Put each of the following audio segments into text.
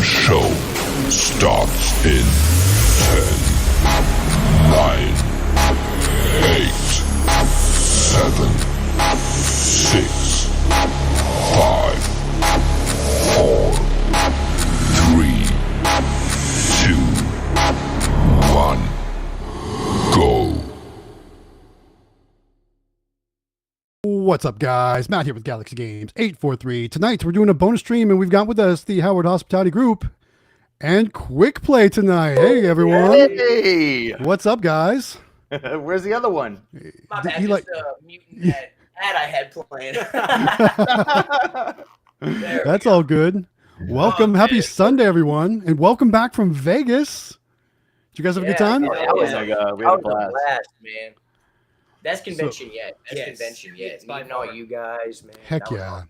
show starts in 10, 9, 8, 7, 6, 5, 4, 3, 2, 1, go. What's up, guys? Matt here with Galaxy Games 843. Tonight we're doing a bonus stream, and we've got with us the Howard Hospitality Group and Quick Play tonight. Hey, everyone! Hey, What's up, guys? where's the other one? My bad, You just like- mutant ad I had playing. There we That's go. all good. Welcome, Oh, happy man. Sunday, everyone, and welcome back from Vegas. Did you guys have a good time? Yeah, that was, Oh my God, we that had a was blast. a blast, man. Best convention yet. Best Yes. convention yet. It's by Meeting all far. you guys, man. Heck That was yeah. awesome.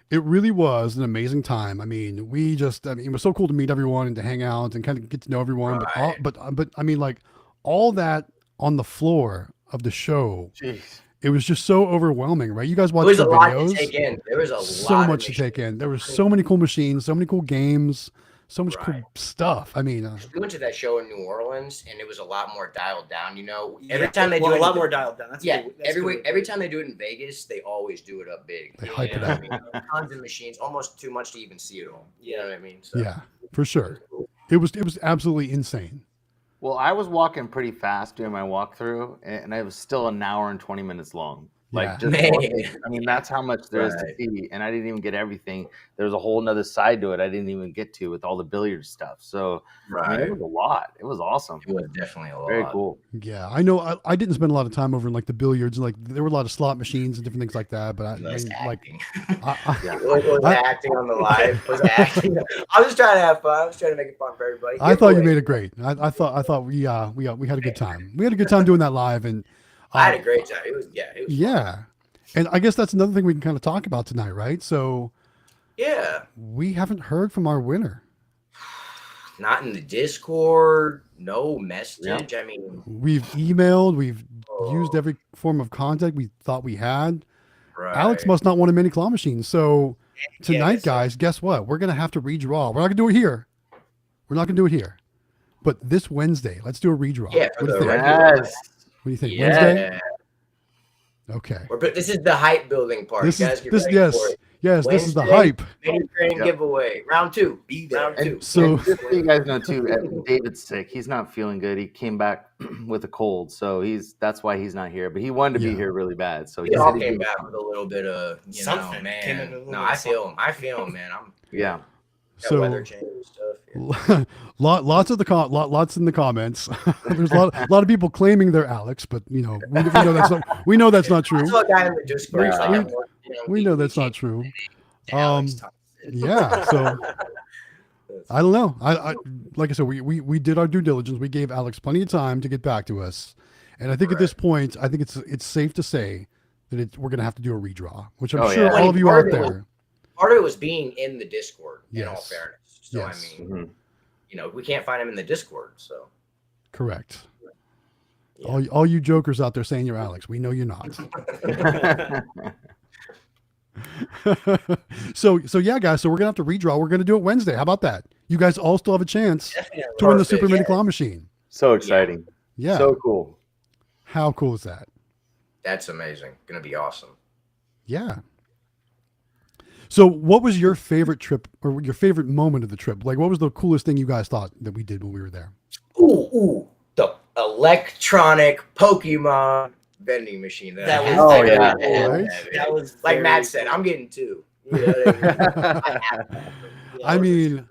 It really was an amazing time. I mean, it was so cool to meet everyone and to hang out and kind of get to know everyone. Right. But I mean, like all that on the floor of the show, Jeez. it was just so overwhelming, right? You guys It watched was the a lot videos. to take in. There was a So lot much of to take in. There were so many cool machines, so many cool games, so much Right. cool stuff. I mean, We went to that show in New Orleans, and it was a lot more dialed down. You know, Yeah, every time they well, do it, a lot more dialed down. That's Yeah, good. That's every good. week, every time they do it in Vegas, they always do it up big. They hype it know what up. I mean? Tons of machines, almost too much to even see it all. You know what I mean? So, yeah, for sure. It was absolutely insane. Well, I was walking pretty fast doing my walkthrough, and I was still an hour and 20 minutes long. Like, Yeah. just Man. walking. I mean, that's how much there is to Right. see, and I didn't even get everything. There's a whole nother side to it I didn't even get to with all the billiard stuff. So, I mean, it was a lot. It was awesome. It was definitely a lot. Very cool. Yeah, I know. I didn't spend a lot of time over in like the billiards and like there were a lot of slot machines and different things like that. But I Nice mean, like, acting. I, was I- acting on the live. Was acting. I was trying to have fun. I was trying to make it fun for everybody. I thought you Giveaway. made it great. I thought we had a good time. We had a good time doing that live, and I had a great time. It was fun. yeah. And I guess that's another thing we can kind of talk about tonight, right? So Yeah. we haven't heard from our winner. Not in the Discord. No message. I mean, We've emailed. We've used oh, every form of contact we thought we had. right. Alex must not want a mini claw machine. So tonight, that's guys, guess what? We're gonna have to redraw. We're not gonna do it here. We're not gonna do it here. But this Wednesday, let's do a redraw. Yeah, what for do you the think? regular. Yes. What do you think? Yeah. Wednesday? Okay. But this is the hype building part. This you guys is get this ready yes. for it. Yes, this is the Wednesday. hype. Mini train Yep. giveaway. Round 2. Be there. Round 2. And, So- and just so you guys know too, David's sick. He's not feeling good. He came back with a cold, so that's why he's not here. But he wanted to Yeah. be here really bad. So We he all said he'd came be- back with a little bit of, Something. Came in man. with a little No, bit I of feel him. I feel him, man. I'm Yeah. got weather So change and stuff. Yeah. lots in the comments. There's a lot of people claiming they're Alex, but we know that's not true. I saw a guy in the Discord. We- he's like, we- I'm working, We know that's not true. Alex Thompson. Yeah, so I don't know. I like I said, we did our due diligence. We gave Alex plenty of time to get back to us, and I think at this point, I think it's safe to say that we're gonna have to do a redraw, which I'm Oh, sure yeah. all of you Part out of it there. Part of it was being in the Discord, in all Yes. fairness. So, Yes. I mean, Mhm. we can't find him in the Discord. So, Correct. Yeah. All you jokers out there saying you're Alex, we know you're not. so yeah, guys. So we're gonna have to redraw. We're gonna do it Wednesday. How about that? You guys all still have a chance definitely to win the perfect. Super Mini Yeah. Claw Machine. So exciting. Yeah. So cool. How cool is that? That's amazing. Gonna be awesome. Yeah. So what was your favorite trip or your favorite moment of the trip? Like, what was the coolest thing you guys thought that we did when we were there? Ooh, the electronic Pokemon vending machine. That was- Oh, yeah. Right? That was like very Matt said. cool. I'm getting 2. You know what I mean? Yeah, I mean,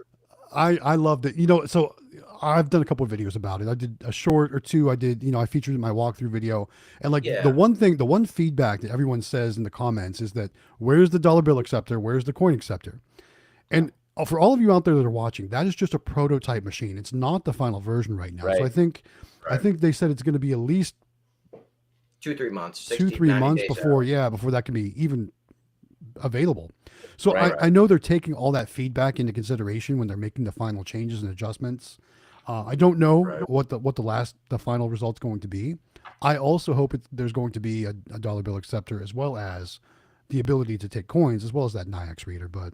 I loved it. So I've done a couple of videos about it. I did a short or two. I did, I featured in my walkthrough video. And like Yeah. the one feedback that everyone says in the comments is that where's the dollar bill acceptor? Where's the coin acceptor? And for all of you out there that are watching, that is just a prototype machine. It's not the final version right now. So Right. I think they said it's going to be at least 2-3 months. 2-3 90 months days before out. before that can be even available. So Right. I know they're taking all that feedback into consideration when they're making the final changes and adjustments. I don't know Right. what the final result's going to be. I also hope there's going to be a dollar bill acceptor as well as the ability to take coins as well as that NIAX reader. But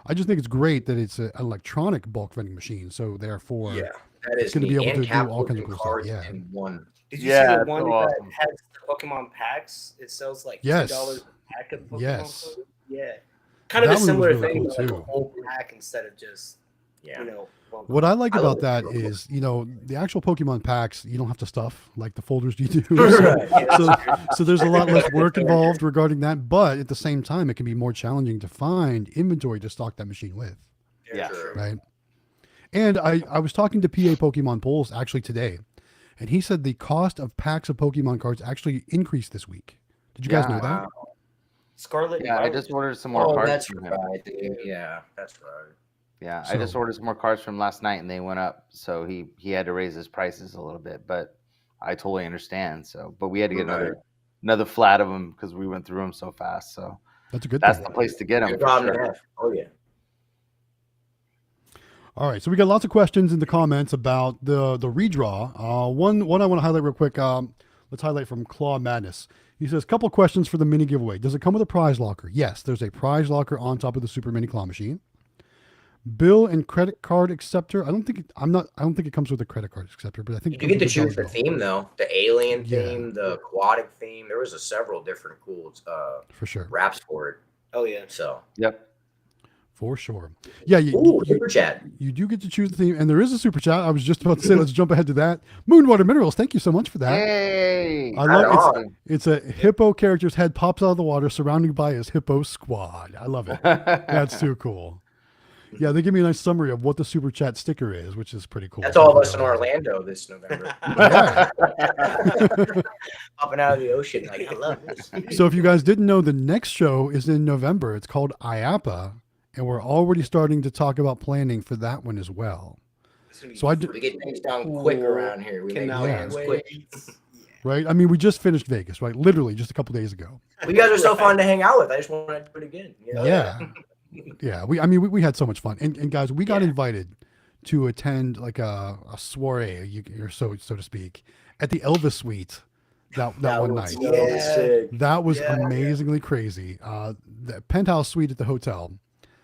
I just think it's great that it's an electronic bulk vending machine. So therefore, Yeah, that it's is going to be neat. able And to do all kinds of capitalism cool stuff. cards Yeah. in one. Did you Yeah, see the it's one so that awesome. has the Pokemon packs? It sells like Yes. $2 a pack of Pokemon Yes. cards. Yeah. Kind of That a one was similar really thing, cool, but like a too. whole pack instead of just, Yeah. you know, one What I like I about love that it. is, the actual Pokemon packs, you don't have to stuff like the folders you do. Right, yeah, So, that's true. so there's a lot less work involved regarding that. But at the same time, it can be more challenging to find inventory to stock that machine with. Very Yeah. true. Right. And I was talking to PA Pokemon Polls actually today, and he said the cost of packs of Pokemon cards actually increased this week. Did you guys know that? Wow. Scarlet. Yeah, I Violet. just ordered some more Oh, cards that's from him. right. Yeah, that's right. Yeah, I just So- ordered some more cards from last night, and they went up. So he had to raise his prices a little bit, but I totally understand. So, but we had to get another flat of them because we went through them so fast. So That's a good that's thing. the place to get them. Good For problem sure. to have. Oh yeah. All right, so we got lots of questions in the comments about the redraw. One I want to highlight real quick. Let's highlight from Claw Madness. He says, couple questions for the mini giveaway. Does it come with a prize locker? Yes, there's a prize locker on top of the Super Mini Claw machine. Bill and credit card acceptor. I don't think it comes with a credit card acceptor, but I think You it get to comes with choose a the dollar bill. theme though. The alien Yeah. theme, the aquatic theme. There was several different cool For sure. wraps for it. Oh yeah. So Yep. For sure. Yeah, ooh, super chat. you do get to choose the theme, and there is a super chat. I was just about to say, let's jump ahead to that. Moonwater Minerals, thank you so much for that. Hey, I love Right it's a hippo character's head pops out of the water, surrounded by his hippo squad. I love it. That's too cool. Yeah, they give me a nice summary of what the super chat sticker is, which is pretty cool. That's all of us in Orlando this November. Yeah. Popping out of the ocean. Like, I love this. So if you guys didn't know, the next show is in November. It's called IAPA, and we're already starting to talk about planning for that one as well. It's gonna be We So I do, get things done quick around here. We make Cannot plans wait. quick. right? I mean, we just finished Vegas, right? Literally just a couple days ago. Well, you guys are so fun to hang out with. I just want to do it again. You know? Yeah. Yeah. We had so much fun. And guys, we got invited to attend like a soiree, or so to speak, at the Elvis Suite that one night. so sick. That was Yeah. amazingly crazy. The penthouse suite at the hotel.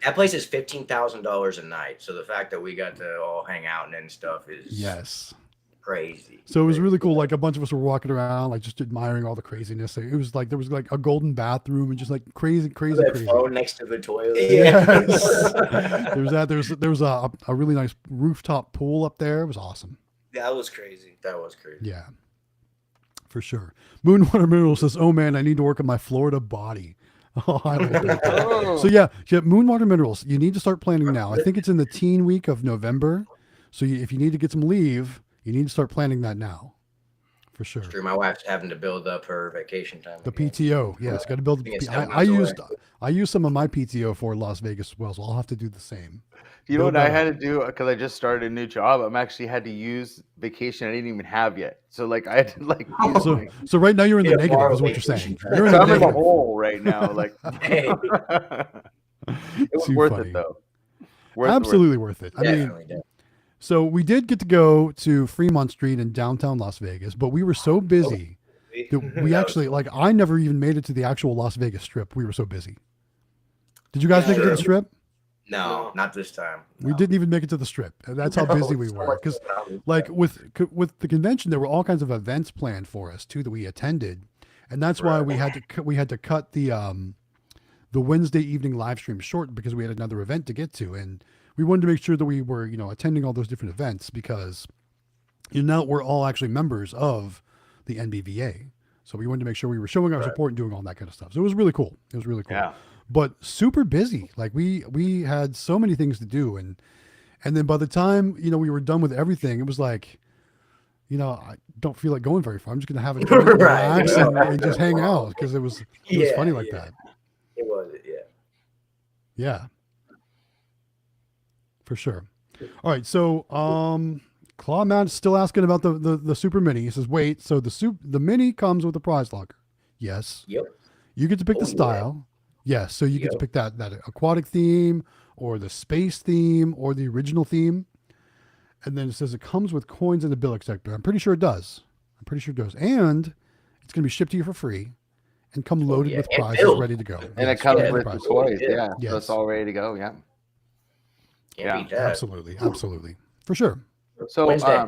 That place is $15,000 a night. So the fact that we got to all hang out and stuff is Yes. crazy. So it was really cool. Like a bunch of us were walking around, like just admiring all the craziness. It was like there was like a golden bathroom and just like crazy. That phone next to the toilet. Yes. There's that. There was a really nice rooftop pool up there. It was awesome. That was crazy. That was crazy. Yeah, for sure. Moonwater Mineral says, "Oh man, I need to work on my Florida body." Oh, I like that. Oh. So yeah, Moonwater Minerals. You need to start planning now. I think it's in the teen week of November. So if you need to get some leave, you need to start planning that now, for sure. It's true. My wife's having to build up her vacation time. The again. PTO, yes, got to build. I think it's I used some of my PTO for Las Vegas as well, so I'll have to do the same. You know Build what I that had to do because I just started a new job. I'm actually had to use vacation I didn't even have yet. So like I had to like. use So, my- so right now you're in the Yeah, negative, borrow is what you're vacation saying. time. You're in so the I'm in a negative. hole right now. Like Hey, it was Too worth funny. it though. Worth- Absolutely worth it. I mean, definitely. definitely. so we did get to go to Fremont Street in downtown Las Vegas, but we were so busy that we That actually like I never even made it to the actual Las Vegas Strip. We were so busy. Did you guys make it to the Sure. Strip? No, not this time. We didn't even make it to the Strip. And that's how busy we were. Because like with the convention, there were all kinds of events planned for us too that we attended, and that's why we had to cut the Wednesday evening live stream short because we had another event to get to, and we wanted to make sure that we were attending all those different events because now we're all actually members of the NBVA, so we wanted to make sure we were showing our support and doing all that kind of stuff. So it was really cool. It was really cool. Yeah. But super busy. Like we had so many things to do, and then by the time we were done with everything, it was like, I don't feel like going very far. I'm just gonna have it Right. relax and just hang out because it was funny like that. It was, yeah. Yeah, for sure. All right, so Claw Matt's still asking about the Super Mini. He says, wait, so the Mini comes with a prize locker? Yes. Yep. You get to pick the Oh, yeah. style. Yes, so you get to Yep. pick that aquatic theme or the space theme or the original theme. And then it says it comes with coins and a bill acceptor. I'm pretty sure it does. And it's going to be shipped to you for free and come loaded yeah, with and prizes build. ready to go. And Yes, it comes yeah, with prizes. the toys. Yeah. Yeah. Yes. So it's all ready to go. Yeah. Can't beat that. Absolutely, for sure. So Wednesday.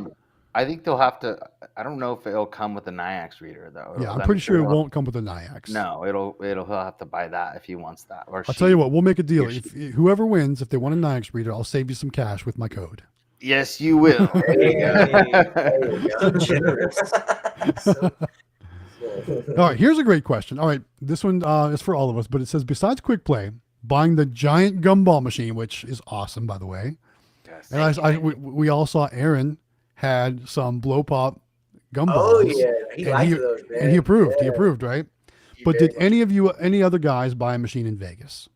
I think they'll have to. I don't know if it'll come with a NIAX reader though. Yeah, I'm pretty sure it won't come with a NIAX. No, he'll have to buy that if he wants that. Or I'll tell you what, we'll make a deal. Or If whoever wins, if they want a NIAX reader, I'll save you some cash with my code. Yes, you will. There you go. There you So go. generous. So- All right, here's a great question. All right, this one is for all of us, but it says, besides Quick Play, buying the giant gumball machine, which is awesome, by the way. Yes. And we all saw Aaron had some blow pop gumballs. Oh yeah, he And liked he- those, man. And he approved. He Yeah, approved, right? he But very did any other guys buy a machine in Vegas?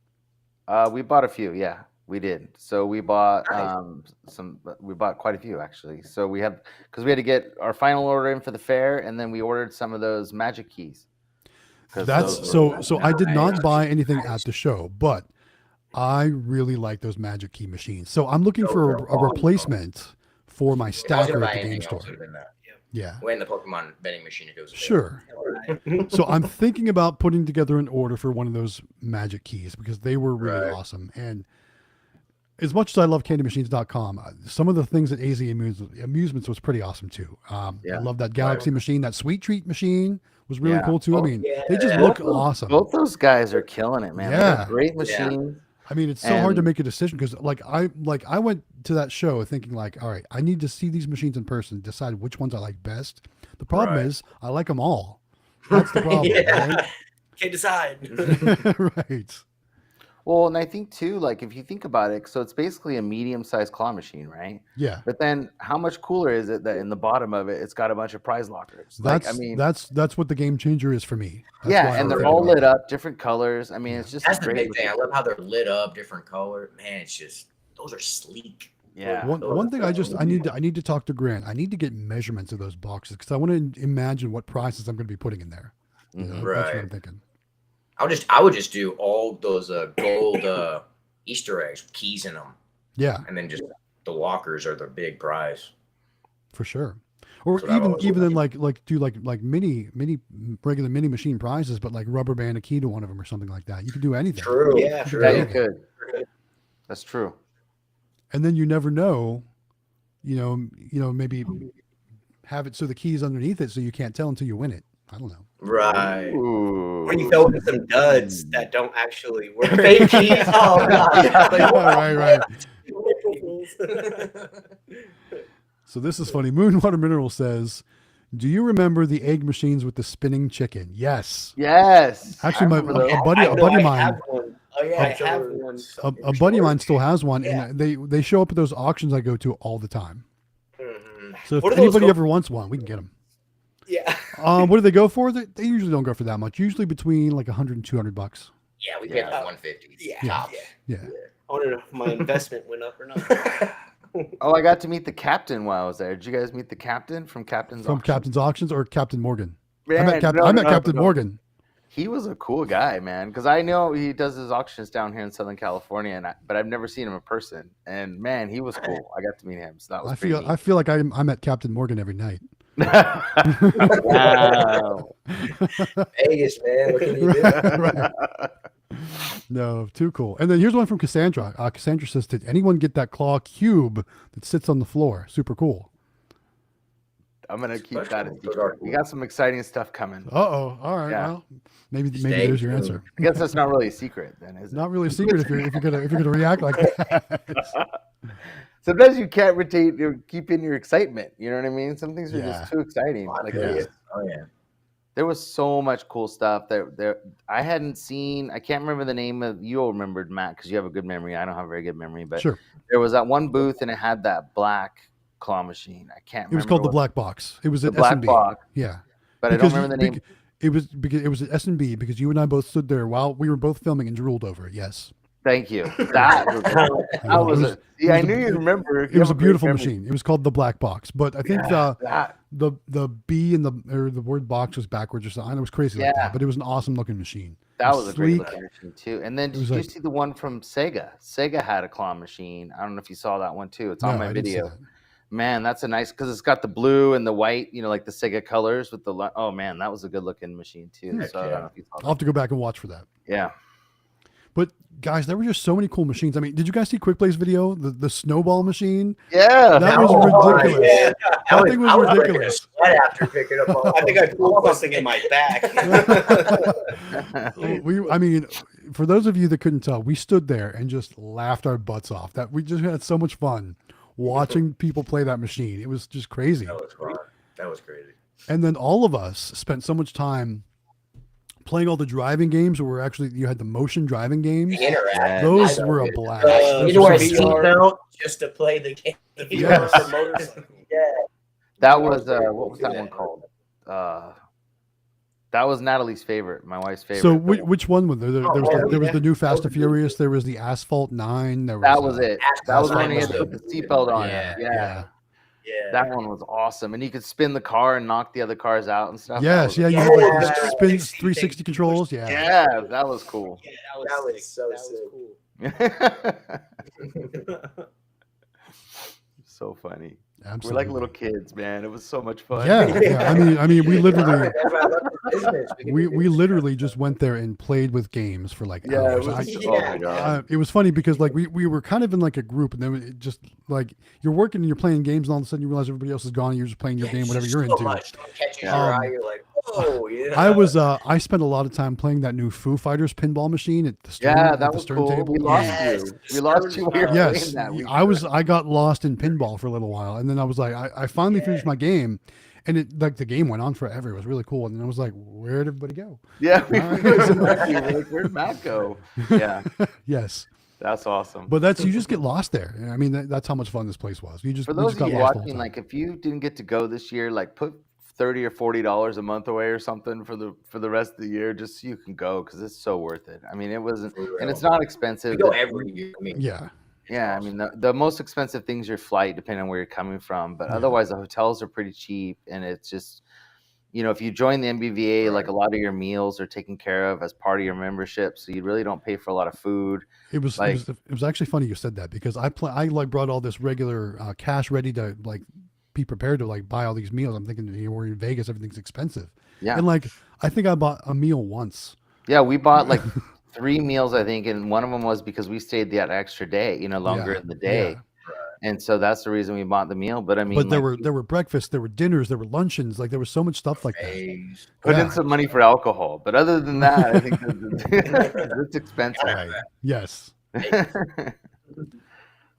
We bought a few. Yeah, we did. So we bought Nice. We bought quite a few actually. So we have because we had to get our final order in for the fair, and then we ordered some of those magic keys. 'Cause That's those so I did not Nice. buy anything at the show, but I really like those magic key machines. So I'm looking for a replacement for my If I was stacker gonna at buy the game anything store. else, it would've been that. Yeah. When the Pokemon vending machine it goes. Sure. So I'm thinking about putting together an order for one of those magic keys because they were really Right. awesome. And as much as I love candymachines.com, some of the things at AZ Amusements was pretty awesome too. I Yeah. love that Galaxy machine. That Sweet Treat machine was really Yeah. cool too. I Oh, mean, yeah. they just look awesome. Both those guys are killing it, man. They got Yeah. great machines. I mean, it's so hard to And- make a decision because I went to that show thinking like, all right, I need to see these machines in person, decide which ones I like best. The problem Right. is I like them all. That's the problem, Yeah. Can't decide. right? Right. Well, and I think too, like if you think about it, so it's basically a medium-sized claw machine, right? Yeah. But then, how much cooler is it that in the bottom of it, it's got a bunch of prize lockers? That's Like, I mean, that's what the game changer is for me. That's yeah, why and I they're like all it. lit up, different colors. I mean, it's just That's a the great big thing. I looking- love how they're lit up, different color. Man, it's just those are sleek. Yeah. One thing I need to talk to Grant. I need to get measurements of those boxes because I want to imagine what prices I'm going to be putting in there. You know, Mhm. That's what Right. I'm thinking. I would just do all those gold Easter eggs with keys in them, Yeah, and then just the lockers are the big prize. for sure. Or That's what I've always even then wanted. like do like mini regular mini machine prizes, but like rubber band a key to one of them or something like that. You can do anything. True. Yeah, true. Yeah, you Yeah. could. That's true. And then you never know, maybe have it so the key's underneath it so you can't tell until you win it. I don't know. Right. Ooh. When you fell into some duds that don't actually work. Fake keys. Oh god. Right. Like, So this is funny. Moonwater Mineral says, "Do you remember the egg machines with the spinning chicken?" Yes. Yes. Actually, I remember those. a buddy I of know I mine, have one. Oh yeah, I have one. a buddy of mine still has one, Yeah. and they show up at those auctions I go to all the time. Mhm. So if What do those anybody go- ever wants one, we can get them. Yeah. What do they go for? They usually don't go for that much. Usually between like 100 and 200 bucks. Yeah, we Yeah. paid like 150. Yeah. Tops. Yeah. I want to know if my investment went up or not. Oh, I got to meet the captain while I was there. Did you guys meet the captain from Captain's From Auction? Captain's Auctions or Captain Morgan? I Man, met, no, I met no, Captain no. Morgan. He was a cool guy, man. Because I know he does his auctions down here in Southern California, but I've never seen him in person. And man, he was cool. I got to meet him, so that was I feel like I'm at Captain Morgan every night. Wow. Vegas, man. What can you do? Right. No, too cool. And then here's one from Cassandra. Cassandra says, "Did anyone get that claw cube that sits on the floor? Super cool." I'm gonna keep That's that a cool. secret. Those are We cool. got some exciting stuff coming. All right. Yeah. Well, maybe Stay there's your tuned. answer. I guess that's not really a secret, then, is It's it? not really a secret if you're gonna react like that. Sometimes you can't retain or keep in your excitement. You know what I mean? Some things are Yeah. just too exciting. I Like feel there's- you. Oh yeah. there was so much cool stuff that I hadn't seen. I can't remember the name of. You'll remembered, Matt, because you have a good memory. I don't have a very good memory, but Sure. there was that one booth and it had that black claw machine. I can't remember. It was called the what- Black Box. It was the at black S&B. box, Yeah. but I don't remember the name. It was at S&B because you and I both stood there while we were both filming and drooled over it. Yes. Thank you. That was, that was a, see, I knew you'd remember. It was a beautiful machine. It was called the Black Box, but I think That, the B and the word box was backwards or something. It was crazy like Yeah. that, but it was an awesome looking machine. that was a great Sleek. looking machine too. And then It did was you like- see the one from Sega? Sega had a claw machine. I don't know if you saw that one too. It's on No, my I didn't see video. that. Man, that's a nice because it's got the blue and the white, like the Sega colors with the. Oh man, that was a good looking machine too. Heck So I don't yeah. know if you saw I'll that. have to go back and watch for that. Yeah, But guys, there were just so many cool machines. I mean, did you guys see Quick Play's video? The snowball machine? Yeah. That was ridiculous. Yeah. That thing was I breaking a ridiculous. sweat after picking up all I think I pulled this thing in my back. I mean, for those of you that couldn't tell, we stood there and just laughed our butts off. That we just had so much fun watching people play that machine. It was just crazy. That was fun. That was crazy. And then all of us spent so much time playing all the driving games where actually you had the motion driving games. The interact. Those I were a loved it. blast. Uh, You know where a VR. seatbelt just to play the game. The Yes. VR motorcycle. Yeah. That was what was that one called? That was Natalie's favorite, my wife's favorite. So which one was there? There was the new Fast and Furious. There was the Asphalt 9. There was, that was it. That was when he had Asphalt to put the seatbelt on. Yeah. Yeah. Yeah. That one was awesome. And you could spin the car and knock the other cars out and stuff. Yes, yeah, you Yeah. had like Yeah. the spin 360 controls. Yeah. Yeah, that was cool. Yeah, That was sick. so That sick. was cool. So funny. Absolutely. We're like little kids, man. It was so much fun. Yeah. I mean, we literally, That's why I love the business. we literally just went there and played with games for like Yeah, hours. it was, I- oh my god. it was funny because like we were kind of in like a group, and then it just like you're working and you're playing games, and all of a sudden you realize everybody else is gone, and you're just playing your game, whatever you're so into. Much. Catches your Um, eye, you're like, oh yeah. I spent a lot of time playing that new Foo Fighters pinball machine at the stern, Yeah, at that the was stern cool. table. We lost Yes. you. We lost you while you were Yes, playing that. I got lost in pinball for a little while, and then I was like, I finally finished my game, and it like the game went on forever. It was really cool, and then I was like, where'd everybody go? Yeah, we All right. were like, where'd Matt go? Yeah, Yes, that's awesome. but you just get lost there. I mean, that's how much fun this place was. You just For we those just of got you lost the whole watching, time. like if you didn't get to go this year, like put $30 or $40 a month away or something for the rest of the year, just so you can go, because it's so worth it. I mean, it wasn't, and it's not expensive. We go every year. I mean, Yeah, Yeah, I mean the most expensive thing's your flight, depending on where you're coming from. But Yeah. otherwise, the hotels are pretty cheap, and it's just, if you join the MBVA, like a lot of your meals are taken care of as part of your membership, so you really don't pay for a lot of food. it was Like- it was actually funny you said that, because I like brought all this regular cash ready to like be prepared to like buy all these meals. I'm thinking, we're in Vegas, everything's expensive, Yeah, and like I think I bought a meal once. yeah, we bought like 3 meals, I think, and one of them was because we stayed that extra day, longer in the day, and so that's the reason we bought the meal. But I mean, But there like, were breakfasts, there were dinners, there were luncheons, like there was so much stuff like that. A's. put Yeah. in some money for alcohol. But other than that, I think it's expensive. Right. Yes.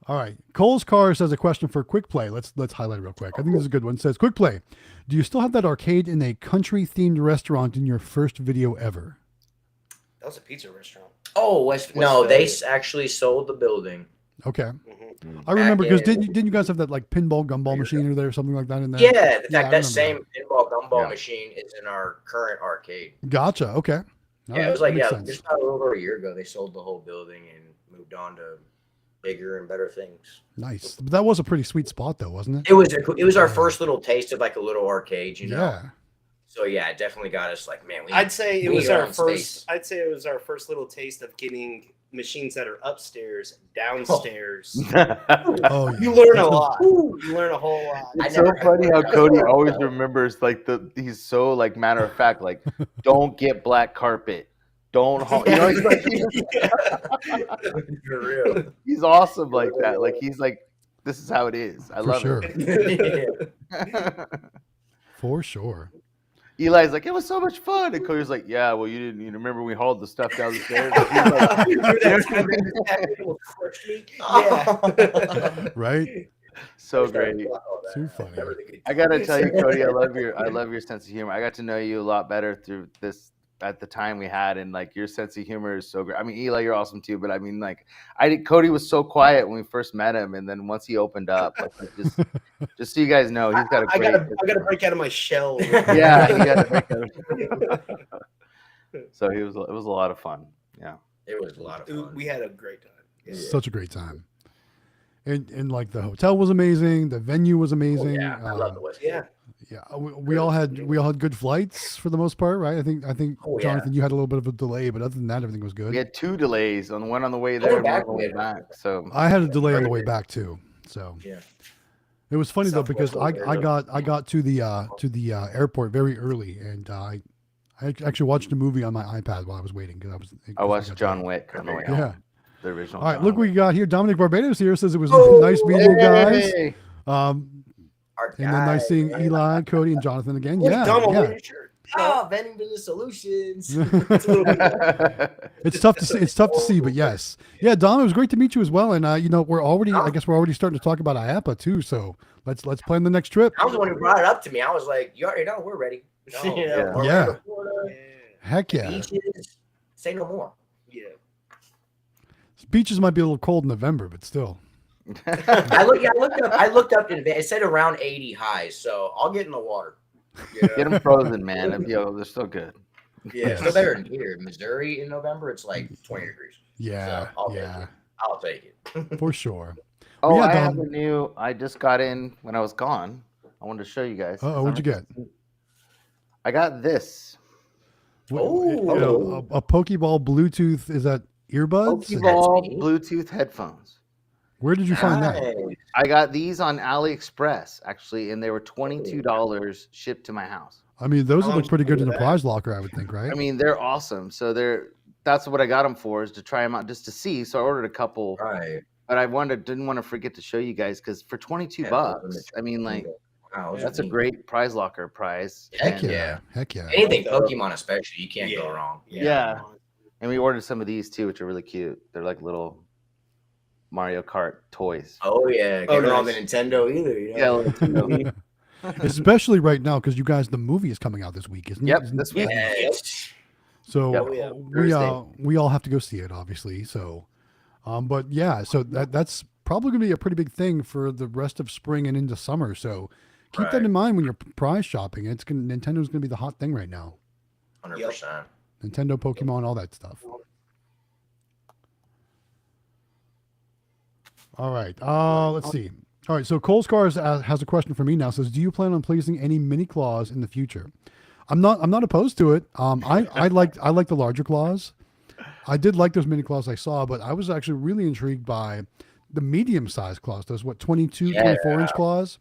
All right. Cole's Cars has a question for Quick Play. Let's highlight it real quick. I think this is a good one. It says, Quick Play, do you still have that arcade in a country themed restaurant in your first video ever? That was a pizza restaurant. Oh, no, they Philly. actually sold the building. Okay. Mm-hmm. I remember because in- didn't you guys have that like pinball gumball machine or there or something like that in there? Yeah, in Yeah, I fact, that remember same pinball gumball Yeah. machine is in our current arcade. Gotcha. Okay. All Yeah, right, it was like, that makes yeah, sense. just about over a year ago, they sold the whole building and moved on to bigger and better things. Nice. But that was a pretty sweet spot though, wasn't it? It was our first little taste of like a little arcade, Yeah. So yeah, it definitely got us like, man, I'd say it we was need our our own first. space. I'd say it was our first little taste of getting machines that are upstairs, downstairs. Oh, yeah. You learn a lot. You learn a whole lot. I It's so never had funny how one. Cody always remembers, like he's so like matter of fact, like don't get black carpet, don't he's like For real. he's awesome like that. Like he's like, this is how it is. I For love sure. it. For sure. Eli's like, it was so much fun, and Cody's like, yeah, well, you remember when we hauled the stuff down the stairs? Like, he's like, Remember that time that people crushed me? Yeah. Right? so great. Too funny. I gotta tell you, Cody, I love your sense of humor. I got to know you a lot better through this at the time we had, and like your sense of humor is so great. I mean, Eli, you're awesome too, but I mean, like, Cody was so quiet when we first met him, and then once he opened up, like, just so you guys know, he's got a I great. gotta break out of my shell. Yeah, you gotta break out. So it was a lot of fun. Yeah. It was a lot of fun. We had a great time. Yeah. Such a great time. And like the hotel was amazing, the venue was Oh, amazing. yeah, I love the West. Yeah. Yeah, we all had good flights for the most part, right? I think Oh, yeah. Jonathan, you had a little bit of a delay, but other than that, everything was good. We had 2 delays, one on the way there and one on the way back. So I had a delay on the way back too, so Yeah. it was funny though Southwest because I over there. got to the airport very early, and I I actually watched a movie on my iPad while I was waiting because I watched got John tired. Wick on the way Yeah. home. The original. All right, John look what Wick. we got here. Dominic Barbados here says it was Oh, nice meeting you guys. Hey! Our And then nice guy, seeing man. Eli, Cody, and Jonathan again. Where's Yeah, Dom yeah. wearing your shirt? Oh, Vending Business Solutions. It's a little bit. It's tough to see. It's tough to see, but yes, yeah, Dom, it was great to meet you as well. And you know, I guess we're already starting to talk about IAPA too. So let's plan the next trip. I was the one who brought it up to me. I was like, you already know we're ready. No, You know, yeah. Orlando, Yeah. Florida, Heck yeah, beaches. Say no more. Yeah. beaches might be a little cold in November, but still. I looked up in advance. It said around 80 highs, so I'll get in the water. You know? Get them frozen, man. They're still good. Yeah, it's no better than here. Missouri in November, it's like 20 degrees. Yeah, So, I'll yeah, take it. I'll take it. for sure. Oh, Yeah, I have Dom. I just got in when I was gone. I wanted to show you guys. What'd you get? I got this. A Pokeball Bluetooth. Is that earbuds? Pokeball neat. Bluetooth headphones. Where did you find that? Nice. I got these on AliExpress actually, and they were $22 shipped to my house. I mean, those would How look much pretty good in was the that? prize locker, I would think, right? I mean, they're awesome. So that's what I got them for, is to try them out just to see. So I ordered a couple, Right. but I didn't want to forget to show you guys because for 22 Yeah, bucks, I mean, like Wow, that's a neat. great prize locker prize. Heck And, yeah. Heck yeah. Anything Pokemon, especially, you can't go wrong. Yeah. And we ordered some of these too, which are really cute. They're like little Mario Kart toys. Oh yeah. Oh, Can't go wrong nice. with Nintendo either. You Yeah, know? little Especially right now, because you guys, the movie is coming out this week, isn't it? Yep, Isn't- this week. Yes. So Yep. Oh, yeah. we all have to go see it, obviously. So, but yeah, so that's probably going to be a pretty big thing for the rest of spring and into summer. So keep that Right. in mind when you're prize shopping. Nintendo's going to be the hot thing right now. 100%. Nintendo, Pokemon, all that stuff. All right. Let's see. All right. So Cole Scars has a question for me now. Says, do you plan on placing any mini claws in the future? I'm not opposed to it. I like the larger claws. I did like those mini claws I saw, but I was actually really intrigued by the medium sized claws. Those 22, 24 inch claws.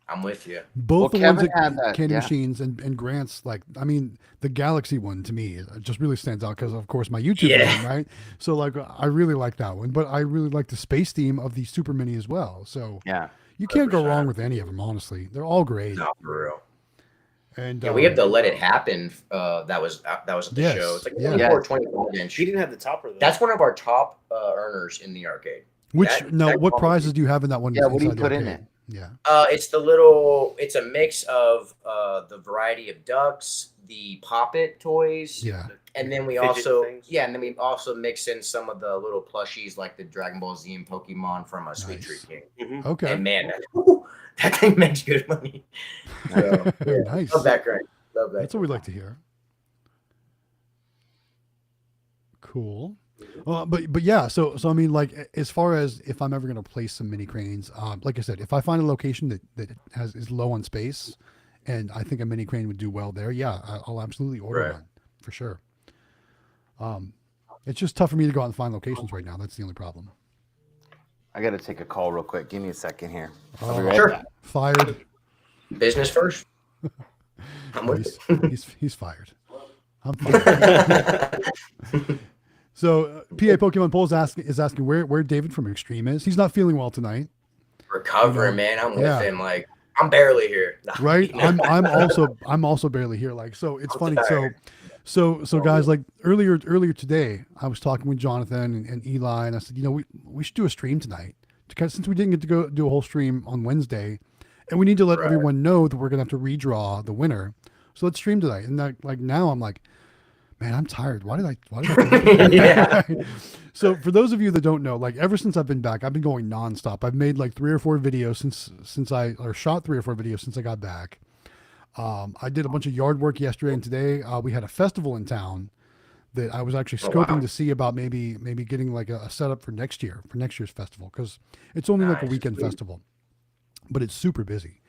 I'm with you. Both Well, the ones Kevin at had that, Candy yeah. Machines and Grant's, the Galaxy one to me just really stands out because, of course, my YouTube Yeah. name, right? So, I really like that one, but I really like the space theme of the Super Mini as well. So, Yeah. you can't go 100%. wrong with any of them, honestly. They're all great. No, for real. And Yeah, we have the Let It Happen. That was at the Yes, show. It's like yeah. 24, 25 inch. She didn't have the topper though. That's one of our top earners in the arcade. what that prizes do you have in that one? Yeah, what do you inside the put in arcade? Yeah. It's a mix of the variety of ducks, the Pop-It toys, Yeah. and then we Fidget also things. mix in some of the little plushies like the Dragon Ball Z and Pokemon from a Sweet Nice. Treat King. Mhm. Okay. And man, that thing makes good money. So, yeah, Nice. love that grind. Love that. That's what we like to hear. Cool. But yeah, so I mean, like, as far as if I'm ever going to place some mini cranes, like I said, if I find a location that is low on space, and I think a mini crane would do well there, yeah, I'll absolutely order Right. one for sure. It's just tough for me to go out and find locations right now. That's the only problem. I got to take a call real quick. Give me a second here. Oh, I'll be right Sure. back. Fired. Business first. I'm with it. He's fired. I'm fired. So PA Pokemon Poll is asking where David from Extreme is. He's not feeling well tonight, Recovering, man. I'm with Yeah. him. Like, I'm barely here. Nah, right? nah. I'm also barely here. Like, so it's I'm funny. tired. So guys, like earlier today, I was talking with Jonathan and Eli, and I said, we should do a stream tonight because since we didn't get to go do a whole stream on Wednesday, and we need to let Right. everyone know that we're gonna have to redraw the winner. So let's stream tonight. And now I'm like, man, I'm tired. Why did I do that? Yeah. So for those of you that don't know, like ever since I've been back, I've been going nonstop. I've made like 3 or 4 videos shot 3 or 4 videos since I got back. I did a bunch of yard work yesterday and today. We had a festival in town that I was actually scoping wow. to see about maybe getting like a setup for next year's festival, because it's only like a Nice. weekend festival, but it's super busy.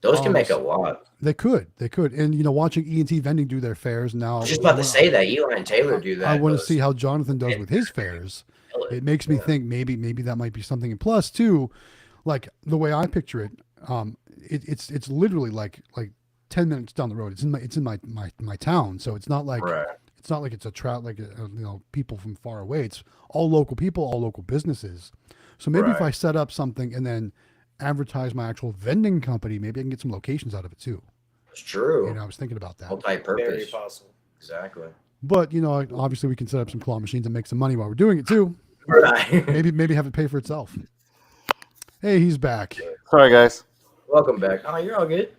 Those can make a lot. They could, and watching E&T Vending do their fairs now. I was just about to say that Eli and Taylor do that. I want to Those- see how Jonathan does with his fairs. It makes me think maybe that might be something. And plus, too, like the way I picture it, it's literally like 10 minutes down the road. It's in my town, so it's not like Right. it's a trout like people from far away. It's all local people, all local businesses. So maybe if Right. I set up something and then advertise my actual vending company, maybe I can get some locations out of it too. It's true. You know, I was thinking about that. Very Multi-purpose. possible. Exactly. But obviously we can set up some claw machines and make some money while we're doing it too. Right. Maybe have it pay for itself. Hey, he's back. Sorry, guys. Welcome back. Oh, you're all good.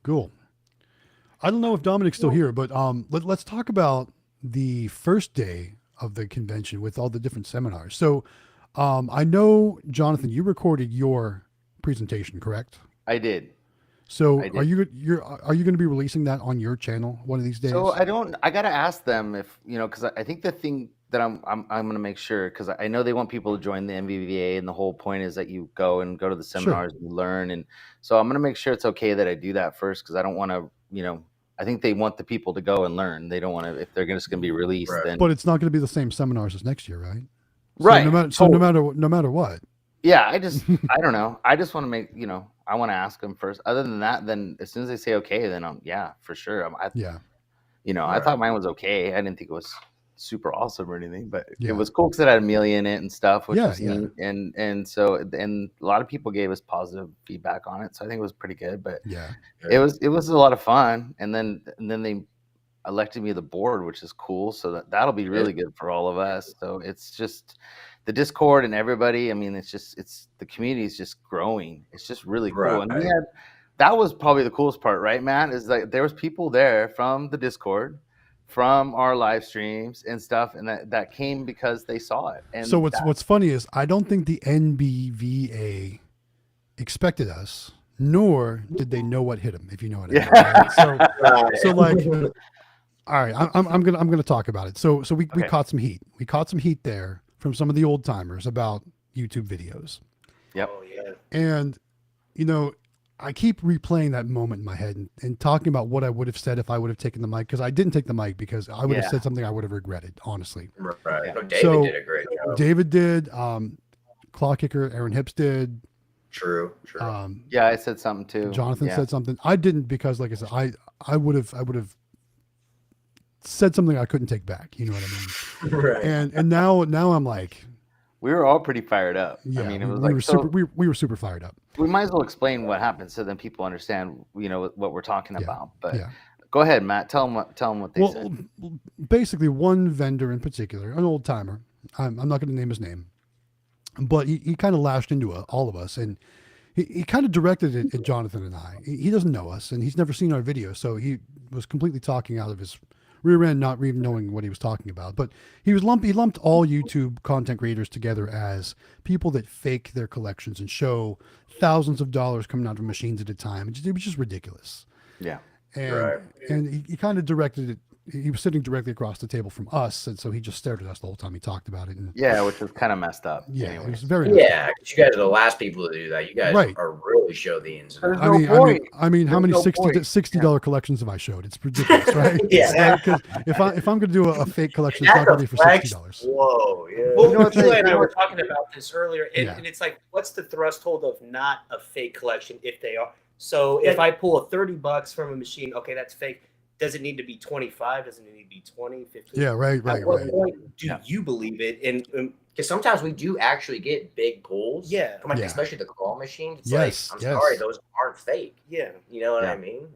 Cool. I don't know if Dominic's still here, but let's talk about the first day of the convention with all the different seminars. So I know, Jonathan, you recorded your presentation, correct? I did. So I did. are you going to be releasing that on your channel one of these days? So I gotta ask them if because I think the thing that I'm gonna make sure, because I know they want people to join the MVVA, and the whole point is that you go to the seminars and learn, and so I'm gonna make sure it's okay that I do that first, because I don't want to I think they want the people to go and learn. They don't want to, if they're just gonna be released. Right. Then But it's not going to be the same seminars as next year, right? right. No matter what. Yeah, I don't know. I just want to make I want to ask them first. Other than that, then as soon as they say okay, then yeah, for sure. Yeah. I thought mine was okay. I didn't think it was super awesome or anything, but Yeah. it was cool because it had Amelia in it and stuff, which Yeah, was yeah. neat. And so a lot of people gave us positive feedback on it, so I think it was pretty good. But Yeah. it was a lot of fun. And then they elected me to the board, which is cool. So that'll be really good for all of us. So it's just the Discord and everybody. I mean, it's the community is just growing. It's just really cool. Right. And that was probably the coolest part, right, Matt? Is like there was people there from the Discord, from our live streams and stuff, and that came because they saw it. And So what's funny is I don't think the NBVA expected us, nor did they know what hit them, if you know what I mean. Right? So like, all right, I'm gonna talk about it. So we caught some heat. We caught some heat there from some of the old timers about YouTube videos. Yep. Oh yeah. And I keep replaying that moment in my head and talking about what I would have said if I would have taken the mic, because I didn't take the mic because I would have said something I would have regretted, honestly. Right. Yeah. No, David So, did a great job. David did, Claw Kicker, Aaron Hips did. True. Yeah, I said something too. Jonathan Yeah. said something. I didn't, because like I said, I would have said something I couldn't take back. You know what I mean? Right. And now I'm like, We were all pretty fired up. yeah, I mean, it was we were super fired up. we might as well explain what happened so then people understand, what we're talking about. But Yeah. go ahead, Matt. Tell them what they said. Basically, one vendor in particular, an old timer. I'm not going to name his name, but he kind of lashed into all of us, and he kind of directed it at Jonathan and I. He doesn't know us, and he's never seen our video, so he was completely talking out of his rear end, not even knowing what he was talking about. But he lumped all YouTube content creators together as people that fake their collections and show thousands of dollars coming out of machines at a time. It was just ridiculous. Yeah. And Right. and he kind of directed it. He was sitting directly across the table from us, and so he just stared at us the whole time he talked about it. And Yeah, which was kind of messed up. yeah, it Anyways. was very Yeah, 'cause you guys are the last people to do that. You guys Right. are really show the ins and There's outs. no point. I mean, how There's many no $60 collections have I showed? It's ridiculous, right? Yeah. Because if I'm going to do a fake collection, it's not going to be for $60. Whoa, yeah. Well, You know what Eli they- and I were talking about this earlier, and, Yeah. and it's like, what's the threshold of not a fake collection if they are? So if I pull a $30 from a machine, okay, that's fake. Does it need to be 25? Does it need to be 20, 15? Yeah, right. At what right. point do Yeah. you believe it? And Because sometimes we do actually get big pulls. Yeah. From like, Yeah. especially the claw machines. It's Yes, like, yes. I'm sorry, those aren't fake. yeah, You know what Yeah. I mean?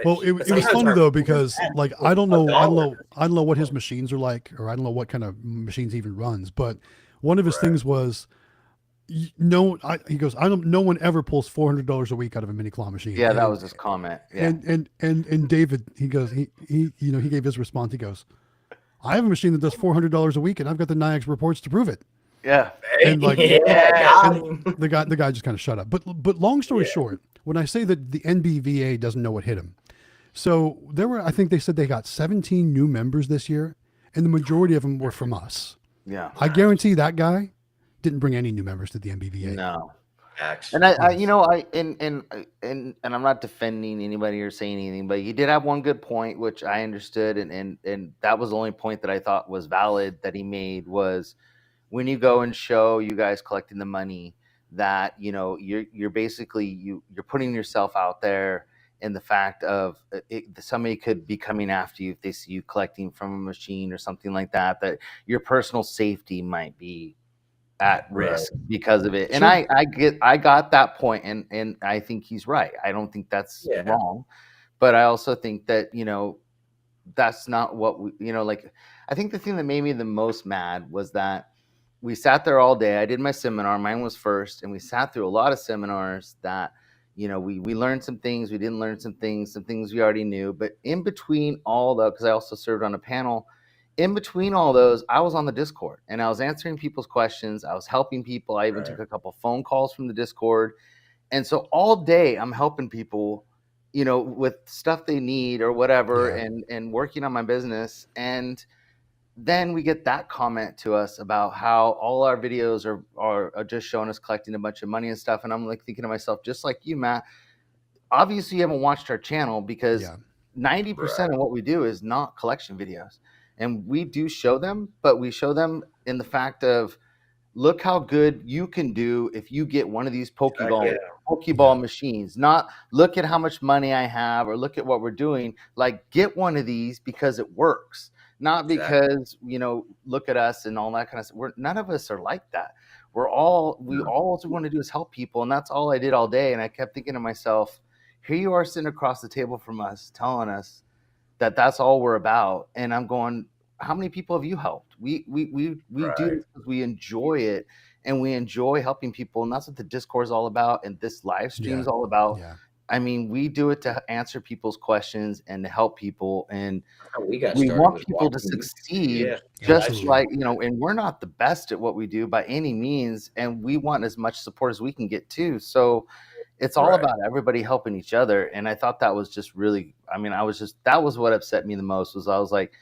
Well, it was sometimes funny our- though, because like I don't know what his $1. machines are like, or I don't know what kind of machines he even runs. But one of his Right. things was, he goes, no one ever pulls $400 a week out of a mini claw machine. Yeah, that And- was his comment. Yeah. And David, he goes, he gave his response. He goes, I have a machine that does $400 a week, and I've got the NIAX reports to prove it. Yeah. And like, got and him. the guy just kind of shut up. But long story short, when I say that the NBVA doesn't know what hit him, so I think they said they got 17 new members this year, and the majority of them were from us. Yeah. I guarantee that guy didn't bring any new members to the NBVA. No. Facts. And I Yes. and I'm not defending anybody or saying anything, but you did have one good point, which I understood, and that was the only point that I thought was valid that he made was when you go and show you guys collecting the money, that, you know, you're basically you're putting yourself out there in the fact of somebody could be coming after you if they see you collecting from a machine or something like that, that your personal safety might be at risk because of it. And Sure. I got that point, and I think he's right. I don't think that's wrong, but I also think that, you know, that's not what we, you know, like, I think the thing that made me the most mad was that we sat there all day. I did my seminar, mine was first, and we sat through a lot of seminars that, you know, we learned some things, we didn't learn some things we already knew. But in between all the, because I also served on a panel, in between all those, I was on the Discord and I was answering people's questions. I was helping people. I even took a couple phone calls from the Discord. And so all day I'm helping people, you know, with stuff they need or whatever, and working on my business. And then we get that comment to us about how all our videos are just showing us collecting a bunch of money and stuff. And I'm like thinking to myself, just like you, Matt, obviously you haven't watched our channel, because 90% of what we do is not collection videos. And we do show them, but we show them in the fact of, look how good you can do if you get one of these Pokeball machines. Not look at how much money I have or look at what we're doing. Like, get one of these because it works. Not because, you know, look at us and all that kind of stuff. None of us are like that. We all want to do is help people. And that's all I did all day. And I kept thinking to myself, here you are sitting across the table from us telling us that that's all we're about. And I'm going, how many people have you helped? We do this because we enjoy it, and we enjoy helping people. And that's what the Discord is all about. And this live stream is all about. I mean, we do it to answer people's questions and to help people. And we want people to succeed, just like, you know, and we're not the best at what we do by any means. And we want as much support as we can get too. So it's all about everybody helping each other. And I thought that was just really, I mean, that was what upset me the most, was I was like,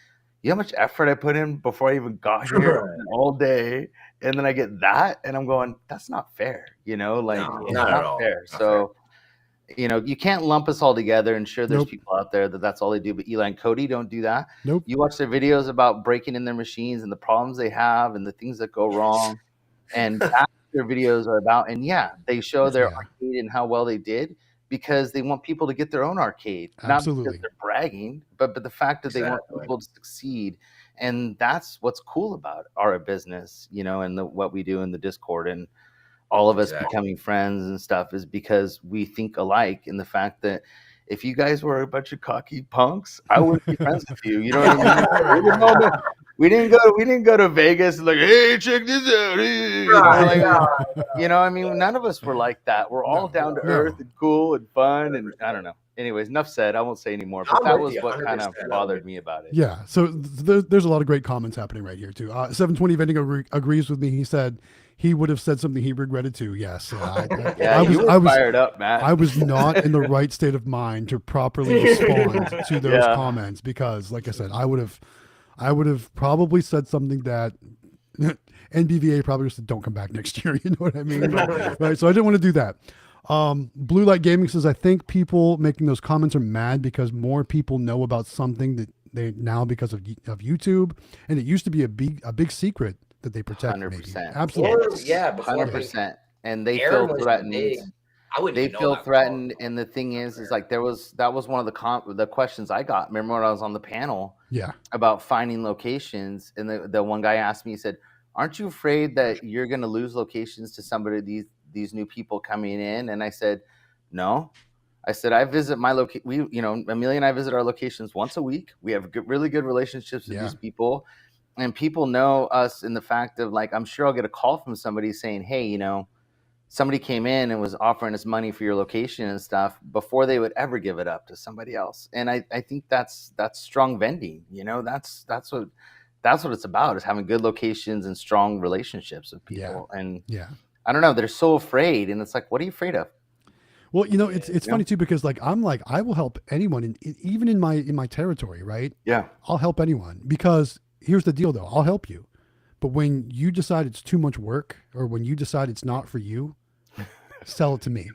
you know how much effort I put in before I even got here all day. And then I get that and I'm going, that's not fair. You know, like, it's not fair. So, you know, you can't lump us all together. And sure, there's people out there that's all they do, but Eli and Cody don't do that. You watch their videos about breaking in their machines and the problems they have and the things that go wrong. And that's what their videos are about. And they show their arcade and how well they did, because they want people to get their own arcade, not because they're bragging, but the fact that they want people to succeed. And that's what's cool about our business, you know, and what we do in the Discord, and all of us becoming friends and stuff, is because we think alike in the fact that if you guys were a bunch of cocky punks, I wouldn't be friends with you. You know what I mean? We didn't go to Vegas like, hey, check this out. You know, I mean, none of us were like that. We're all down to earth and cool and fun, and I don't know. Anyways, enough said. I won't say anymore. But that was what kind of bothered me about it. Yeah. So there's a lot of great comments happening right here too. 720 Vending agrees with me. He said he would have said something he regretted too. Yes. I was fired up, Matt. I was not in the right state of mind to properly respond to those comments, because, like I said, I would have probably said something that NBVA probably said, don't come back next year. You know what I mean? Right. So I didn't want to do that. Blue Light Gaming says, I think people making those comments are mad because more people know about something that they now, because of YouTube, and it used to be a big secret that they protect. 100%. Absolutely. 100%. And they feel threatened. They feel threatened. And the thing is like, that was one of the questions I got. Remember when I was on the panel about finding locations, and the one guy asked me, he said, aren't you afraid that you're going to lose locations to somebody, these new people coming in? And I said, no. I said, I visit my location. Amelia and I visit our locations once a week. We have really good relationships with these people, and people know us in the fact of, like, I'm sure I'll get a call from somebody saying, hey, you know, somebody came in and was offering us money for your location and stuff before they would ever give it up to somebody else. And I think that's strong vending. You know, that's what it's about, is having good locations and strong relationships with people. And I don't know, they're so afraid, and it's like, what are you afraid of? Well, you know, it's funny too, because like, I'm like, I will help anyone, even in my territory, right? Yeah. I'll help anyone, because here's the deal though, I'll help you. But when you decide it's too much work, or when you decide it's not for you, sell it to me.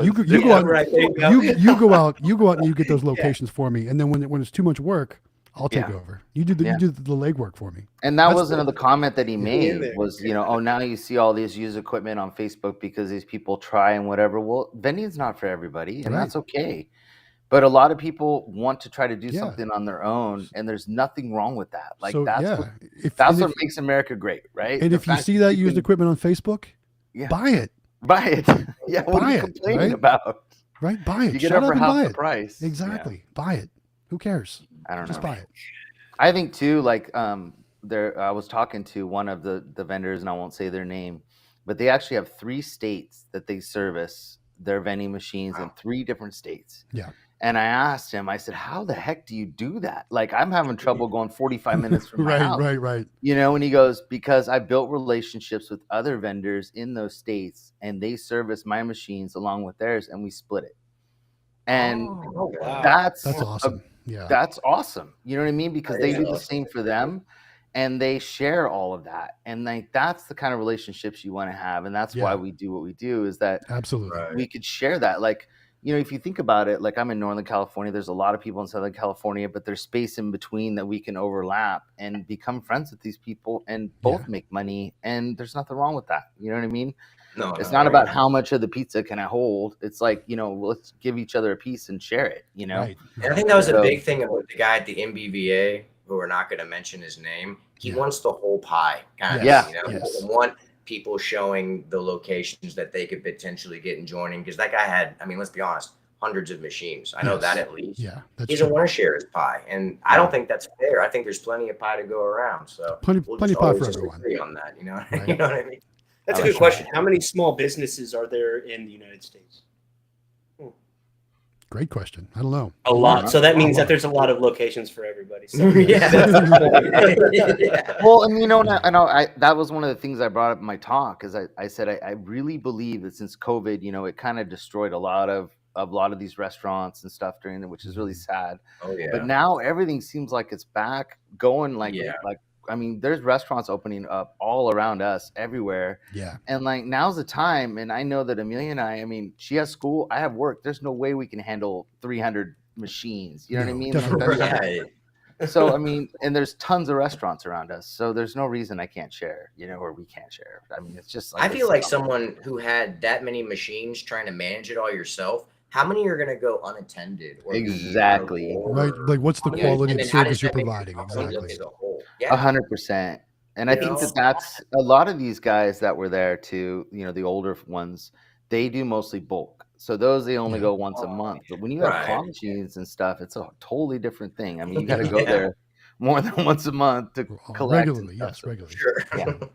You go out and you get those locations for me. And then when it's too much work, I'll take Yeah. over. You do the legwork for me. And that That's was another comment that he in made there. was, oh, now you see all this used equipment on Facebook because these people try and whatever. Well, vending's not for everybody, and Right. that's okay. But a lot of people want to try to do Yeah. something on their own, and there's nothing wrong with that. Like So, that's yeah. what makes America great, right? And The if you fact see that you used can equipment on Facebook, Yeah. buy it. buy it. Yeah, what Buy are you it, complaining right? about? Right? Buy it. You get Shut it up for and half buy the it. price. Yeah. Exactly. Buy it. Who cares? I don't Just know. buy it. I think too, like I was talking to one of the vendors, and I won't say their name, but they actually have 3 states that they service their vending machines in 3 different states. Yeah. And I asked him, I said, how the heck do you do that? Like, I'm having trouble going 45 minutes from my house. Right. And he goes, because I built relationships with other vendors in those states, and they service my machines along with theirs, and we split it. And Oh, wow. that's awesome. Yeah. That's awesome. You know what I mean? Because That they is do the awesome. same for them, and they share all of that. And like that's the kind of relationships you want to have, and that's why Yeah. we do what we do. Is that Absolutely. Right. we could share that. Like, if you think about it, like I'm in Northern California, there's a lot of people in Southern California, but there's space in between that we can overlap and become friends with these people and both Yeah. make money. And there's nothing wrong with that. You know what I mean? No, It's no, not about right. how much of the pizza can I hold. It's like, let's give each other a piece and share it, Right. And I think that was a So- big thing about the guy at the MBVA, who we're not going to mention his name. He Yeah. wants the whole pie, kind of Yes. thing. Yes. He doesn't want people showing the locations that they could potentially get and joining, because that guy had, let's be honest, hundreds of machines. I know Yes. that at least. Yeah. That's He doesn't true. want to share his pie, and I don't think that's fair. I think there's plenty of pie to go around. So Plenty we'll of just pie always for just everyone. agree on that. Right. You know what I mean? That's a That's good question. How many small businesses are there in the United States? Great question. I don't know. A lot. So that means lot. that there's a lot of locations for everybody. So Yeah. Yeah. Well, and that was one of the things I brought up in my talk, is I said I really believe that since COVID, it kind of destroyed a lot of these restaurants and stuff during it, which is really sad. Oh yeah. But now everything seems like it's back going Yeah. there's restaurants opening up all around us everywhere. Yeah. And like now's the time. And I know that Amelia and I she has school, I have work. There's no way we can handle 300 machines. You know what I No, mean? definitely Like, Yeah. so and there's tons of restaurants around us, so there's no reason I can't share, or we can't share. It's just I feel like someone who had that many machines trying to manage it all yourself, how many are going to go unattended? Or Exactly. Right. Like, what's the Yeah, quality and of then how service does you're that make providing? the company Exactly. as a whole? Yeah. 100%. And I You think know? that's a lot of these guys that were there too, the older ones, they do mostly bulk. So those, they only Yeah. go once a month. But when you have Right. claw machines and stuff, it's a totally different thing. You got to go Yeah. there more than once a month to collect. and Regularly. stuff. Yes. So Regularly. Sure. Yeah.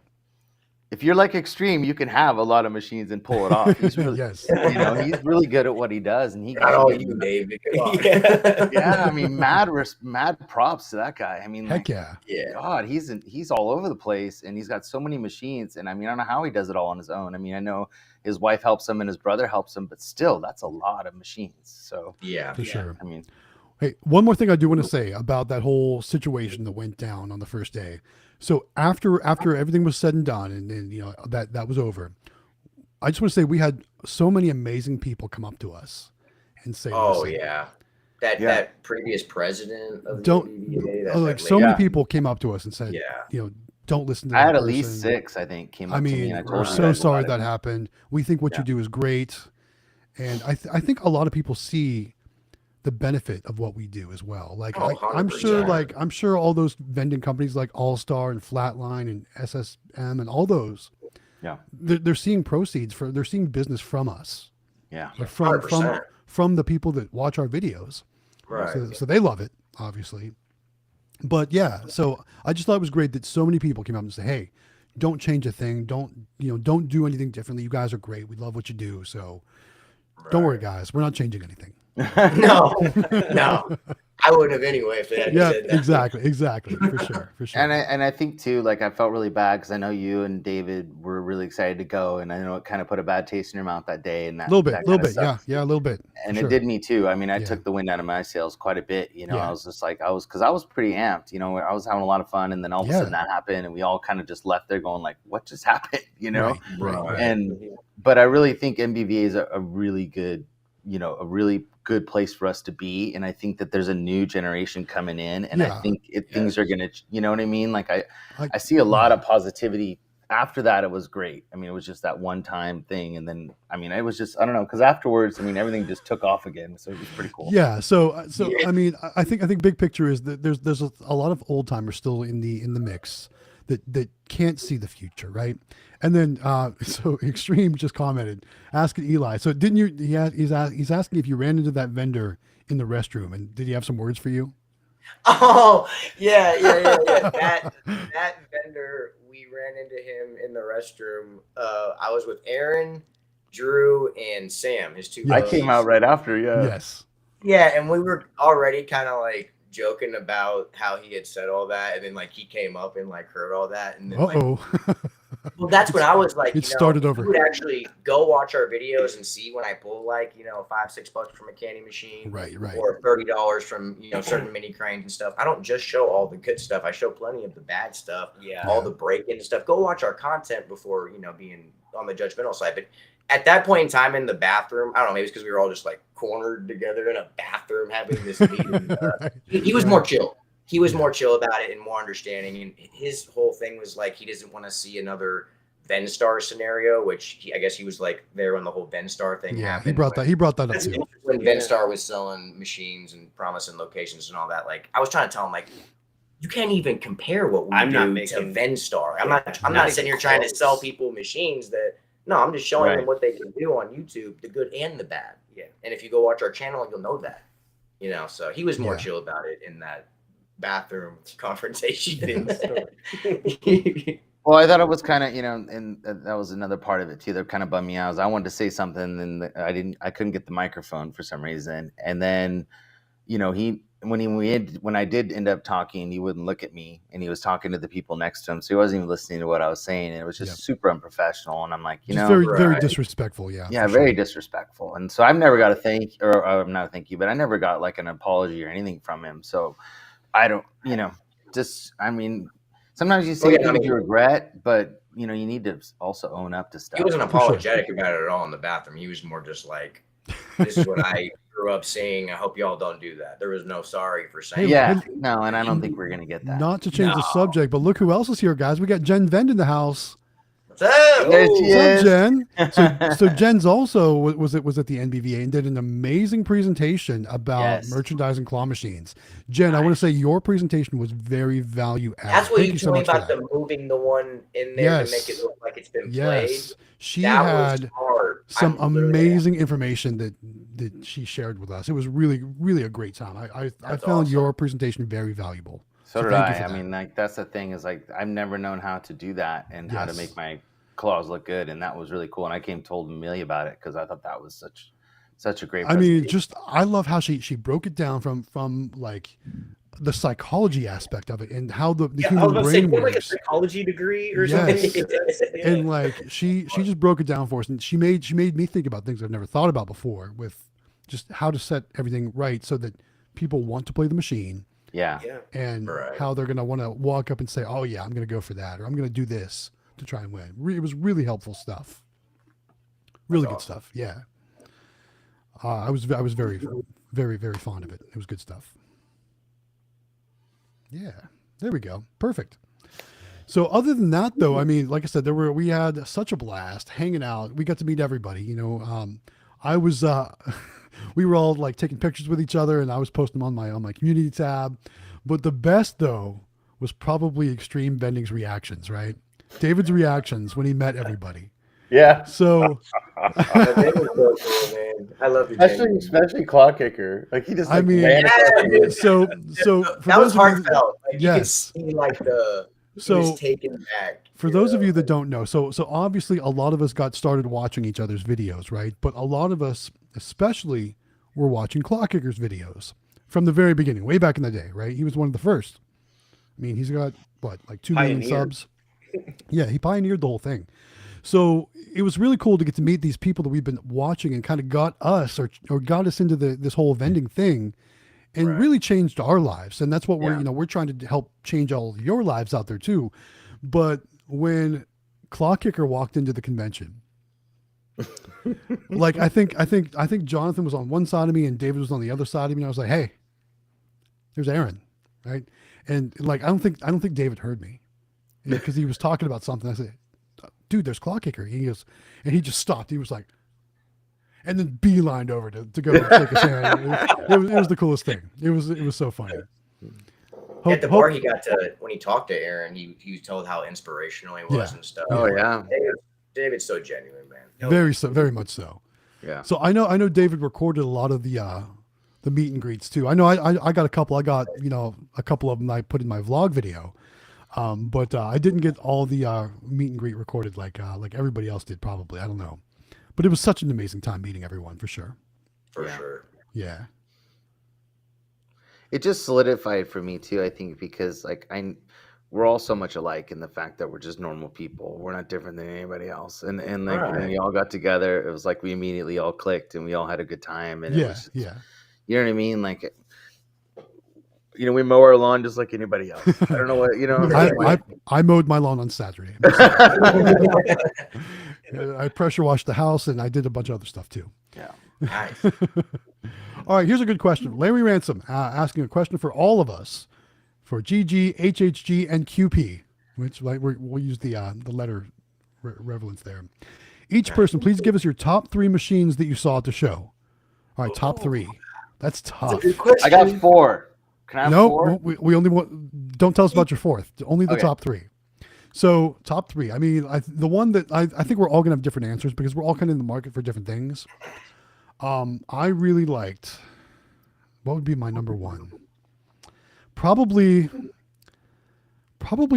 If you're like Extreme, you can have a lot of machines and pull it off. He's really, Yes. he's really good at what he does, and he Not all can you, get David. Come on. yeah, mad props to that guy. Heck yeah. Yeah. God, he's all over the place, and he's got so many machines. And I don't know how he does it all on his own. I know his wife helps him and his brother helps him, but still, that's a lot of machines. So Yeah. For sure. Hey, one more thing I do want to say about that whole situation that went down on the first day. So after everything was said and done, and that was over, I just want to say we had so many amazing people come up to us and say, Oh listen, yeah. That previous president of don't the BBVA, like so many people came up to us and said, Yeah. don't listen to I that had at person. least 6, I think, came up to me. And I we're told you so guys sorry about that it. happened. We think what you do is great, and I think a lot of people see the benefit of what we do as well. Like Oh, I'm sure, 100%. I'm sure all those vending companies like All Star and Flatline and SSM and all those, Yeah. they're seeing proceeds they're seeing business from us, Yeah. or 100%. from the people that watch our videos. Right. So they love it, obviously. But yeah, so I just thought it was great that so many people came up and said, "Hey, don't change a thing. Don't do anything differently. You guys are great. We love what you do. So don't worry, guys. We're not changing anything." No. I wouldn't have anyway if they had Yeah, said that. exactly, for sure. And I think too, like I felt really bad because I know you and David were really excited to go, and I know it kind of put a bad taste in your mouth that day. And that A little bit, kinda sucks. yeah, a little bit. And for it sure. did me too. I Yeah. took the wind out of my sails quite a bit. Yeah. I was just like, because I was pretty amped. I was having a lot of fun, and then all of a sudden that happened, and we all kind of just left there going like, "What just happened?" Right. But I really think MBVA is a really good, a really good place for us to be. And I think that there's a new generation coming in, and I think things are going to, you know what I mean? Like I see a lot of positivity. After that, it was great. I mean, it was just that one time thing. And then, I mean, it was just, I don't know. Cause afterwards, I mean, everything just took off again. So it was pretty cool. Yeah. So, I mean, I think big picture is that there's a lot of old timers still in the mix that can't see the future. Right. And then, so Extreme just commented, asking Eli. So didn't you, he's asking if you ran into that vendor in the restroom, and did he have some words for you? Oh, yeah. That vendor, we ran into him in the restroom. I was with Aaron, Drew, and Sam, his two I buddies. came out right after, Yes. Yeah, and we were already kind of like joking about how he had said all that, and then like he came up and like heard all that, and then well, that's when I was like, it started over. You would actually go watch our videos and see when I pull like $5-6 from a candy machine, right, or $30 from certain mini cranes and stuff. I don't just show all the good stuff. I show plenty of the bad stuff, all the break-in stuff. Go watch our content before being on the judgmental side. But at that point in time in the bathroom, I don't know, maybe it's because we were all just like cornered together in a bathroom having this meeting. He was more chill. He was more chill about it and more understanding. And his whole thing was like, he doesn't want to see another Venstar scenario, which I guess he was like there when the whole Venstar thing happened. He brought that up too. When Venstar was selling machines and promising locations and all that, like I was trying to tell him, like, you can't even compare what we do to Venstar. I'm not sitting here trying to sell people machines that. No, I'm just showing them what they can do on YouTube, the good and the bad. Yeah. And if you go watch our channel, you'll know that. So he was more chill about it in that bathroom confrontation. Well, I thought it was kind of, and that was another part of it too. That kind of bummed me out. I wanted to say something, and I couldn't get the microphone for some reason. And then, when I did end up talking, he wouldn't look at me, and he was talking to the people next to him, so he wasn't even listening to what I was saying, and it was just super unprofessional. And I'm like, very disrespectful. Yeah, very disrespectful. And so I've never got a thank, or not a thank you, but I never got like an apology or anything from him. So I don't, sometimes you say things you regret, but you need to also own up to stuff. He wasn't apologetic about it at all in the bathroom. He was more just like, this is what I grew up seeing. I hope y'all don't do that. There was no sorry for saying that. No, and I don't think we're going to get that. Not to change the subject, but look who else is here, guys. We got Jen Vend in the house. What's up? What's up, Jen? So Jen's also was at the NBVA and did an amazing presentation about merchandising claw machines. Jen, I want to say your presentation was very value added. That's what you told me about the moving the one in there to make it look like it's been played. She had some amazing information that she shared with us. It was really, really a great time. I found your presentation very valuable. So did I. I mean, like that's the thing is like I've never known how to do that and how to make my claws look good, and that was really cool. And I told Amelia about it because I thought that was such a great. I mean, I love how she broke it down from like the psychology aspect of it and how the human brain works. Like a psychology degree or something. And like she just broke it down for us, and she made me think about things I've never thought about before with just how to set everything right so that people want to play the machine. And how they're going to want to walk up and say, oh yeah, I'm going to go for that. Or I'm going to do this to try and win. It was really helpful stuff. Really good stuff. Yeah. I was very, very, very fond of it. It was good stuff. Yeah, there we go. Perfect. So other than that though, I mean, like I said, we had such a blast hanging out. We got to meet everybody, I was, we were all like taking pictures with each other, and I was posting them on my community tab. But the best though was probably Extreme Vending's reactions, right? David's reactions when he met everybody. Yeah. So I love you, especially Claw Kicker. Like he just. I mean, so that was heartfelt. Like, you could see like he was taken back. For those of you that don't know, so obviously a lot of us got started watching each other's videos, right? But a lot of us, especially, were watching Claw Kicker's videos from the very beginning, way back in the day, right? He was one of the first. I mean, he's got like 2 million subs. Yeah, he pioneered the whole thing. So it was really cool to get to meet these people that we've been watching and kind of got us or got us into this whole vending thing and really changed our lives. And that's what we're trying to help change all of your lives out there too. But when Claw Kicker walked into the convention, Like I think Jonathan was on one side of me and David was on the other side of me. And I was like, hey, there's Aaron, right? And like I don't think David heard me because he was talking about something. I said, dude, there's Claw Kicker. He goes, and he just stopped. He was like, and then beelined over to go shake his hand. It was the coolest thing. It was so funny. At the bar, he got to, when he talked to Aaron, he told how inspirational he was and stuff. Oh yeah, David's so genuine, man. Very much so. yeah. So I know David recorded a lot of the meet and greets too. I know I got a couple. I got a couple of them I put in my vlog video, but I didn't get all the meet and greet recorded like everybody else did. Probably, I don't know, but it was such an amazing time meeting everyone for sure. For sure. Yeah. It just solidified for me too, I think, because like we're all so much alike in the fact that we're just normal people. We're not different than anybody else. And like when we all got together, it was like we immediately all clicked and we all had a good time. And it was, you know what I mean? Like, we mow our lawn just like anybody else. I don't know what, I mowed my lawn on Saturday. I pressure washed the house and I did a bunch of other stuff too. Yeah. Nice. All right, here's a good question. Larry Ransom asking a question for all of us, for GG, HHG, and QP, which we'll use the letter relevance there. Each person, please give us your top 3 machines that you saw at the show. All right, top 3. That's tough. That's a good question. I got 4. Can I have 4? We only want. Don't tell us about your 4th. Only the top 3. So top 3. I mean, the one that I think we're all gonna have different answers because we're all kind of in the market for different things. I really liked. What would be my number 1? Probably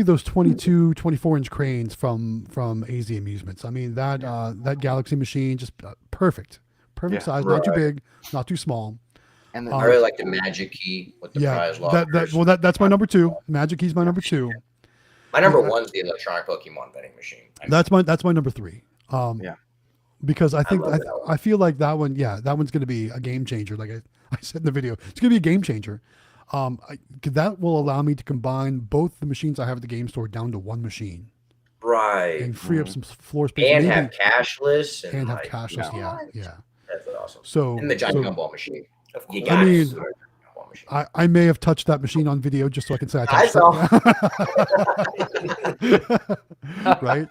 those 22, 24-inch cranes from AZ Amusements. I mean that Galaxy machine, just perfect size, not too big, not too small. And I really like the Magic Key with the prize lockers. That's my number 2. Magic Key's my number 2. My number 1's the electronic Pokemon vending machine. That's my number 3. Because I feel like that one, that one's going to be a game changer. Like I said in the video, it's going to be a game changer. That will allow me to combine both the machines I have at the game store down to one machine. Right. And free up some floor space. And have cashless. And have cashless, yeah. That's awesome. So, and the giant gumball machine. I mean, I may have touched that machine on video just so I can say I touched it. Right?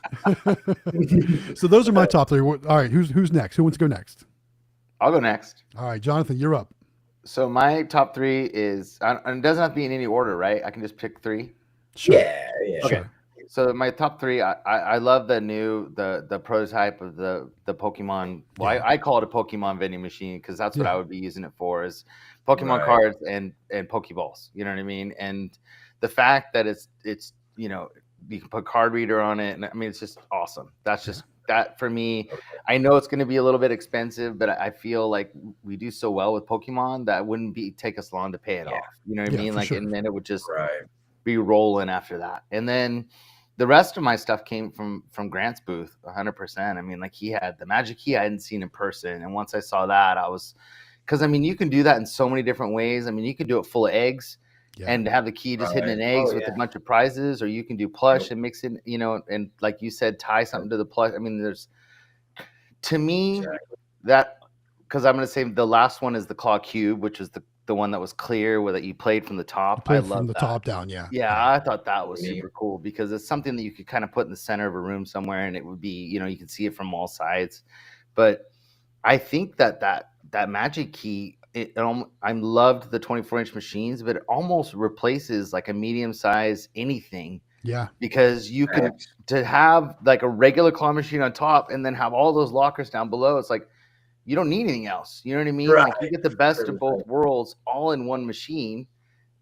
So those are my top 3. All right, who's next? Who wants to go next? I'll go next. All right, Jonathan, you're up. So my top 3 is, and it doesn't have to be in any order, right? I can just pick 3. Sure. Yeah. Okay. Sure. So my top 3, I love the prototype of the Pokemon. Well, I call it a Pokemon vending machine because that's what I would be using it for, is Pokemon cards and Pokeballs. You know what I mean? And the fact that it's you can put card reader on it, and I mean it's just awesome. That's just that for me. I know it's going to be a little bit expensive, but I feel like we do so well with Pokemon that it wouldn't take us long to pay it off. You know what I mean? Like, and then it would just be rolling after that, and then. The rest of my stuff came from Grant's booth, 100%. I mean, like he had the Magic Key I hadn't seen in person. And once I saw that, because I mean, you can do that in so many different ways. I mean, you can do it full of eggs and have the key just hidden in eggs with a bunch of prizes, or you can do plush and mix it, and like you said, tie something to the plush. I mean, to me, that, because I'm going to say the last one is the Claw Cube, which is the one that was clear that you played from the top. I love the top down. Yeah. I thought that was super cool because it's something that you could kind of put in the center of a room somewhere, and it would be, you can see it from all sides. But I think that Magic Key, I loved the 24-inch machines, but it almost replaces like a medium-size anything. Yeah. Because you can to have like a regular claw machine on top and then have all those lockers down below. It's like, you don't need anything else. You know what I mean? Like you get the best of both worlds all in one machine.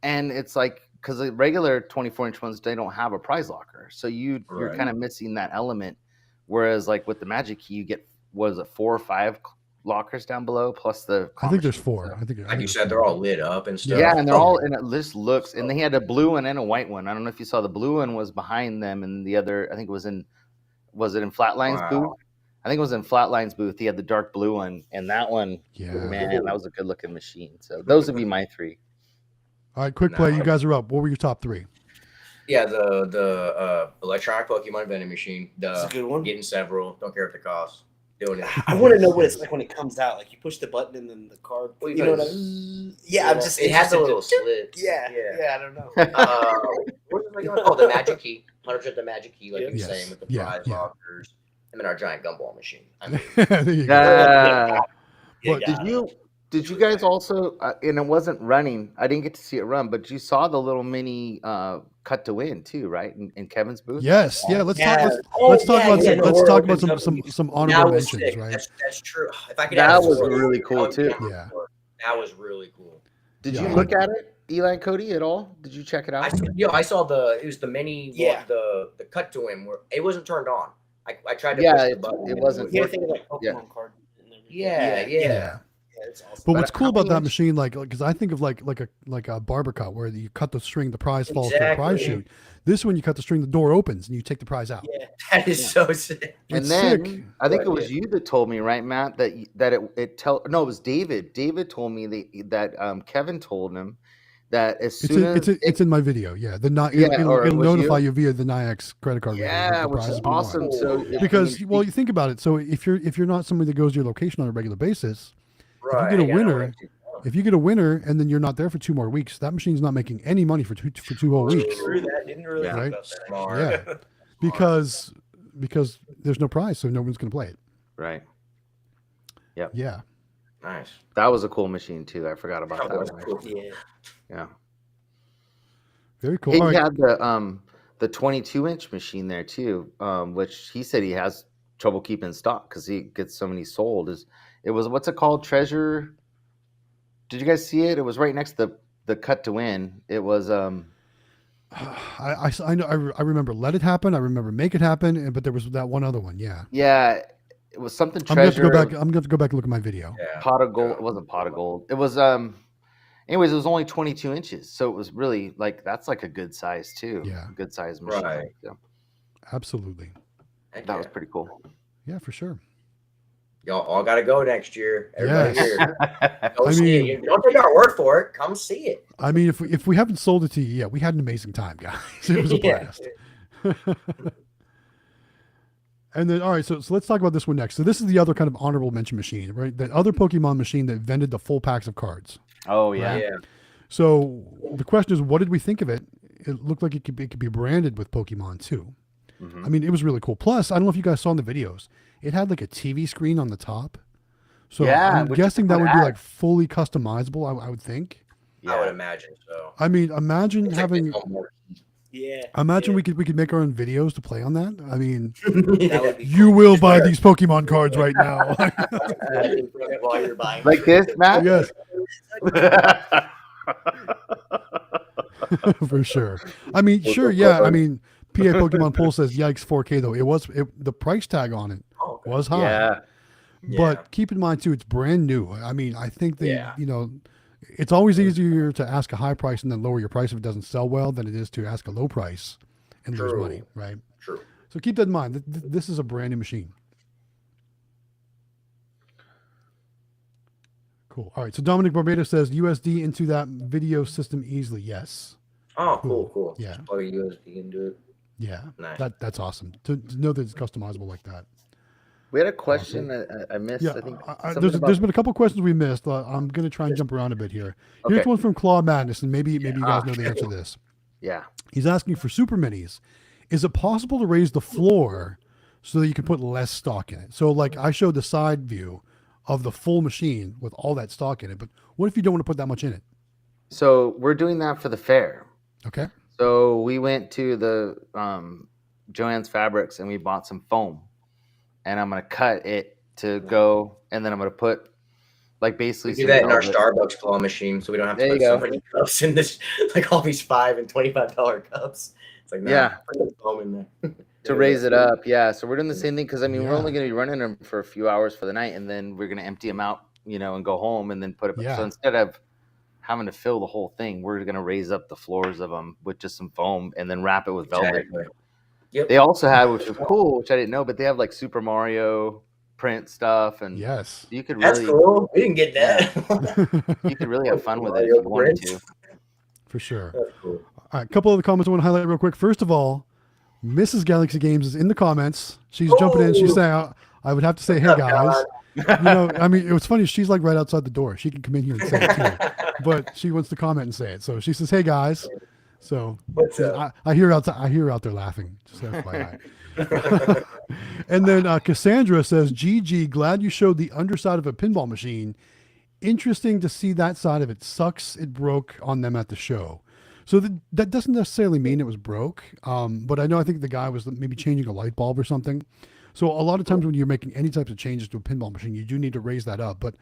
And it's like, because the regular 24-inch ones, they don't have a prize locker. So you're kind of missing that element. Whereas like with the Magic Key, you get, 4 or 5 lockers down below plus the I think there's 4. I think like you said, they're all lit up and stuff. Yeah, and they're all, and it just looks, and they had a blue one and a white one. I don't know if you saw, the blue one was behind them, and the other, I think was it in Flatline's booth? I think it was in Flatline's booth. He had the dark blue one, and that one, man, that was a good looking machine. So those would be my 3. All right, quick play. You guys are up. What were your top 3? Yeah, the electronic Pokemon vending machine. That's a good one. Getting several. Don't care what the cost. doing it. I want to know Yes, what it's yes. like when it comes out. Like you push the button and then the card. Well, You know what I gotta- mean? Yeah, I'm just. It has a interested little to- slit. Yeah, Yeah. yeah. I don't know. What was I going? Oh, the magic key. 100% the magic key, like Yep. you were Yes. saying with the Yeah, prize yeah. lockers, and then our giant gumball machine. I mean, There you go. Yeah. But Did you guys also? And it wasn't running. I didn't get to see it run, but you saw the little mini cut to win too, right? In Kevin's booth. Yes, yeah. Let's Yeah. talk. Oh, Let's talk yeah, about yeah, some. no, Let's we're talk about open some company. some that honorable was mentions, sick. right? That's true. If I could That add was more, really cool, that would be too. on Yeah. the floor. That was really cool. Did Yeah. you look at it, Eli and Cody, at all? Did you check it out? I saw it was the mini, Yeah. the cut to win where it wasn't turned on. I tried to Yeah, push the it button. and wasn't. You wouldn't gotta work. think of like Yeah. Pokemon card. And everything. Yeah. Yeah. It's awesome. But But what's cool how about many that inch- machine, because I think of like a barber cut where you cut the string, the prize falls to the prize Exactly. chute. This one, you cut the string, the door opens, and you take the prize out. Yeah. That is so sick. And It's then sick. I think it Good was you that told me, right, Matt, that it was David. David told me that Kevin told him that as soon as It's in my video. Yeah, Yeah, or it'll was notify you? you via the NIX credit card. reader Yeah, the which prize is has been won. awesome. So Because you think about it. So if you're not somebody that goes to your location on a regular basis, Right. if you get a I gotta know winner, what you want. if you get a winner and then you're not there for 2 more weeks, that machine's not making any money for two whole weeks. True that. Didn't really Yeah. think Right. about that. Smart. Yeah, because there's no prize, so no one's going to play it. right, Yeah, Nice. that was a cool machine too. I forgot about That was that. cool. Yeah. Yeah, very cool. he All right. had the 22-inch machine there too, which he said he has trouble keeping in stock because he gets so many sold. It was what's it called? Treasure. Did you guys see it? It was right next to the cut to win. It was I know I remember Let It Happen. I remember Make It Happen, but there was that one other one. Yeah, yeah, it was something I'm going to treasure. go back. I'm going to have to go back and look at my video. Yeah. Pot of gold. It wasn't pot of gold. It was anyways, it was only 22 inches, so it was really like that's like a good size too. Yeah. A good size machine. Right. So Absolutely. Heck that yeah. was pretty cool. Yeah, for sure. Y'all all got to go next year. Everybody Yes. here. Go I see mean- it. Don't take our word for it. Come see it. I mean, if we haven't sold it to you yet, we had an amazing time, guys. It was a Yeah. blast. And then, all right, so let's talk about this one next. So this is the other kind of honorable mention machine, right? That other Pokemon machine that vended the full packs of cards. Oh yeah. Yeah. So the question is, what did we think of it? It looked like it could be branded with Pokemon too. Mhm. I mean, it was really cool. Plus, I don't know if you guys saw in the videos, it had like a TV screen on the top. So Yeah, I'm which guessing that would would be add- like fully customizable. I would think. I would Yeah. imagine so. I mean, imagine It's like having. its own more- Yeah. Imagine we could make our own videos to play on that. I mean, That would be you will buy these Pokemon cards right now. while you're buying. Like this, Matt? Yes, for sure. I mean, sure, yeah. I mean, PA Pokemon Poll says, "Yikes, 4K though." The price tag on it Oh, was high. yeah. But Yeah. keep in mind too, it's brand new. I mean, I think Yeah. it's always easier to ask a high price and then lower your price if it doesn't sell well than it is to ask a low price and lose True. money, right? True. So keep that in mind. This is a brand new machine. Cool. All right. So Dominic Barbados says USD into that video system easily. Yes. Oh, cool. Yeah. Just plug a USB into it. Yeah. Nice. That's awesome to know that it's customizable like that. We had a question that I missed. Yeah. I think There's something about- there's been a couple questions we missed. I'm going to try and jump around a bit here. Here's Okay. one from Claw Madness, and maybe you guys know the answer to this. Yeah. He's asking for super minis. Is it possible to raise the floor so that you can put less stock in it? So like I showed the side view of the full machine with all that stock in it, but what if you don't want to put that much in it? So we're doing that for the fair. Okay. So we went to the Joann's Fabrics and we bought some foam, and I'm gonna cut it to go, and then I'm gonna put like basically We do some that in our velvet- Starbucks claw machine, so we don't have to There put you so go. many cups in this, like all these $5 and $25 cups. It's like, nah, Yeah. put the foam in there. to raise it up. Yeah. So we're doing the same thing because I mean we're Yeah. only gonna be running them for a few hours for the night, and then we're gonna empty them out, and go home and then put it. Yeah. So instead of having to fill the whole thing, we're gonna raise up the floors of them with just some foam and then wrap it with velvet. Exactly. Yep. They also had, which was cool, which I didn't know, but they have like Super Mario print stuff, and Yes. you could That's really, cool. We didn't get that. you could really have fun with it if you wanted to. For sure. That's cool. All right. A couple of the comments I want to highlight real quick. First of all, Mrs. Galaxy Games is in the comments. She's jumping in. She's saying, I would have to say, hey guys. I mean, it was funny. She's like right outside the door. She can come in here and say it too, but she wants to comment and say it. So she says, "Hey guys." So What's up? I hear I hear her out there laughing. Just FYI. And then Cassandra says, "GG, glad you showed the underside of a pinball machine. Interesting to see that side of it. Sucks it broke on them at the show." So that doesn't necessarily mean it was broke, but I think the guy was maybe changing a light bulb or something. So a lot of times when you're making any types of changes to a pinball machine, you do need to raise that up. But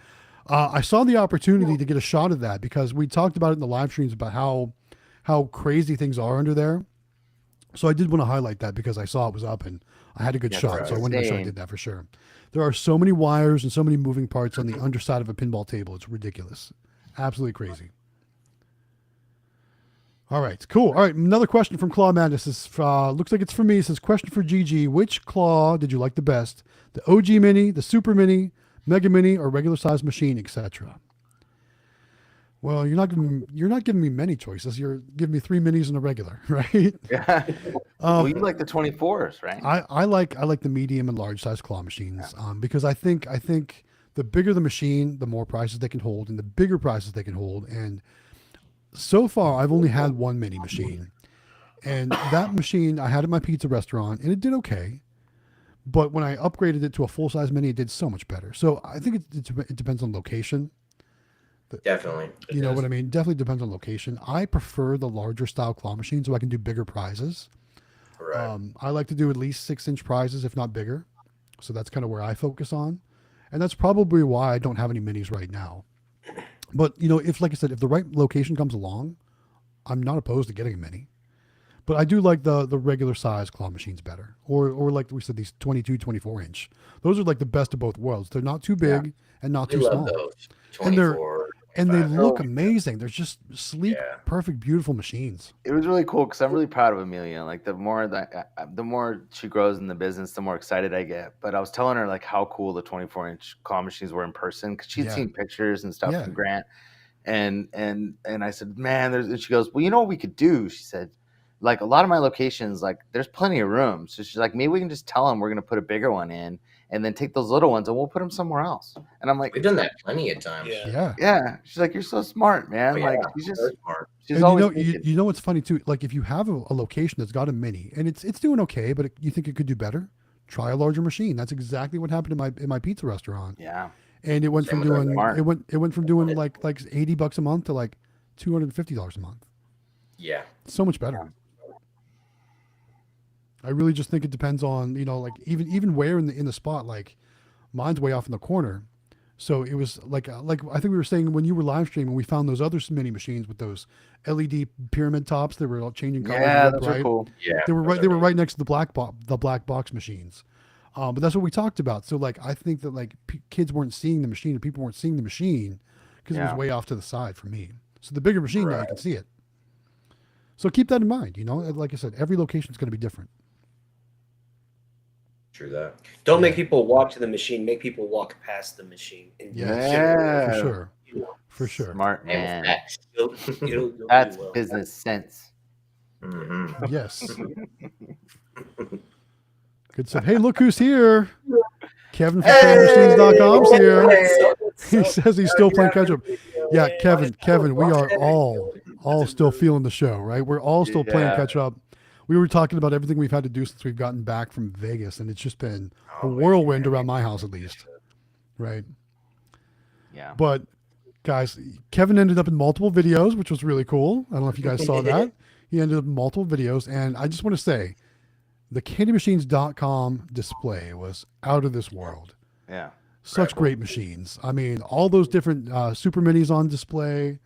I saw the opportunity to get a shot of that because we talked about it in the live streams about how crazy things are under there. So I did want to highlight that because I saw it was up and I had a good shot. So I wanted to make sure I did that for sure. There are so many wires and so many moving parts on the underside of a pinball table. It's ridiculous. Absolutely crazy. All right, cool. All right, another question from Claw Madness. This looks like it's for me. It says, question for GG. Which Claw did you like the best? The OG Mini, the Super Mini, Mega Mini, or regular size machine, etc.? Well, you're not giving me many choices. You're giving me 3 minis and a regular, right? Yeah. Well, you like the 24s, right? I like the medium and large size claw machines because I think the bigger the machine, the more prices they can hold, and the bigger prices they can hold. And so far, I've only had one mini machine, and that machine I had at my pizza restaurant, and it did okay. But when I upgraded it to a full size mini, it did so much better. So I think it depends on location. Definitely. You know what I mean? Definitely depends on location. I prefer the larger style claw machine so I can do bigger prizes. Right. I like to do at least 6-inch prizes, if not bigger. So that's kind of where I focus on. And that's probably why I don't have any minis right now. But, if, like I said, if the right location comes along, I'm not opposed to getting a mini. But I do like the regular size claw machines better. Or like we said, these 22, 24-inch. Those are like the best of both worlds. They're not too big and not too small. Those. And 24, and they 25. look amazing. They're just sleek, Yeah. perfect, beautiful machines. It was really cool because I'm really proud of Amelia. Like the more she grows in the business, the more excited I get. But I was telling her like how cool the 24-inch claw machines were in person because she'd seen pictures and stuff from Grant, and I said, man, and she goes, well, you know what we could do? She said, like a lot of my locations, like there's plenty of room. So she's like, maybe we can just tell them we're gonna put a bigger one in, and then take those little ones and we'll put them somewhere else. And I'm like, We've done that plenty of times. Yeah. She's like, you're so smart, man. Oh, yeah. Like she's just So smart. she's And always you know what's funny too? Like if you have a location that's got a mini and it's doing okay, but you think it could do better, try a larger machine. That's exactly what happened in my pizza restaurant. yeah. And it went Same from with doing Mark. it went from doing like $80 a month to like $250 a month. Yeah. So much better. I really just think it depends on, like even where in the spot. Like mine's way off in the corner. So it was like I think we were saying when you were live streaming, we found those other mini machines with those LED pyramid tops that were all changing colors. Yeah, those are cool. Yeah. They were right next to the black box machines. But that's what we talked about. So like I think that like kids weren't seeing the machine or people weren't seeing the machine because it was way off to the side for me. So the bigger machine now you can see it. So keep that in mind. Like I said, every location is going to be different. True that. Don't make people walk to the machine. Make people walk past the machine. For sure. Smart And man. You'll That's do well. business sense. Mm-hmm. Yes. Good stuff. Hey, look who's here. Kevin from CanMachines.com's here. He says he's still playing catch up. Yeah, Kevin, we are all still feeling the show, right? We're all still playing catch up. We were talking about everything we've had to do since we've gotten back from Vegas, and it's just been a whirlwind around my house at least. Right. Yeah. But guys, Kevin ended up in multiple videos, which was really cool. I don't know if you guys saw that. He ended up in multiple videos, and I just want to say the CandyMachines.com display was out of this world. Yeah. Such great machines. I mean, all those different super minis on display,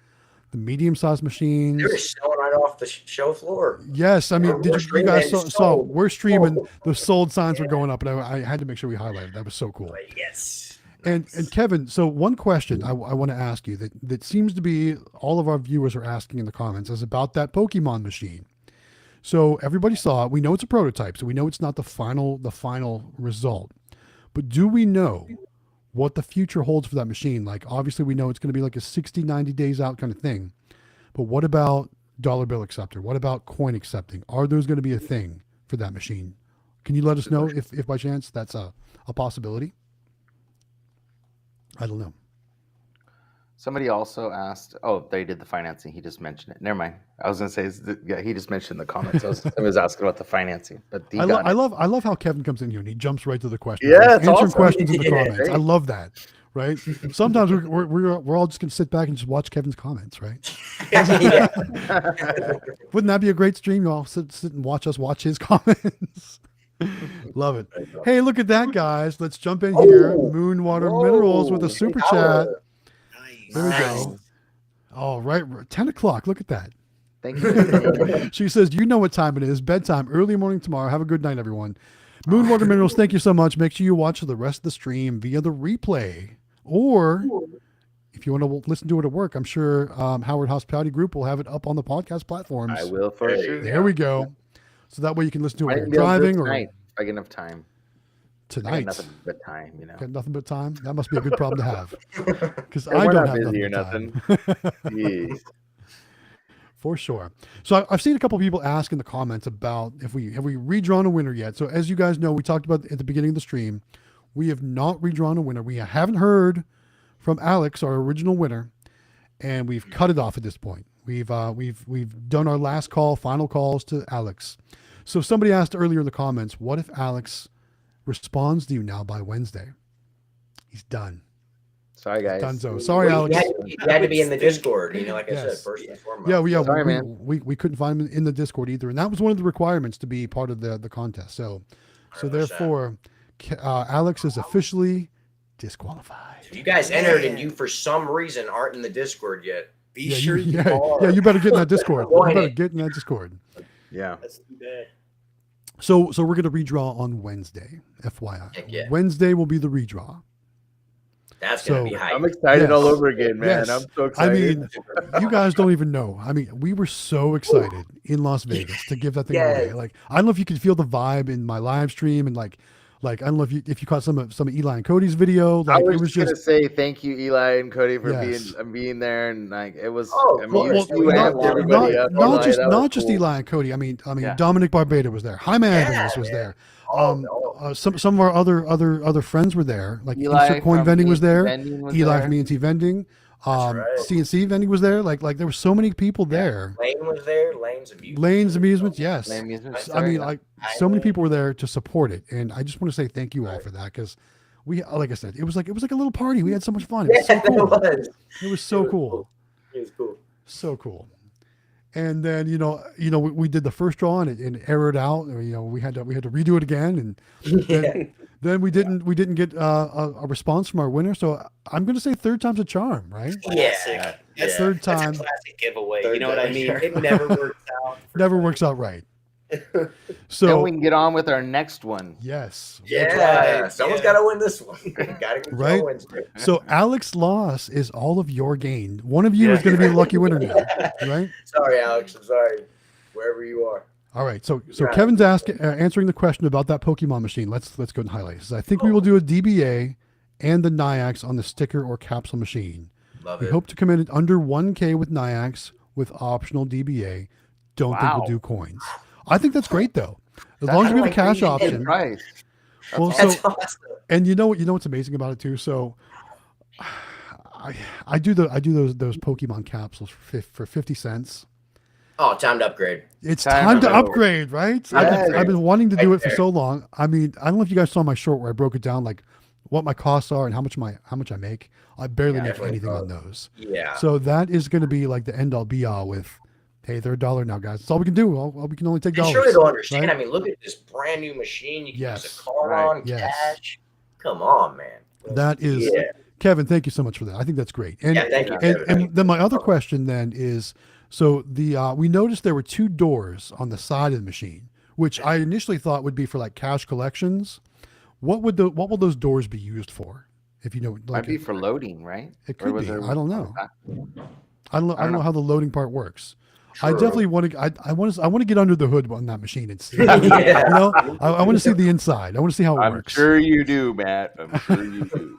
the medium-sized machines. They're showing right off the show floor. Yes, I mean, did you guys saw sold. we're streaming, the sold signs were going up, and I had to make sure we highlighted. That was so cool. Yes. And Kevin, so one question I want to ask you that seems to be all of our viewers are asking in the comments is about that Pokemon machine. So everybody saw it. We know it's a prototype, so we know it's not the final result. But do we know what the future holds for that machine? Like, obviously we know it's going to be like a 60, 90 days out kind of thing. But what about dollar bill acceptor? What about coin accepting? Are those going to be a thing for that machine? Can you let us know if by chance that's a possibility? I don't know. Somebody also asked. Oh, they did the financing. He just mentioned it. Never mind. I was gonna say, he just mentioned the comments. I was asking about the financing, but I love how Kevin comes in here and he jumps right to the question. Yeah, He's it's answering awesome. questions in the Yeah, comments. I great. love that. Right? Sometimes we're all just gonna sit back and just watch Kevin's comments, right? Yeah. Wouldn't that be a great stream? You all sit and watch us watch his comments. Love it. Hey, look at that, guys. Let's jump in here. Moonwater Minerals with a super chat. Nice. There we Nice. go. All right, 10 o'clock. Look at that. Thank you. She says, you know what time it is. Bedtime, early morning tomorrow. Have a good night, everyone. Moonwater Minerals, thank you so much. Make sure you watch the rest of the stream via the replay. Or if you want to listen to it at work, I'm sure Howard Hospitality Group will have it up on the podcast platforms. I will for sure. There we go. So that way you can listen to it Might while you're be able to do it driving or tonight if I get enough time. I got tonight. nothing but time, you know. Got nothing but time. That must be a good problem to have. Because Hey, I we're don't not have busy or nothing but time. Jeez. For sure. So I've seen a couple of people ask in the comments about have we redrawn a winner yet. So as you guys know, we talked about at the beginning of the stream, we have not redrawn a winner. We haven't heard from Alex, our original winner, and we've cut it off at this point. We've done our last call, final calls to Alex. So somebody asked earlier in the comments, what if Alex responds to you now by Wednesday? He's done. Sorry, guys. Dunzo. Sorry, Alex. You had to be in the Discord, like I said, Yes. first and foremost. Yeah, Sorry, man. we couldn't find him in the Discord either, and that was one of the requirements to be part of the contest. So therefore, Alex is officially disqualified. If you guys entered and you for some reason aren't in the Discord yet, Be Yeah, sure you yeah, are. you better get in that Discord. You Join better it. get in that Discord. Yeah. That's too bad. So we're gonna redraw on Wednesday, FYI. Heck yeah. Wednesday will be the redraw. that's gonna So- be hype. I'm excited Yes. all over again, man. Yes. I'm so I excited. mean, you guys don't even know. I mean, we were so excited in Las Vegas to give that thing away. Yes. Like, I don't know if you can feel the vibe in my live stream and like I don't know if you caught some of Eli and Cody's video. I Like, was it was just gonna just say thank you, Eli and Cody, for Yes. being there, and like it was. Oh, I mean, well, you well, amped everybody up. not Eli, just that was just cool. Eli and Cody. I mean, Yeah. Dominic Barbada was there. Jaime Yeah, Evans was man. there. Oh, Some of our other friends were there. Like Eli Insert Coin from Vending was E&T there. Vending was Eli there. from E&T Vending. right. CNC Vending was there. Like there were so many people there. Lane was there. Lane's amusement. Lane's Amusements, yes. Lane Amusements, I sorry, mean, yeah. like so many people were there to support it, and I just want to say thank you all for that because we, like I said, it was like a little party. We had so much fun. It was so Yeah, cool. it was. It was so cool. It was cool. So cool. And then we did the first draw and it errored out. We had to redo it again, and then we didn't get a response from our winner. So I'm going to say third time's a charm, right? Classic. That's, Third that's time a classic giveaway. Third You know what I time. mean? It never works out. never works out right. Then So we can get on with our next one. yes. Yeah, right, someone's yeah. got to win this one. Got to Right? Wednesday. So Alex loss is all of your gain. One of you is going to be the lucky winner now, right? Sorry, Alex. I'm sorry. Wherever you are. All right. So Right. Kevin's answering the question about that Pokemon machine. Let's go ahead and highlight. He says, I think we will do a DBA and the Nyax on the sticker or capsule machine. Love We it. hope to come in at under 1K with Nyax with optional DBA. Don't think Wow. we'll do coins. I think that's great though. As That's long as we have a like cash really option. Price. Well, That's so awesome. and you know what's amazing about it too. So I do those Pokemon capsules for 50 cents. Oh, time to upgrade. It's Time time to to go. upgrade, right? Yes. I've been wanting to do Right it for there. so long. I mean, I don't know if you guys saw my short where I broke it down, like what my costs are and how much I make. I barely Yeah, make definitely anything on both. those. Yeah. So that is going to be like the end all be all with, hey, they're $1 now, guys. That's all we can do. We can only take And dollars. surely they'll understand. right? I mean, look at this brand new machine. You can use Yes. a card Right. on, Yes. cash. Come on, man. That is, Yeah. Kevin, thank you so much for that. I think that's great. And Yeah, thank you. and then my other question then is, so we noticed there were 2 doors on the side of the machine, which I initially thought would be for like cash collections. What will those doors be used for? If you know, Might like be for loading, right? it Or could was be. there- I don't know. I don't know know. how the loading part works. I True. definitely want to. I want to get under the hood on that machine and see. You Yeah. know, I want to see the inside. I want to see how it I'm works. sure you do, Matt. I'm sure you do.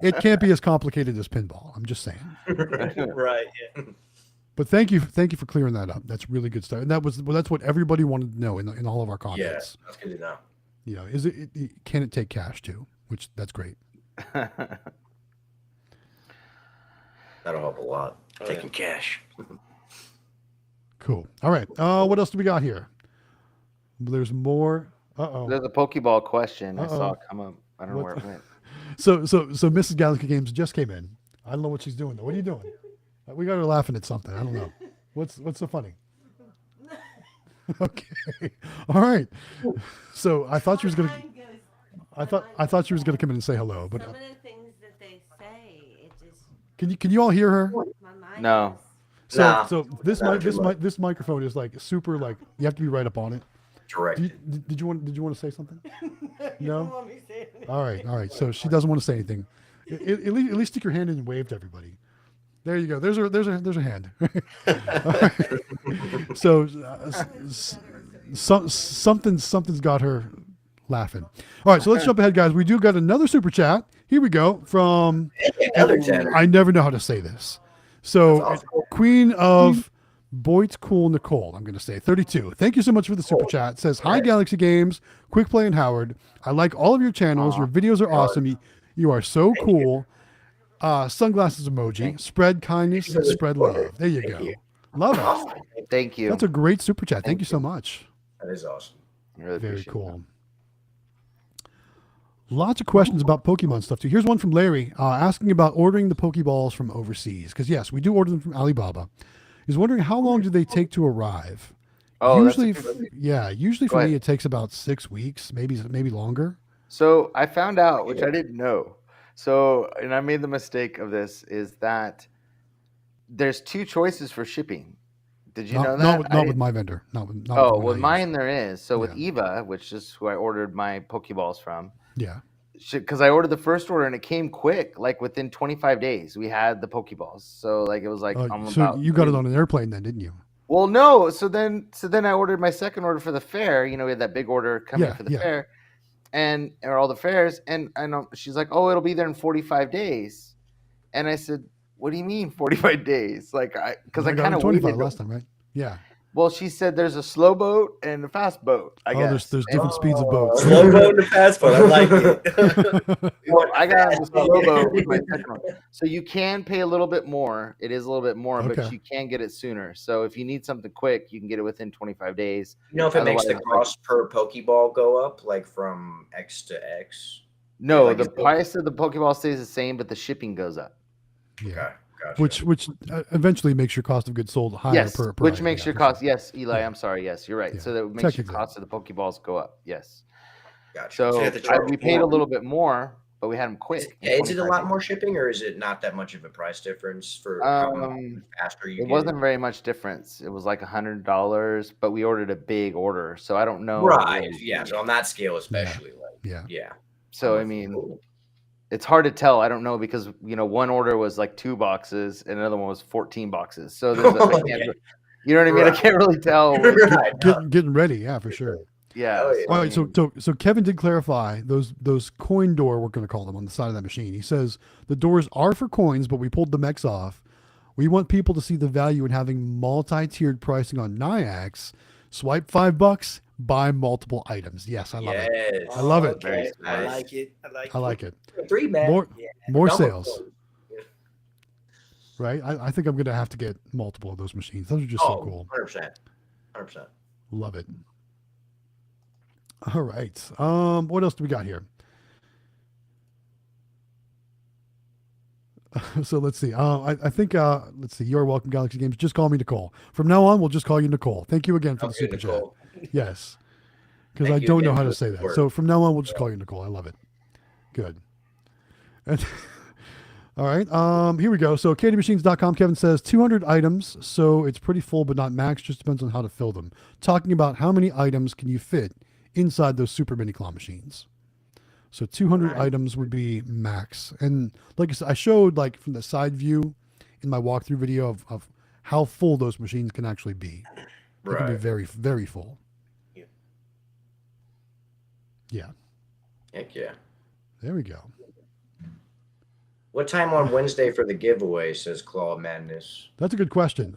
It can't be as complicated as pinball. I'm just saying. Right. Yeah. But thank you for clearing that up. That's really good stuff. And that's what everybody wanted to know in all of our Yeah, comments. that's good to know. You know, can it take cash too? Which that's great. That'll help a lot. Oh, Taking cash. Cool. All right. What else do we got here? There's more. There's a Pokeball question I saw Uh-oh. come up. I don't know where it went. So Mrs. Galaxy Games just came in. I don't know what she's doing though. What are you doing? We got her laughing at something. I don't know. What's so funny? Okay. All right. So I thought she was gonna. I thought she was gonna come in and say hello, but Some of the things that they say, it just can you all hear her? my mind. No. So Nah, so this not too much. this microphone is like super like you have to be right up on it. Direct. Did you want to say something? No. Don't want me to say anything. All right. So she doesn't want to say anything. At least stick your hand in and wave to everybody. There you go. There's a hand. All right. So something's got her laughing. All right. So let's jump ahead, guys. We do got another super chat. Here we go from Another tenor. I never know how to say this. So That's awesome. Queen of Boyd's Cool Nicole, I'm going to say 32. Thank you so much for the super chat. It says, hi, Galaxy Games, Quick Play and Howard. I like all of your channels. Your videos are awesome. You are so cool. Sunglasses emoji. Spread kindness, spread love. There you go. Love it. Thank you. That's a great super chat. Thank you so much. That is awesome. I really Very appreciate cool. Lots of questions about Pokemon stuff too. Here's one from Larry asking about ordering the Pokeballs from overseas. Because yes, we do order them from Alibaba. He's wondering how long do they take to arrive? Oh, usually, that's a good- usually Go for me ahead. it takes about 6 weeks, maybe longer. So I found out, which I didn't know. So, and I made the mistake of this, is that there's two choices for shipping. Did you know that? Not I with didn't- my vendor. Not with Oh, the one with I use. mine there is. So with Yeah. Eva, which is who I ordered my Pokeballs from, Yeah. because I ordered the first order and it came quick, like within 25 days, we had the Pokeballs. So like it was like So you got it on an airplane then, didn't you? Well, no. So then I ordered my second order for the fair. You know, we had that big order coming Yeah, for the yeah. fair, or all the fairs, and she's like, "Oh, it'll be there in 45 days," and I said, "What do you mean 45 days?" Like, because I got kind it of 25 waited. last time, right? Yeah. Well, she said there's a slow boat and a fast boat. I guess. There's different speeds of boats. Slow boat and fast boat. I like it. Well, I got on the slow boat with my second one. So you can pay a little bit more. It is a little bit more, Okay. but you can get it sooner. So if you need something quick, you can get it within 25 days. You know if it makes the Otherwise, cost per Pokeball go up, like from X to X? No, Like the it's- price of the Pokeball stays the same, but the shipping goes up. Yeah. Okay, gotcha. Which eventually makes your cost of goods sold higher Yes, per which item. makes Yeah, your for cost. sure. Yes, Eli, Yeah. I'm sorry. Yes, you're right. Yeah. So that makes your Technically. cost of the Pokeballs go up. Yes. Gotcha. So you have to charge we paid a more. little bit more, but we had them quick. in Is it a 25 lot days. more shipping, or is it not that much of a price difference for how faster you It get wasn't very much difference. It was like $100, but we ordered a big order, so I don't know. Right. really. Yeah. So on that scale, especially, like, Yeah. yeah. So I mean, it's hard to tell. I don't know because one order was like 2 boxes and another one was 14 boxes. So there's I can't, Yeah. you know what I mean? I can't really tell. Right. Getting ready, yeah, for sure. Yeah. Oh, yeah. so, All I right, mean, so Kevin did clarify those coin door, we're going to call them, on the side of that machine. He says the doors are for coins, but we pulled the mechs off. We want people to see the value in having multi-tiered pricing on Nyax. Swipe $5, buy multiple items. Yes, I love it. Yes. I love it. Okay. I Nice. like it. I like I like it. 3 man. More Yeah. more Double sales, coin. right? I think I'm going to have to get multiple of those machines. Those are just so Oh, cool. 100%. 100%. Love it. All right. What else do we got here? So let's see. I think let's see. You're welcome, Galaxy Games. Just call me Nicole. From now on, we'll just call you Nicole. Thank you again for the Okay, super chat. Nicole. Yes, because Thank I you don't know again how for to the say that. support. So from now on, we'll just call you Nicole. I love it. Good. And all right. Here we go. So CandyMachines.com. Kevin says 200 items. So it's pretty full, but not max. Just depends on how to fill them. Talking about how many items can you fit inside those super mini claw machines. So 200 Right. items would be max. And like I said, I showed like from the side view in my walkthrough video of how full those machines can actually be. They can be Right. very, very full. Yeah. Yeah. Heck yeah. There we go. What time on Wednesday for the giveaway? Says Claw Madness. That's a good question.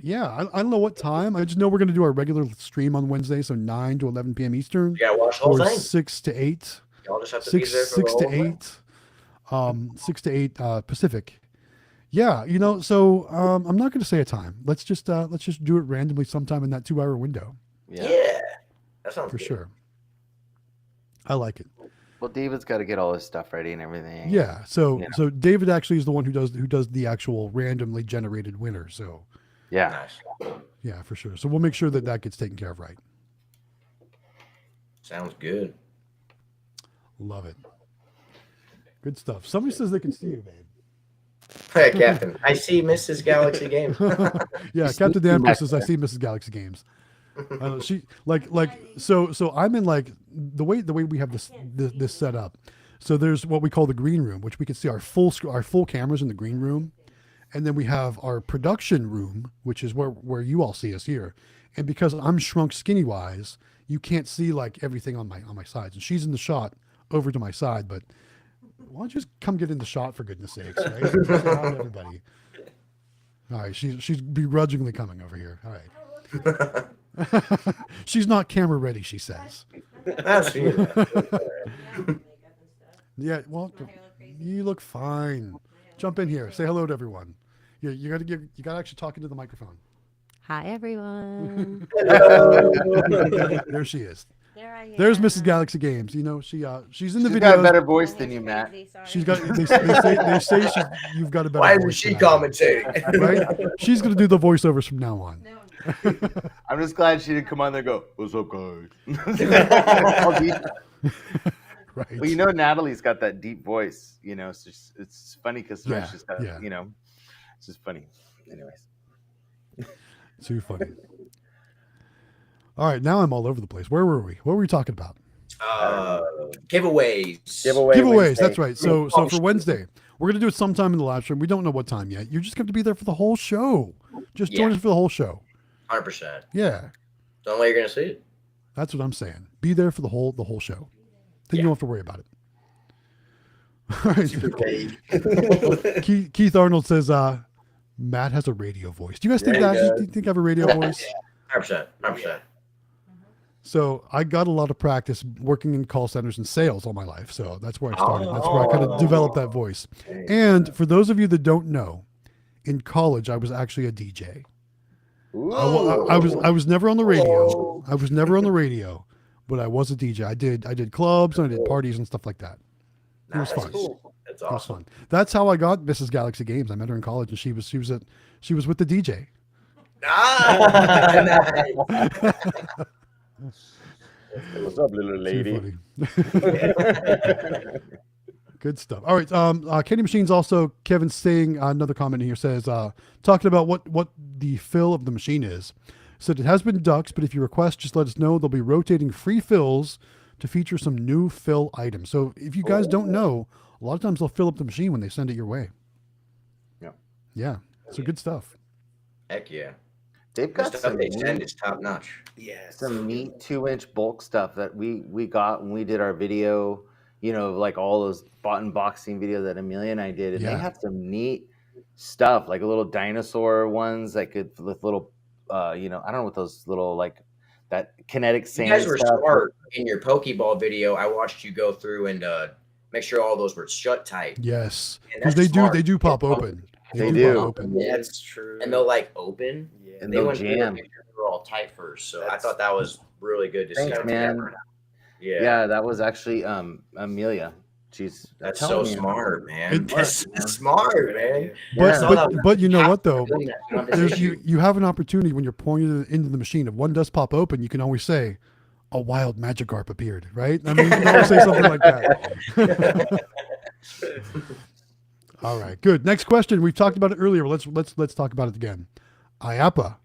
Yeah, I don't know what time. I just know we're going to do our regular stream on Wednesday, so 9 to 11 p.m. Eastern, You gotta watch the whole or thing. 6 to 8. Y'all just have to be there for the whole thing. 6 to 8 Pacific. Yeah, so I'm not going to say a time. Let's just do it randomly sometime in that 2-hour window. Yeah. That sounds For good. sure. I like it. Well, David's got to get all his stuff ready and everything. Yeah. So David actually is the one who does the actual randomly generated winner. So Yeah. Nice. yeah, for sure. So we'll make sure that gets taken care of right. Sounds good. Love it. Good stuff. Somebody says they can see you, babe. Hey, Captain. I see Mrs. Galaxy Games. Yeah, Captain Damco says I see Mrs. Galaxy Games. She so I'm in like the way we have this set up. So there's what we call the green room, which we can see our full cameras in the green room, and then we have our production room, which is where you all see us here. And because I'm shrunk skinny wise, you can't see like everything on my sides. And she's in the shot over to my side, but why don't you just come get in the shot for goodness sakes, right? Say hi to everybody. All right, she's begrudgingly coming over here. All right. She's not camera ready, she says. That's you. Yeah, well, you look fine. Jump in here. Say hello to everyone. You gotta actually talk into the microphone. Hi, everyone. There she is. There I am. There's Mrs. Galaxy Games. she's in the She's video. got a better voice than you, Matt. She's got. They say you've got a better. Why voice is she than I do, commentating? right? She's gonna do the voiceovers from now on. No, I'm just glad she didn't come on there and go, "What's up, guys?" All deep. Right. Well, Natalie's got that deep voice. It's funny because Yeah, she's got, yeah. it's just funny. Anyways. Too funny. All right, now I'm all over the place. Where were we? What were we talking about? Giveaways. Giveaways. Wednesday. That's right. So for Wednesday, we're gonna do it sometime in the live stream. We don't know what time yet. You're just gonna be there for the whole show. Just join us for the whole show. 100%. Yeah, Don't way you're gonna see it. that's what I'm saying. Be there for the whole show. Then you don't have to worry about it. All right. Keith Arnold says, Matt has a radio voice. Do you guys think There that? you Do you think I have a radio voice? 100%. 100%. So I got a lot of practice working in call centers and sales all my life. So that's where I started. That's where I kind of developed that voice. And for those of you that don't know, in college I was actually a DJ. I was never on the radio. I was never on the radio, but I was a DJ. I did clubs and I did parties and stuff like that. It was fun. Cool. That's It was awesome. fun. That's how I got Mrs. Galaxy Games. I met her in college, and she was with the DJ. What's up, little lady? Too funny. Good stuff. All right. Candy Machines also, Kevin saying another comment here says, talking about what the fill of the machine is. Said it has been ducks, but if you request, just let us know. They'll be rotating free fills to feature some new fill items. So if you guys don't know, a lot of times they'll fill up the machine when they send it your way. Yeah. Yeah. So good stuff. Heck yeah. They've The got stuff some they send is top notch. Yes. some neat 2-inch bulk stuff that we got when we did our video, like all those unboxing videos that Amelia and I did, and Yeah. they have some neat stuff, like a little dinosaur ones that could with little I don't know what those little like that kinetic You sand guys were stuff. smart in your Pokeball video. I watched you go through and make sure all those were shut tight. Yes. And Because that's they smart. do pop open. They do. Pop open. That's true. And they'll like open. Yeah. And They they'll went through and jam. made sure they were all tight first. So I That's- thought that was really good to see. Thanks, them man. together. Yeah. Yeah, that was actually Amelia. She's That's I'm so telling you. smart, man. It- That's smart, man. But you know what though? Doing that conversation. There's, you have an opportunity when you're pouring it into the machine. If one does pop open, you can always say, "A wild Magikarp appeared." Right? I mean, you can always say something like that. All right, good. Next question. We've talked about it earlier. Let's talk about it again. IAPA.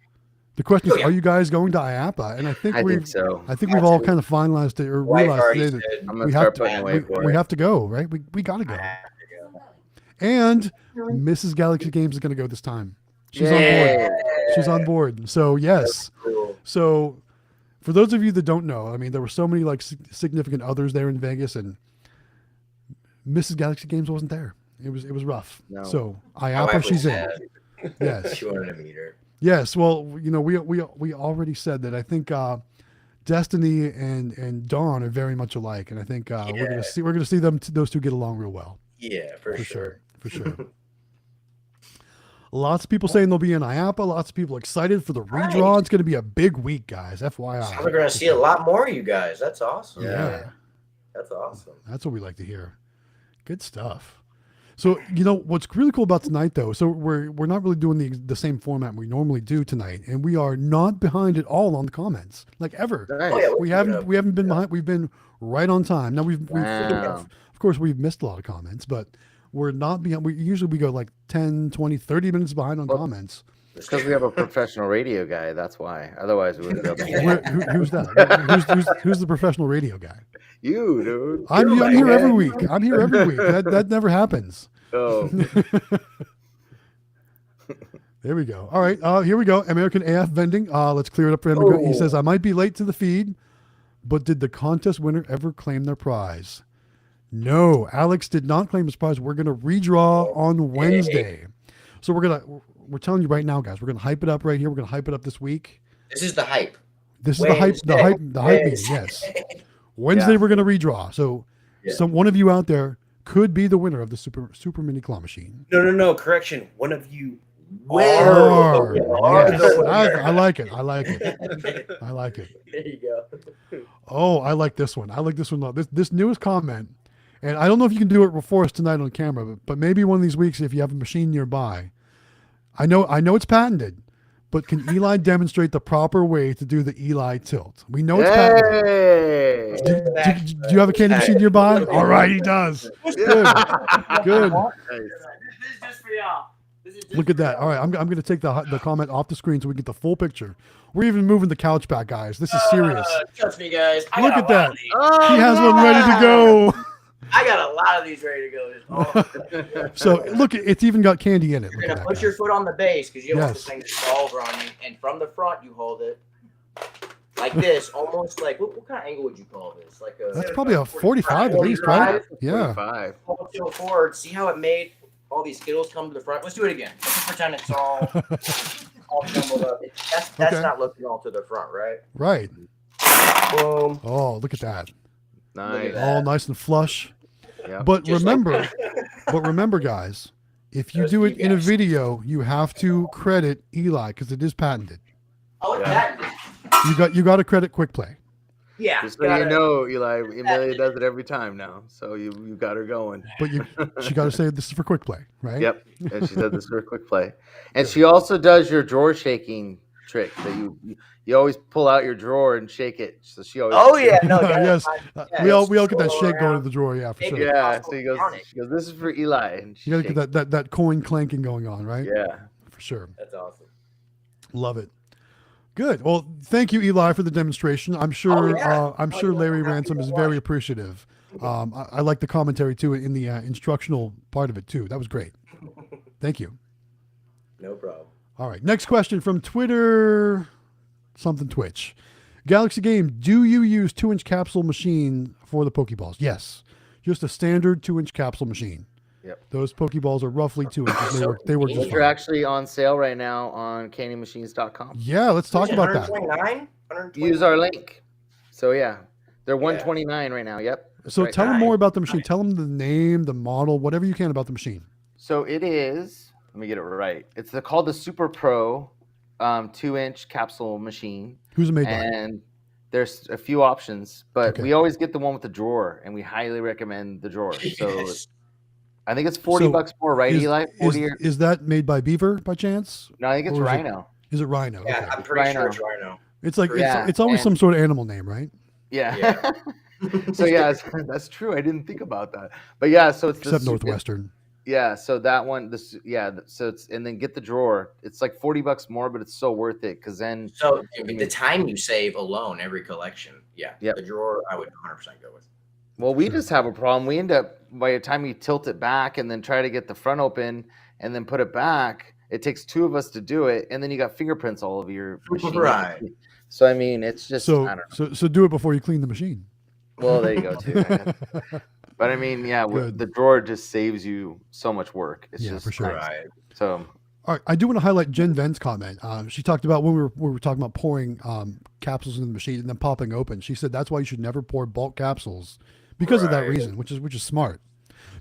The question is, are you guys going to IAPA? And I think I we've think so. we've all kind of finalized it or Wife realized already today that said, I'm we gonna have start to putting away for we it. have to go, right? We got to go. And Mrs. Galaxy Games is going to go this time. She's on board. She's on board. So yes. Cool. So for those of you that don't know, I mean, there were so many like significant others there in Vegas, and Mrs. Galaxy Games wasn't there. It was rough. No. So My IAPA, wife she's was in. sad. Yes. She wanted to meet her. Yes. Well, we already said that. I think Destiny and Dawn are very much alike, and I think we're gonna see those two get along real well. Yeah, for sure. For sure. Lots of people saying they'll be in IAPA. Lots of people excited for the redraw. It's going to be a big week, guys. FYI. We're going to see a lot more of you guys. That's awesome. Yeah. That's awesome. That's what we like to hear. Good stuff. So, what's really cool about tonight, though, so we're not really doing the same format we normally do tonight, and we are not behind at all on the comments, like ever. Nice. Oh, yeah, We haven't been behind. We've been right on time. Now of course we've missed a lot of comments, but we're not behind. We go like 10, 20, 30 minutes behind on comments. It's because we have a professional radio guy. That's why. Otherwise, we wouldn't be able to. Who's that? Who's the professional radio guy? You, dude. I'm here every week. I'm here every week. That never happens. Oh. There we go. All right. Here we go. American AF Vending. Let's clear it up for him. He says, I might be late to the feed, but did the contest winner ever claim their prize? No, Alex did not claim his prize. We're going to redraw on Wednesday. So we're telling you right now, guys, we're going to hype it up right here. We're going to hype it up this week. This is the hype. This is the hype meeting. Yes. Wednesday, we're going to redraw. So one of you out there could be the winner of the super mini claw machine. No. Correction. One of you are. Yes. I like it. I like it. There you go. Oh, I like this one. I like this one. This newest comment, and I don't know if you can do it for us tonight on camera, but maybe one of these weeks if you have a machine nearby. I know it's patented, but can Eli demonstrate the proper way to do the Eli tilt? We know it's patented. Do you have a candy machine nearby? All right, he does. Good. This is just for y'all. Look at that. All right, I'm going to take the comment off the screen so we get the full picture. We're even moving the couch back, guys. This is serious. Trust me, guys. Look at that. He has one ready to go. I got a lot of these ready to go. So look, it's even got candy in it. You're gonna put your foot on the base because you don't want this thing to fall over on you, and from the front you hold it like this, almost like what kind of angle would you call this? Like a that's probably a 45 at least, right? Yeah. 45. Hold it forward. See how it made all these Skittles come to the front? Let's do it again. Let's just pretend it's all jumbled up. That's not looking all to the front, right? Right. Boom. Oh, look at that. Nice. All nice and flush. Yep. But Just remember, guys, if you do it in a video, you have to credit Eli because it is patented. Oh, it's patented. You got to credit Quick Play. Yeah. Just so you know, Eli, Amelia does it every time now. So you got her going. But she got to say this is for Quick Play, right? Yep. And she said this is for Quick Play. And she also does your drawer shaking trick that you always pull out your drawer and shake it. So she always. Oh yeah, no. Yes. We all get that shake going to the drawer, yeah, for sure. Yeah. So she goes, this is for Eli, and You got to get that coin clanking going on, right? Yeah. For sure. That's awesome. Love it. Good. Well, thank you, Eli, for the demonstration. I'm sure. I'm sure Larry Ransom is very appreciative. I like the commentary too in the instructional part of it too. That was great. Thank you. No problem. All right. Next question from Twitter. Something Twitch. Galaxy Game. Do you use 2-inch capsule machine for the Pokeballs? Yes. Just a standard 2-inch capsule machine. Yep. Those Pokeballs are roughly 2 inches. They work just Those are fine. actually on sale right now on candymachines.com. Yeah, let's talk about that. 129? Use our link. So yeah, they're 129 right now. Yep. So right. tell them more about the machine. Tell them the name, the model, whatever you can about the machine. So it is. Let me get it right. It's called the Super Pro 2-inch capsule machine. Who's it made by? And there's a few options, but Okay. we always get the one with the drawer, and we highly recommend the drawer. So I think it's $40 more, right, Eli? 40 is that made by Beaver by chance? No, I think it's or is it- Rhino. Is it Rhino? Yeah, Okay. I'm pretty sure Rhino. it's Rhino. It's like Yeah, it's always and- some sort of animal name, right? Yeah. So yeah, that's true. I didn't think about that. But yeah, so it's Except Northwestern. Yeah, so that one, so it's, and then get the drawer. It's like $40 more, but it's so worth it because then. So the time you save alone every collection, Yep. the drawer I would 100% go with. Well, we just have a problem. We end up by the time you tilt it back and then try to get the front open and then put it back. It takes two of us to do it, and then you got fingerprints all over your machine. Right. So I mean, it's just I don't know. So do it before you clean the machine. Well, there you go too. But I mean, yeah, Good. the drawer just saves you so much work. It's Yeah, just for sure. nice. Right. So All right, I do want to highlight Jen Ven's comment. She talked about when we were talking about pouring capsules into the machine and then popping open. She said that's why you should never pour bulk capsules because of that Right. reason, which is smart.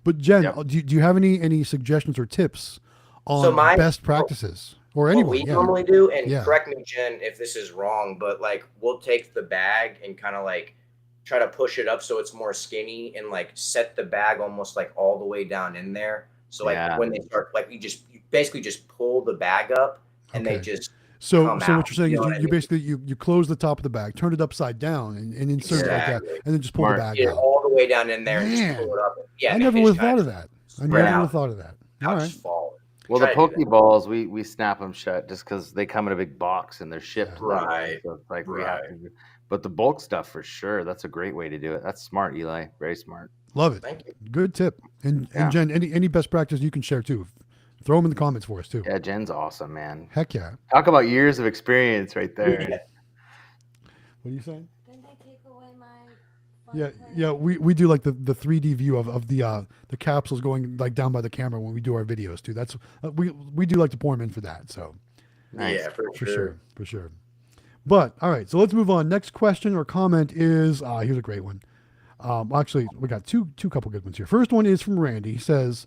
But Jen, Yep. do you have any suggestions or tips on mine- best practices or What anyone? we Yeah. normally do, and Yeah. correct me, Jen, if this is wrong, but like we'll take the bag and kind of like try to push it up so it's more skinny and like set the bag almost like all the way down in there. So like Yeah. when they start, like you basically just pull the bag up and they Okay. just So come what out, you're saying you know is what I you mean? basically you close the top of the bag, turn it upside down, and insert it like that, Exactly. and then just pull Smart. the bag get it out. all the way down in there and Man, just pull it up. Yeah, I and never it would just have thought kinda of that. I spread never would out. have thought of that. Now All it's right. just falling. well, the Try to do that. Pokeballs, we snap them shut just because they come in a big box and they're shipped. Yeah. that way. Right. So it's like we have Right. to. But the bulk stuff for sure. That's a great way to do it. That's smart, Eli. Very smart. Love it. Thank you. Good tip. And Yeah. Jen, any best practice you can share too? Throw them in the comments for us too. Yeah, Jen's awesome, man. Heck yeah. Talk about years of experience right there. Yeah. What are you saying? Didn't they take away my Yeah, yeah. We do like the 3D view of the capsules going like down by the camera when we do our videos too. That's we do like to pour them in for that. So Nice. Yeah, for for sure. sure, for sure. But all right, so let's move on. Next question or comment is here's a great one. Actually, we got two couple good ones here. First one is from Randy. He says,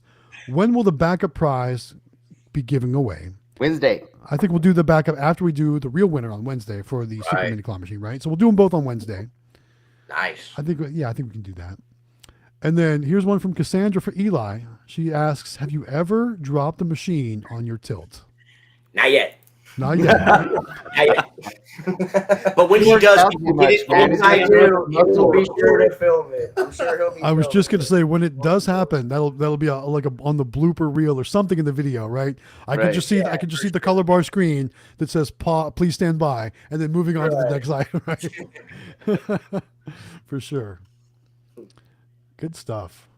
"When will the backup prize be giving away?" Wednesday. I think we'll do the backup after we do the real winner on Wednesday for the Super Right. Mini Claw Machine, right? So we'll do them both on Wednesday. Nice. I think we can do that. And then here's one from Cassandra for Eli. She asks, "Have you ever dropped the machine on your tilt?" Not yet. Not yet. Not yet. But when he does, out he too will much, get it man. on I do. He will be Muscle. sure to film it. I'm sure he'll be. I was just filming gonna say when it does happen, that'll be like on the blooper reel or something in the video, right? I can Right. just see the color bar screen that says "Please stand by," and then moving on to the next item, right? For sure. Good stuff.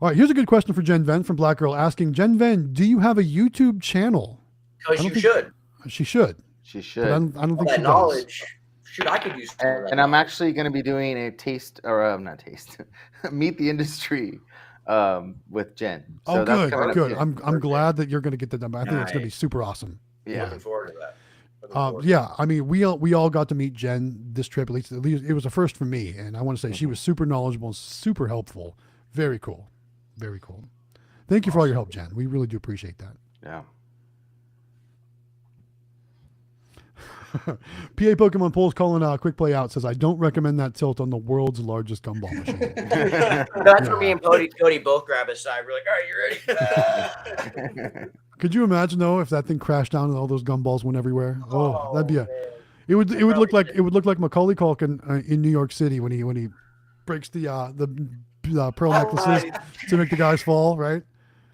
All right, here's a good question for Jen Ven from Black Girl asking Jen Ven, "Do you have a YouTube channel?" Because I you don't think- should. She should, She but should. I don't All think that she knowledge. Shoot, I could use some of that And I'm knowledge. actually going to be doing a taste, or not taste, meet the industry with Jen. does. So Oh, that's good, coming up good. soon. I'm Perfect. glad that you're going to get that done. I think it's going to be Nice. super awesome. Yeah. Looking forward to that. Looking forward to Yeah, I mean, we all got to meet Jen this trip. At least it was a first for me, and I want to say she was super knowledgeable and super helpful. Very cool, very cool. Thank you for all your help, Jen. We really do appreciate that. Yeah. PA Pokemon Polls calling quick play out says I don't recommend that tilt on the world's largest gumball machine. it. That's where me and Cody both grab a side. We're like, all right, you ready for that? Could you imagine though if that thing crashed down and all those gumballs went everywhere? Oh, that'd be man. it would look like Probably Macaulay Culkin in New York City when he breaks the pearl necklaces to make the guys fall, right?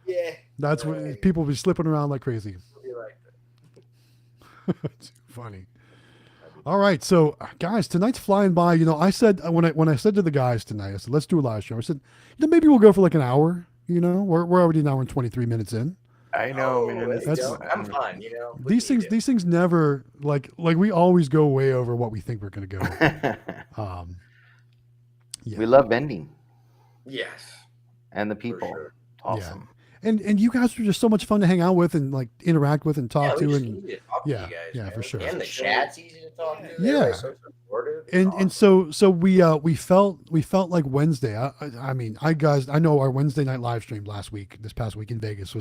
Yeah. That's what people will be slipping around like crazy. It'll be like that. Too funny. All right, so guys, tonight's flying by. You know, I said when I said to the guys tonight, I said let's do a live show. I said, maybe we'll go for like an hour. You know, we're already an hour and 23 minutes in. I know, man. Oh, It's That's- I'm fine, you know. What These do you things do? these things never like we always go way over what we think we're gonna go. Yeah. We love vending Yes. and the people. sure. Awesome. And you guys are just so much fun to hang out with and like interact with and talk we to just and need to talk to yeah, you guys, yeah, man. for sure. And the chat's easy to talk to. Yeah. Everybody's so supportive. and so we felt like Wednesday. I mean, I know our Wednesday night live stream this past week in Vegas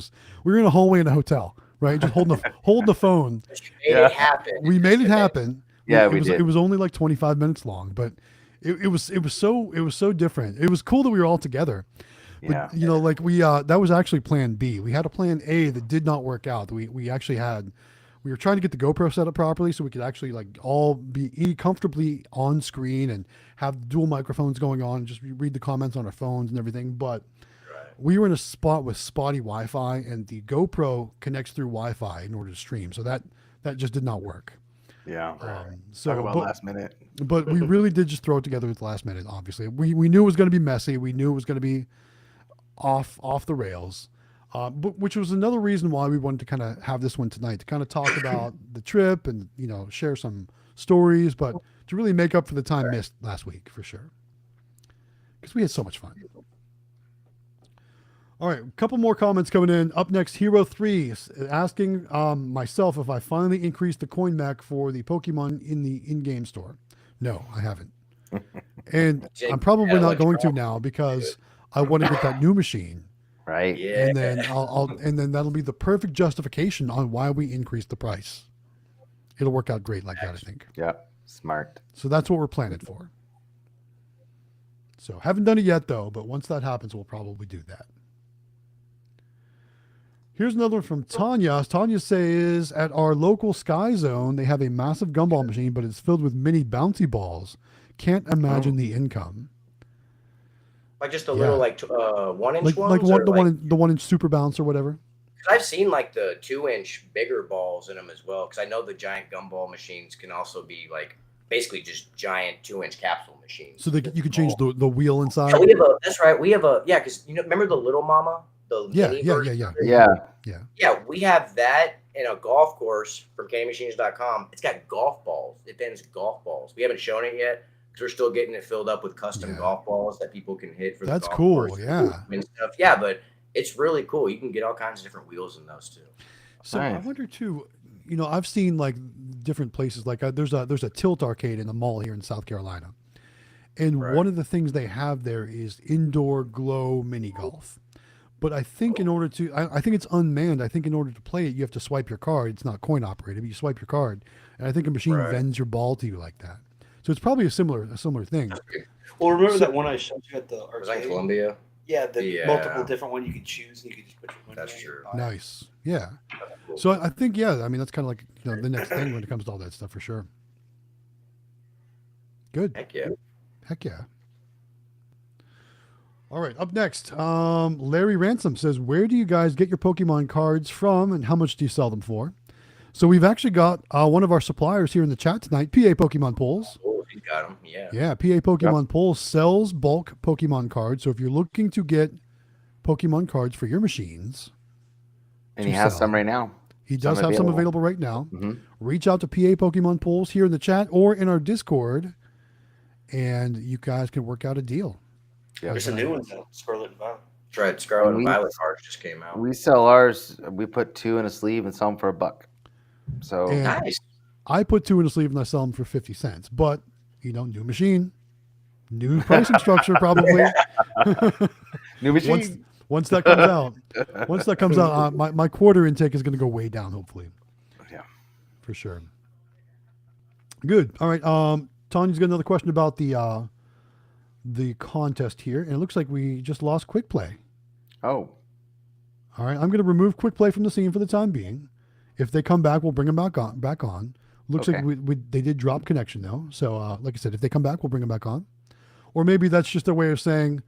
we were in a hallway in a hotel, right? Just holding the phone. You made it happen. We made it happen. Yeah, it we was did. it was only like 25 minutes long, but it was so different. It was cool that we were all together. But Yeah. you know, like that was actually plan B. We had a plan A that did not work out. We actually we were trying to get the GoPro set up properly so we could actually like all be comfortably on screen and have dual microphones going on and just read the comments on our phones and everything. But we were in a spot with spotty Wi-Fi and the GoPro connects through Wi-Fi in order to stream. So that just did not work. Yeah. So Talk about last minute. but we really did just throw it together at the last minute. Obviously, we knew it was going to be messy. We knew it was going to be off the rails, but which was another reason why we wanted to kind of have this one tonight to kind of talk about the trip and share some stories, but to really make up for the time missed last week for sure, because we had so much fun. All right, a couple more comments coming in. Up next, Hero 3 asking myself if I finally increased the coin mech for the Pokemon in the in-game store. No, I haven't. And I'm probably not going to now because I want to get that new machine. Right. Yeah. And then and then that'll be the perfect justification on why we increased the price. It'll work out great like that, I think. Yeah. Smart. So that's what we're planning for. So haven't done it yet though, but once that happens, we'll probably do that. Here's another one from Tanya. Tanya says, at our local Sky Zone, they have a massive gumball machine, but it's filled with mini bouncy balls. Can't imagine the income. Like just a little 1-inch Like ones? the 1-inch super bounce or whatever. I've seen like the 2-inch bigger balls in them as well. Because I know the giant gumball machines can also be like basically just giant 2-inch capsule machines. So you can change the wheel inside. So we have that's right. We have because remember the Little Mama? The mini version? Yeah, we have that in a golf course from CandyMachines.com. It's got golf balls. It bends golf balls. We haven't shown it yet because we're still getting it filled up with custom golf balls that people can hit for the golf cool, course and stuff. Yeah, but it's really cool. You can get all kinds of different wheels in those too. So nice. I wonder too, I've seen like different places. Like there's a Tilt arcade in the mall here in South Carolina, and one of the things they have there is indoor glow mini golf. But I think in order to, I think it's unmanned. I think in order to play it, you have to swipe your card. It's not coin operated, but you swipe your card, and I think a machine vends your ball to you like that. So it's probably a similar thing. Well, remember that one I showed you at the arcade? Was that Columbia? Yeah, the multiple different one you could choose, and you could just put your money. That's true. Nice. Yeah. Cool. So I think I mean that's kind of like the next thing when it comes to all that stuff for sure. Good. Heck yeah. Heck yeah. All right, up next, Larry Ransom says, where do you guys get your Pokemon cards from and how much do you sell them for? So we've actually got one of our suppliers here in the chat tonight, PA Pokemon Pulls. Oh, you got them, yeah. Yeah, PA Pokemon Pulls sells bulk Pokemon cards. So if you're looking to get Pokemon cards for your machines. And he has some right now. He does have some available right now. Mm-hmm. Reach out to PA Pokemon Pulls here in the chat or in our Discord, and you guys can work out a deal. Yeah, there's a new one though, Scarlet and Violet. That's right, Scarlet and Violet cards just came out. We sell ours. We put 2 in a sleeve and sell them for $1. So nice. I put 2 in a sleeve and I sell them for 50 cents. But new machine, new pricing structure probably. New machine. Once that comes out, my quarter intake is going to go way down. Hopefully. Yeah, for sure. Good. All right. Tanya's got another question about the contest here, and it looks like we just lost Quick Play. Oh. All right, I'm going to remove Quick Play from the scene for the time being. If they come back, we'll bring them back on. Looks like they did drop connection though. So like I said, if they come back, we'll bring them back on. Or maybe that's just a way of saying,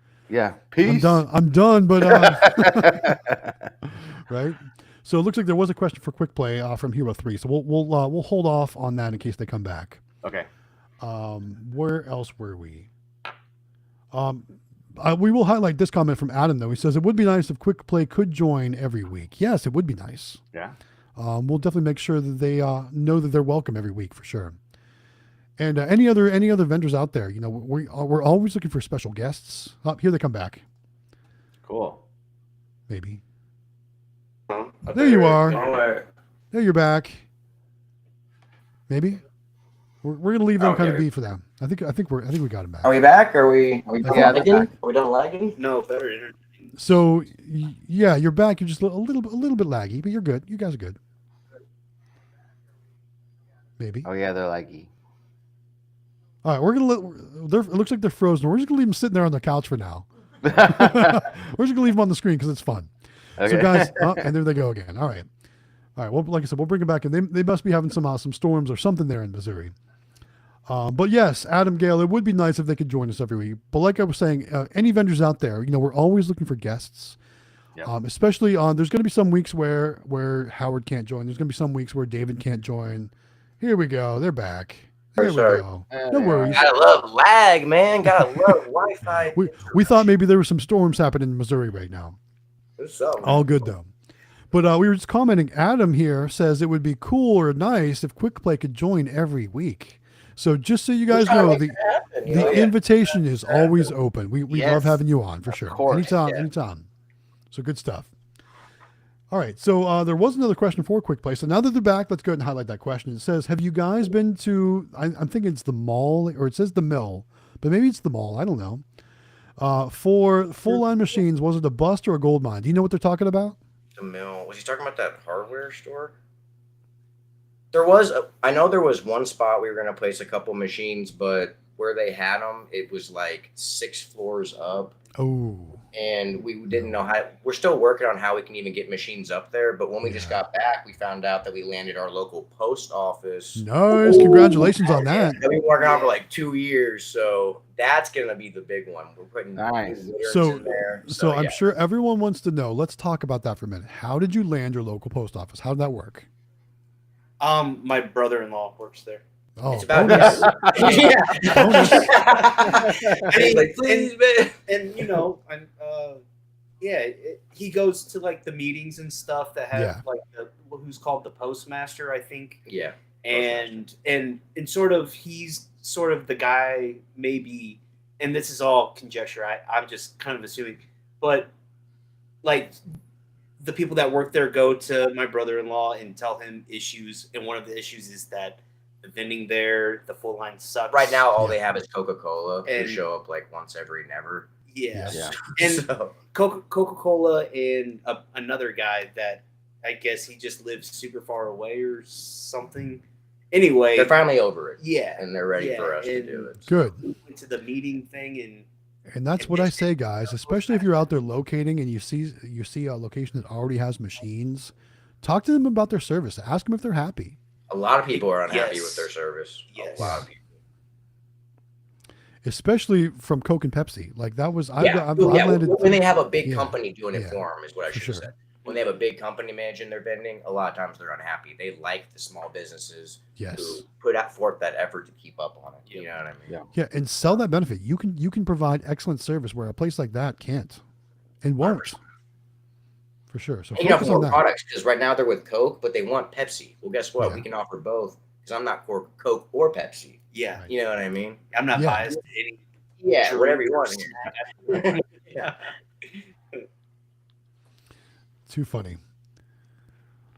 peace. I'm done, but right. So it looks like there was a question for Quick Play from Hero 3. So we'll hold off on that in case they come back. Okay. Where else were we? We will highlight this comment from Adam, though. He says, it would be nice if Quick Play could join every week. Yes, it would be nice. Yeah. We'll definitely make sure that they know that they're welcome every week for sure. And any other vendors out there, we're always looking for special guests. Here they come back. Cool. Maybe. There you are. There you're back. Maybe. We're gonna leave them kind of be for them. I think we got him back. Are we back? Are we lagging? Are we done lagging? No, better internet. So yeah, you're back. You're just a little bit laggy, but you're good. You guys are good. Maybe. Oh yeah, they're laggy. All right, we're gonna it looks like they're frozen. We're just gonna leave them sitting there on the couch for now. We're just gonna leave them on the screen because it's fun. Okay. So guys, and there they go again. All right. Well, like I said, we'll bring them back, and they must be having some storms or something there in Missouri. But yes, Adam, Gale, it would be nice if they could join us every week. But like I was saying, any vendors out there, we're always looking for guests. Yep. Especially there's going to be some weeks where Howard can't join. There's going to be some weeks where David can't join. Here we go. They're back. There we go. No worries. Gotta love lag, man. Gotta love Wi-Fi. We thought maybe there were some storms happening in Missouri right now. All good though. But we were just commenting. Adam here says it would be cool or nice if Quick Play could join every week. So just so you guys know, the invitation is always open. We love having you on for sure. Course, anytime. So good stuff. All right. So there was another question for Quick Play. So now that they're back, let's go ahead and highlight that question. It says, have you guys been to, I'm thinking it's the mall, or it says the mill, but maybe it's the mall. I don't know. For full line machines, was it a bust or a gold mine? Do you know what they're talking about? The mill. Was he talking about that hardware store? I know there was one spot we were going to place a couple machines, but where they had them, it was like 6 floors up. Oh. And we didn't know how. We're still working on how we can even get machines up there. But when we just got back, we found out that we landed our local post office. Nice. Congratulations on that. We've been working on for like 2 years. So that's going to be the big one. We're putting Nice. So, in there. so I'm sure everyone wants to know. Let's talk about that for a minute. How did you land your local post office? How did that work? My brother-in-law works there. Oh, It's about bonus. bonus. And he's like, please, man. And you know, he goes to like the meetings and stuff that have like who's called the postmaster, I think. Yeah. And sort of he's sort of the guy maybe, and this is all conjecture. I'm just kind of assuming, but like the people that work there go to my brother-in-law and tell him issues, and one of the issues is that the vending there, the full line sucks. Right now, all they have is Coca-Cola. And- Who show up like once every never. Yeah. Yeah. And So, Coca-Cola and another guy that I guess he just lives super far away or something. Anyway, they're finally over it. yeah, And they're ready Yeah, for us to and- do it. Good. we went to the meeting thing And that's what I say, guys, especially if you're out there locating and you see a location that already has machines, talk to them about their service. Ask them if they're happy. A lot of people are unhappy Yes. with their service. Yes. A lot of people. Especially from Coke and Pepsi. Like that was, I've Yeah. landed. When they have a big Yeah. company doing it Yeah. for them is what I For should have sure. said. When they have a big company managing their vending, a lot of times they're unhappy. They like the small businesses Yes. who put forth that effort to keep up on it. You know what I mean? Yeah. Yeah, and sell that benefit. You can provide excellent service where a place like that can't and won't. For sure. So And you have focus on more that. products because right now they're with Coke, but they want Pepsi. Well, guess what? Yeah. We can offer both because I'm not Coke or Pepsi. yeah, Right. You know what I mean? I'm not Yeah. biased to any. Yeah, drink whatever you or want. snack. Yeah. Too funny.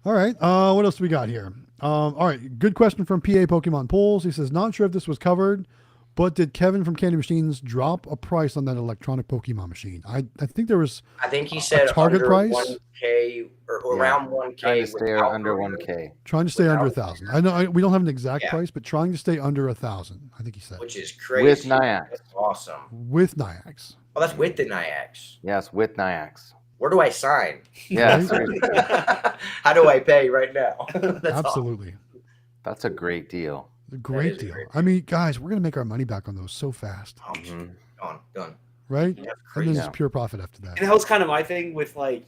All right. What else do we got here? All right. Good question from PA Pokemon Polls. He says, not sure if this was covered, but did Kevin from Candy Machines drop a price on that electronic Pokemon machine? I think there was. I think he said target under price? 1K or around 1K. Trying to stay without under program, 1K. Trying to stay under 1,000. I know we don't have an exact Yeah. price, but trying to stay under 1,000. I think he said which is crazy. With Nyax. That's awesome. with Nyax. Oh, that's with the Nyax. Yes, with Nyax. Where do I sign? Yeah, Right? seriously. How do I pay right now? That's Absolutely, That's a great deal. a great is a deal. great I mean, guys, we're gonna make our money back on those so fast, awesome. Mhm. Done. right? That's And crazy. then it's pure profit after that. And that was kind of my thing with like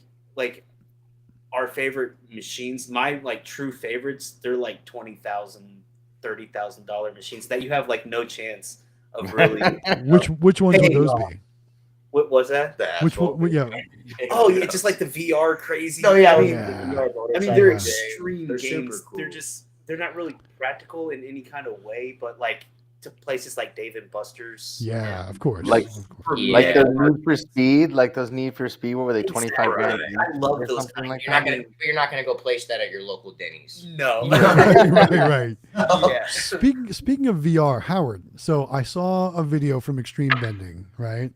our favorite machines. My like true favorites, they're like $20,000, $30,000 machines that you have like no chance of really. Which ones would those be? What was that? The Which asphalt. one? Yeah. Oh yeah, just like the VR crazy. No, yeah, I mean, Yeah. they're Yeah. extreme They're games. super cool. They're not really practical in any kind of way, but like to places like Dave and Buster's. Yeah, of course. Like- Of course. Yeah. Like those Need for Speed, like those Need for Speed, what were they, 25 grand? each I love or those something kind like You're not that? gonna go place that at your local Denny's. No. right. Yeah. Speaking of VR, Howard. So I saw a video from Extreme Vending, right?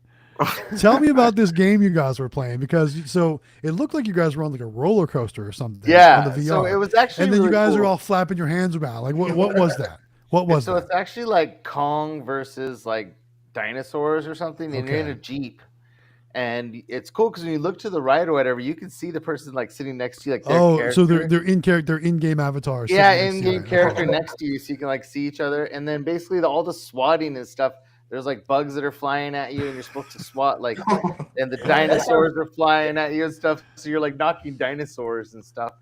Tell me about this game you guys were playing because so it looked like you guys were on like a roller coaster or something. Yeah, on the VR. so it was actually and then you really guys cool. are all flapping your hands around. Like what was that? What was So that? it's actually like Kong versus like dinosaurs or something, and you're in Okay. a Jeep. And it's cool because when you look to the right or whatever, you can see the person like sitting next to you, like their Oh, so character. they're in character, in-game avatars. Yeah, sitting next to you. in-game character next to you, so you can like see each other. And then basically all the swatting and stuff. There's like bugs that are flying at you, and you're supposed to swat like, and the dinosaurs are flying at you and stuff. So you're like knocking dinosaurs and stuff.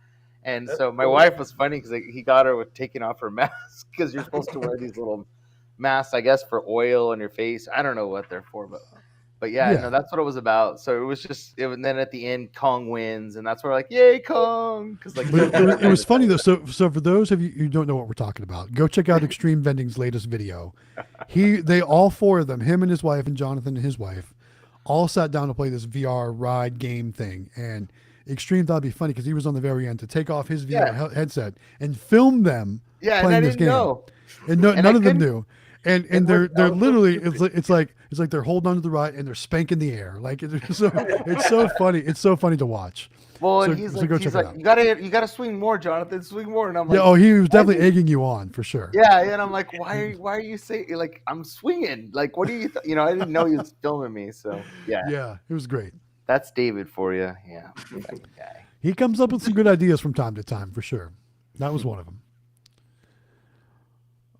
And so my wife was funny because he got her with taking off her mask because you're supposed to wear these little masks, I guess, for oil on your face. I don't know what they're for, but yeah, Yeah. no, that's what it was about. So it was just, and then at the end, Kong wins, and that's where we're like, yay, Kong! Because like, But it was funny though. So for those of you who don't know what we're talking about, go check out Extreme Vending's latest video. They all four of them, him and his wife and Jonathan and his wife, all sat down to play this VR ride game thing. And Extreme thought it'd be funny because he was on the very end to take off his VR headset and film them Yeah, and I playing this didn't game. know. And none of them knew. And It they're worked out. literally it's like they're holding onto the ride and they're spanking the air. Like it's so funny. It's so funny to watch. Well, and So- he's so like, go check it out. you gotta swing more, Jonathan. Swing more. And I'm like, Yeah, oh, he was definitely why egging you on for sure. yeah, and I'm like, why are you saying like I'm swinging? Like, what do you I didn't know he was filming me. So Yeah, it was great. that's David for you. Yeah, that guy. He comes up with some good ideas from time to time for sure. That was one of them.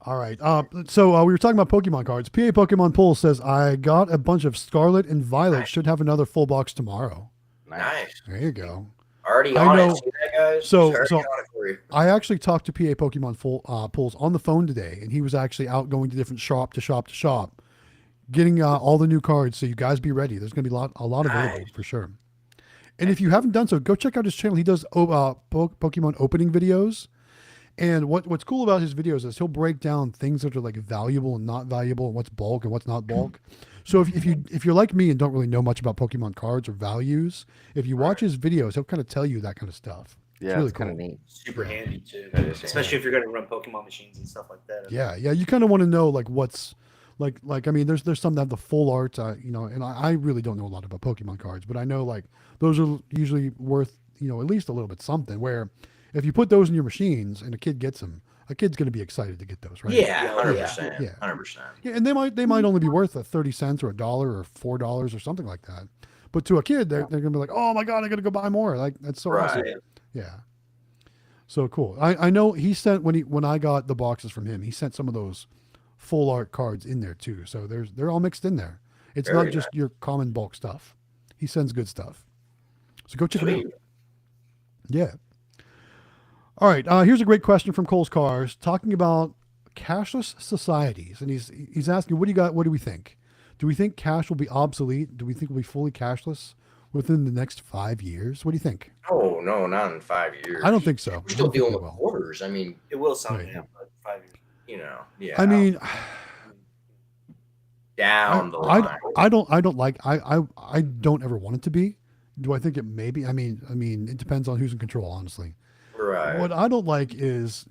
All right. So we were talking about Pokemon cards. PA Pokemon Pull says, I got a bunch of Scarlet and Violet. Nice. Should have another full box tomorrow. Nice. There you go. Already I on know. it. See that, guys? So- It's already so- on it for you. I actually talked to PA Pokemon Pulls on the phone today, and he was actually out going to different shop to shop, getting all the new cards. So you guys be ready. There's going to be a lot available Nice. for sure. And if you haven't done so, go check out his channel. He does Pokemon opening videos. And what's cool about his videos is he'll break down things that are like valuable and not valuable, and what's bulk and what's not bulk. So if you're like me and don't really know much about Pokemon cards or values, if you watch his videos, he'll kind of tell you that kind of stuff. Yeah, really it's kind of cool. neat. Super handy too, That is especially if you're going to run Pokemon machines and stuff like that. Yeah, you kind of want to know like what's like I mean, there's some that have the full art, and I really don't know a lot about Pokemon cards, but I know like those are usually worth at least a little bit something. Where if you put those in your machines and a kid gets them, a kid's going to be excited to get those, right? Yeah, Yeah, 100%. yeah. 100%. Yeah, and they might only be worth 30 cents or $1 or $4 or something like that. But to a kid, they're going to be like, oh my God, I got to go buy more. Like that's so awesome. Right. Yeah. So cool. I know he sent when I got the boxes from him, he sent some of those full art cards in there too. So they're all mixed in there. It's Very not just your common bulk stuff. He sends good stuff. So go check it out. Sweet. Yeah. All right. Here's a great question from Cole's Cars talking about cashless societies. And he's asking, what do you got? What do we think? Do we think cash will be obsolete? Do we think we'll be fully cashless within the next 5 years? What do you think? Oh, no, not in 5 years. I don't think so. We're still I don't think dealing we with will. quarters. I mean, It will someday, Right. but 5 years. yeah. I mean, down the line. I don't don't ever want it to be. Do I think it may be? I mean, it depends on who's in control, honestly. Right. What I don't like is,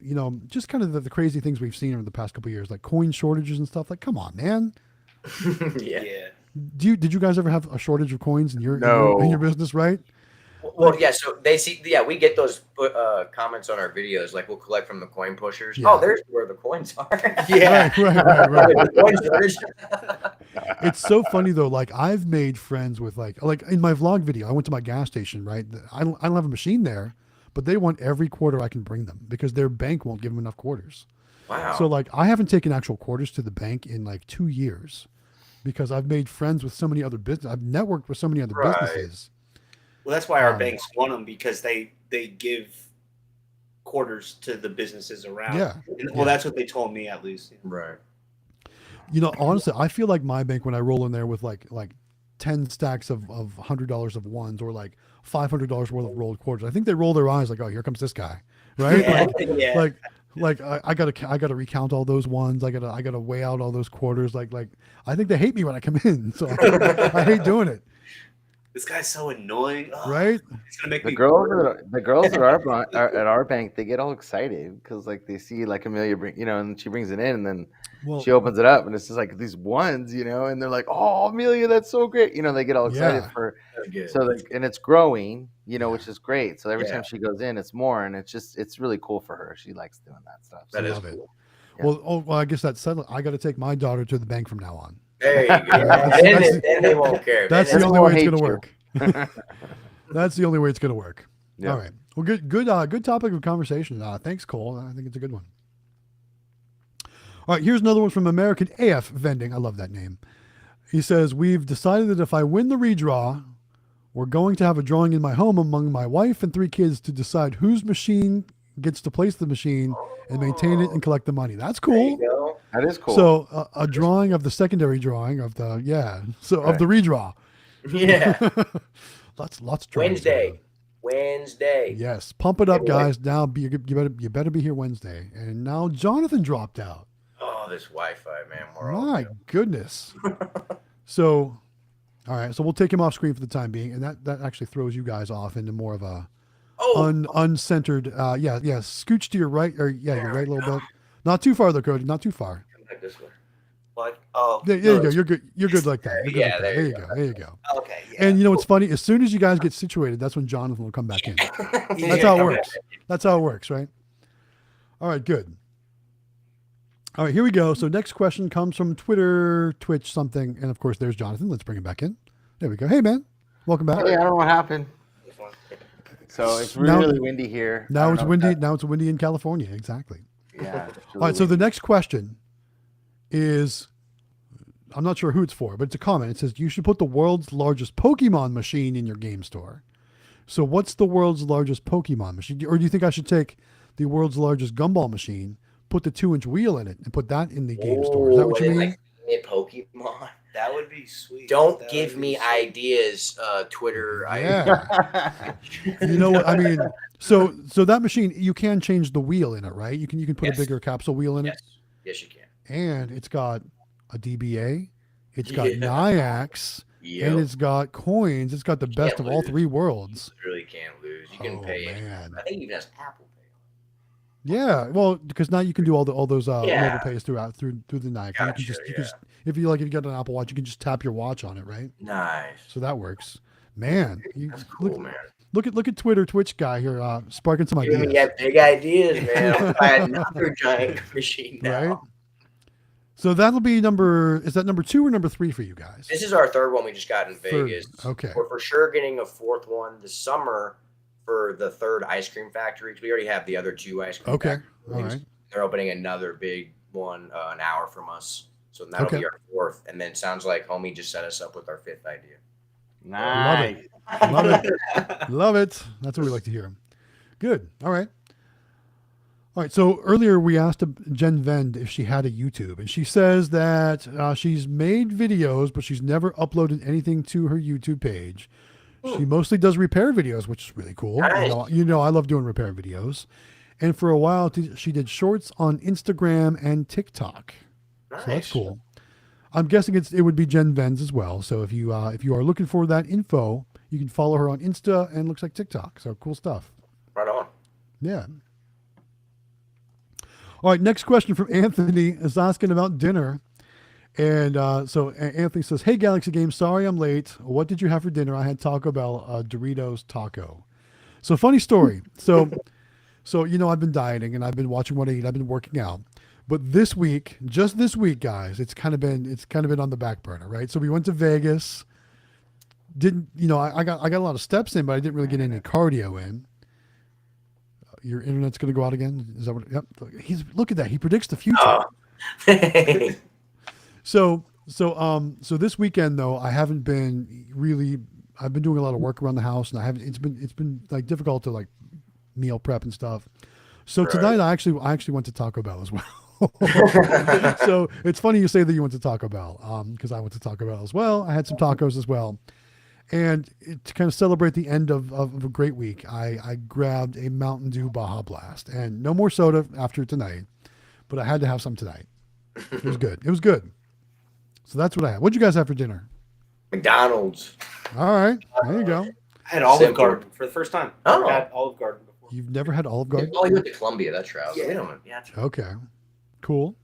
just kind of the crazy things we've seen over the past couple of years, like coin shortages and stuff. Like, come on, man. yeah. Yeah. Did you guys ever have a shortage of coins in your No. in your business, right? Well, yeah. So they see, we get those comments on our videos. Like we'll collect from the coin pushers. Yeah. Oh, there's where the coins are. Yeah. Right. The coin shortage. It's so funny though. Like I've made friends with like in my vlog video, I went to my gas station, right? I don't have a machine there, but they want every quarter I can bring them because their bank won't give them enough quarters. Wow. So like I haven't taken actual quarters to the bank in like 2 years because I've made friends with so many other business. I've networked with so many other Right. businesses. Well, that's why our Um, banks want them because they give quarters to the businesses around. Yeah. And, well, Yeah. that's what they told me at least. right. Honestly, I feel like my bank when I roll in there with like 10 stacks of $100 of ones or like $500 worth of rolled quarters. I think they roll their eyes like, oh, here comes this guy, right? Yeah. Like I gotta recount all those ones. I gotta weigh out all those quarters. Like I think they hate me when I come in, so I hate doing it, This guy's so annoying. Oh, right? It's gonna make The me girls, bored. at our bank, they get all excited because like they see like Amelia bring, and she brings it in, and then Well, she opens it up, and it's just like these ones, and they're like, "Oh, Amelia, that's so great!" They get all excited Yeah. for. That's good. So like, and it's growing, which is great. So every Yeah. time she goes in, it's more, and it's really cool for her. She likes doing that stuff. That I is love it. cool. Well, I guess that's settled. I got to take my daughter to the bank from now on. There you go. That's- then they won't care. That's Then the they only won't way it's hate gonna you. work. That's the only way it's gonna work. Yeah. All right. Well, good topic of conversation. Thanks, Cole. I think it's a good one. All right, here's another one from American AF Vending. I love that name. He says, we've decided that if I win the redraw, we're going to have a drawing in my home among my wife and 3 kids to decide whose machine gets to place the machine and maintain it and collect the money. That's There cool. you go. That is cool. So a drawing of the secondary drawing of the, of the redraw. Yeah. Lots of drawings. Wednesday. Wednesday. Yes, pump it up, Anyway. guys. Now you better be here Wednesday. And now Jonathan dropped out. Oh, this Wi-Fi, man. We're all My goodness. So All right, so we'll take him off screen for the time being, and that actually throws you guys off into more of a uncentered. Yeah, scooch to your right, or your right a little bit. Not too far though, Cody. Not too far. Come back this way. Like, oh, There you go. You're good. You're good like that. You're good Yeah, like that. there There you you go. There you go. okay. Yeah. And you know what's funny? As soon as you guys get situated, that's when Jonathan will come back in. That's Yeah, how it come works. That's how it works, right? All right, good. All right, here we go. So next question comes from Twitter, Twitch, something, and of course there's Jonathan. Let's bring him back in. There we go. Hey man, welcome back. Hey, I don't know what happened. So it's really windy here. I Now don't it's know windy. if Now it's windy in California. Exactly. Yeah. All right. So the next question is, I'm not sure who it's for, but it's a comment. It says you should put the world's largest Pokemon machine in your game store. So what's the world's largest Pokemon machine? Or do you think I should take the world's largest gumball machine, put the 2-inch wheel in it, and put that in the game store? Is that what you mean? Like Pokemon. That would be sweet. Don't That give would me be sweet. ideas, Twitter. Yeah. You know what I mean? So that machine, you can change the wheel in it, right? You can put Yes. a bigger capsule wheel in it, Yes, you can. and it's got a DBA, it's got Yeah. NIAX, and it's got coins. It's got the best of all lose. three worlds. You really can't lose. You can Oh, pay. man. I think it even has Apple Pay. Yeah, well, because now you can do all those Yeah. mobile pays through the Nike. Gotcha, you can yeah. just if you got an Apple Watch, you can just tap your watch on it, right? Nice. So that works. Man, That's cool, man. look at Twitter Twitch guy here sparking some You ideas. have big ideas, man. I'm buying another giant machine now. Right? So that'll be is that number 2 or number 3 for you guys? This is our third one we just got in Third, Vegas. okay. We're for sure getting a fourth one this summer for the third ice cream factory. We already have the other 2 ice cream Okay. factories. All right. They're opening another big one an hour from us. So that'll Okay. be our fourth. And then it sounds like homie just set us up with our 5th idea. Nice. Love it. Love it. That's what we like to hear. Good. All right. All right. So earlier we asked Jen Vend if she had a YouTube, and she says that she's made videos, but she's never uploaded anything to her YouTube page. She mostly does repair videos, which is really cool. Nice. You know, I love doing repair videos. And for a while, she did shorts on Instagram and TikTok. Nice. So that's cool. I'm guessing it would be Jen Venz as well. So if you are looking for that info, you can follow her on Insta and looks like TikTok. So cool stuff. Right on. Yeah. All right. Next question from Anthony is asking about dinner. And so Anthony says, "Hey, Galaxy Games, sorry I'm late. What did you have for dinner? I had Taco Bell Doritos taco." So funny story. So I've been dieting and I've been watching what I eat. I've been working out. But this week, just this week, guys, it's kind of been on the back burner, right? So we went to Vegas. I got a lot of steps in, but I didn't really get any cardio in. Your internet's going to go out again. Is that what? Yep. Look at that. He predicts the future. Oh. So this weekend though, I haven't been really. I've been doing a lot of work around the house, and I haven't. It's been like difficult to like meal prep and stuff. So tonight I actually went to Taco Bell as well. So it's funny you say that you went to Taco Bell, because I went to Taco Bell as well. I had some tacos as well, and to kind of celebrate the end of a great week, I grabbed a Mountain Dew Baja Blast, and no more soda after tonight, but I had to have some tonight. It was good. It was good. So that's what I had. What'd you guys have for dinner? McDonald's. All right, there you go. I had Olive Simple. Garden for the first time. Oh. I had Olive Garden before. You've never had Olive Garden? Oh, you went to Columbia. That's right. Yeah. We don't- yeah, that's right. Okay, cool.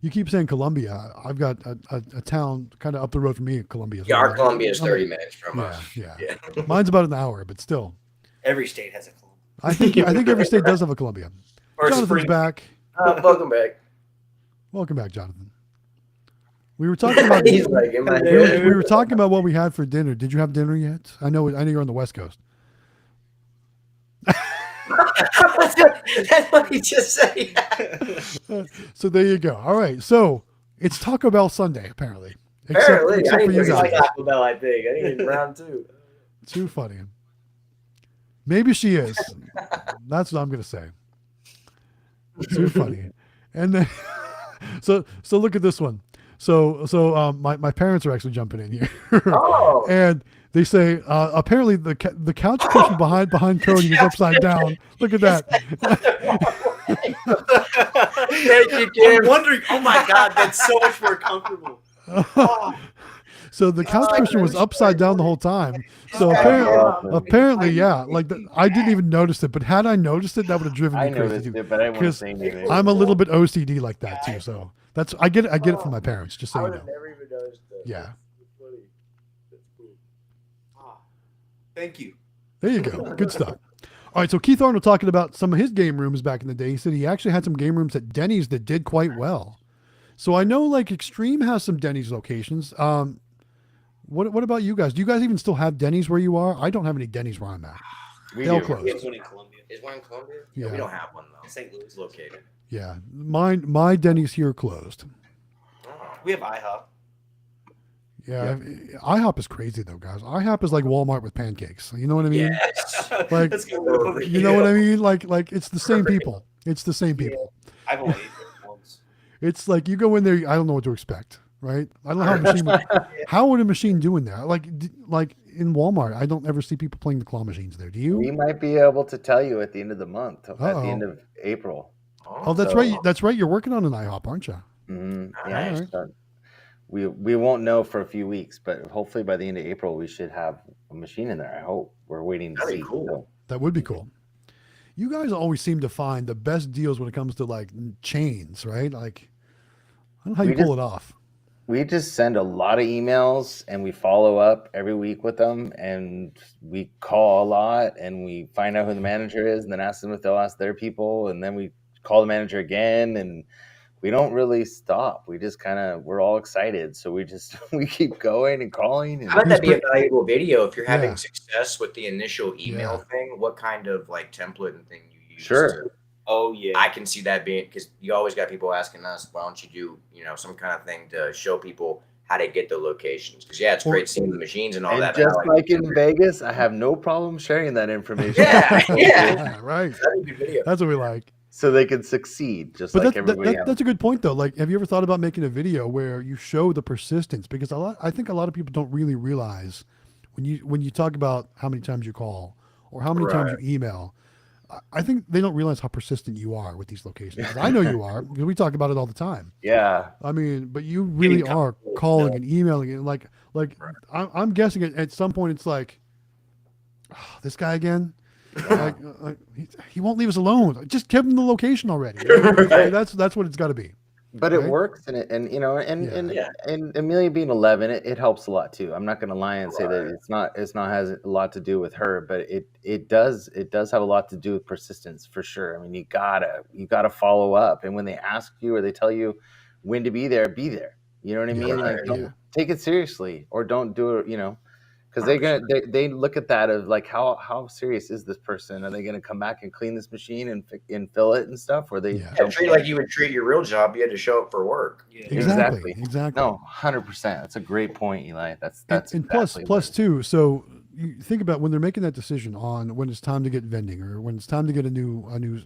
You keep saying Columbia. I've got a town kind of up the road from me, Columbia. Yeah, our Columbia is 30 minutes from Yeah, us. yeah. Yeah. Mine's about an hour, but still. Every state has a Columbia. I think every state does have a Columbia. Or Jonathan's Spring. back. Welcome back. Welcome back, Jonathan. We were talking about He's like, in my we head. were talking about what we had for dinner. Did you have dinner yet? I know you're on the West Coast. That's what he just said. So there you go. All right. So it's Taco Bell Sunday, apparently. Apparently, except I for you didn't guys. like Taco Bell, I think. I think in round 2. Too funny. Maybe she is. That's what I'm gonna say. Too funny. And then so look at this one. So my parents are actually jumping in here. Oh. And they say apparently the couch cushion behind Cody is upside down. Look at that. Thank you, I'm Jim. wondering, oh my God, that's so much more comfortable. Oh. So the couch cushion was upside down the whole time. So That's awesome. apparently, yeah, like I didn't even notice it, but had I noticed it, that would have driven I me crazy noticed too. it, but I didn't want to 'Cause say anything. I'm a little bit OCD like that too. So that's I get it from my parents. Just so I you would have know. never even noticed that. Yeah. That's funny. That's cool. Ah, thank you. There you go. Good stuff. All right, so Keith Arnold talking about some of his game rooms back in the day. He said he actually had some game rooms at Denny's that did quite well. So I know like Extreme has some Denny's locations. What about you guys? Do you guys even still have Denny's where you are? I don't have any Denny's where I'm at. We They all do. closed. We have one in Columbia. Is one in Columbia? Yeah. We don't have one though. St. Louis. It's located. Yeah, my Denny's here closed. Oh. We have IHOP. Yeah, IHOP is crazy though, guys. IHOP is like Walmart with pancakes. You know what I mean? Yes. Like, Let's go over You know what I mean? Like it's the same people. It's the same people. I've only ate it once. It's like you go in there, I don't know what to expect, right? I don't know how a machine would, how would a machine do in there? Like in Walmart, I don't ever see people playing the claw machines there. Do We you? might be able to tell you at the end of the month, at the Uh-oh. end of April. Oh, that's So- right. That's right. You're working on an IHOP, aren't you? Mhm. All Yeah, right. so we won't know for a few weeks, but hopefully by the end of April we should have a machine in there. I hope. We're waiting to That'd see. be cool. So, That would be cool. You guys always seem to find the best deals when it comes to like chains, right? Like, I don't know how you We pull it off. we just send a lot of emails and we follow up every week with them, and we call a lot and we find out who the manager is and then ask them if they'll ask their people, and then we call the manager again, and we don't really stop. We just we're all excited, so we just we keep going and calling. I bet And that'd be a valuable video if you're having Yeah. success with the initial email thing. What kind of like template and thing you use? Sure. to- Oh yeah. I can see that being because you always got people asking us, why don't you do some kind of thing to show people how to get the locations? Because it's Well, great seeing the machines and all and that. just but like in Vegas, I have no problem sharing that information. Yeah, yeah. Yeah, right. That'd be a good video. That's what we like. So they can succeed just But like that's, everybody else. that's a good point though. Like, have you ever thought about making a video where you show the persistence? Because I think a lot of people don't really realize when you talk about how many times you call or how many times you email. I think they don't realize how persistent you are with these locations. 'Cause I know you are because we talk about it all the time. Yeah. I mean, but you really are calling and emailing and like I'm guessing at some point it's like, "Oh, this guy again. Like, he won't leave us alone. Just give him the location already. Right? Like, that's what it's got to be. But it Right? works, and Amelia being 11, it helps a lot too. I'm not going to lie and say that it's not has a lot to do with her, but it does have a lot to do with persistence for sure. I mean, you gotta follow up, and when they ask you or they tell you when to be there, be there. You know what I mean? Right. Like, don't take it seriously, or don't do it. Because they look at that of like how serious is this person? Are they gonna come back and clean this machine and fill it and stuff? Or they Yeah. don't Treat it like you would treat your real job. You had to show up for work. Yeah. Exactly. No, 100%. That's a great point, Eli. That's And exactly plus too. So you think about when they're making that decision on when it's time to get vending or when it's time to get a new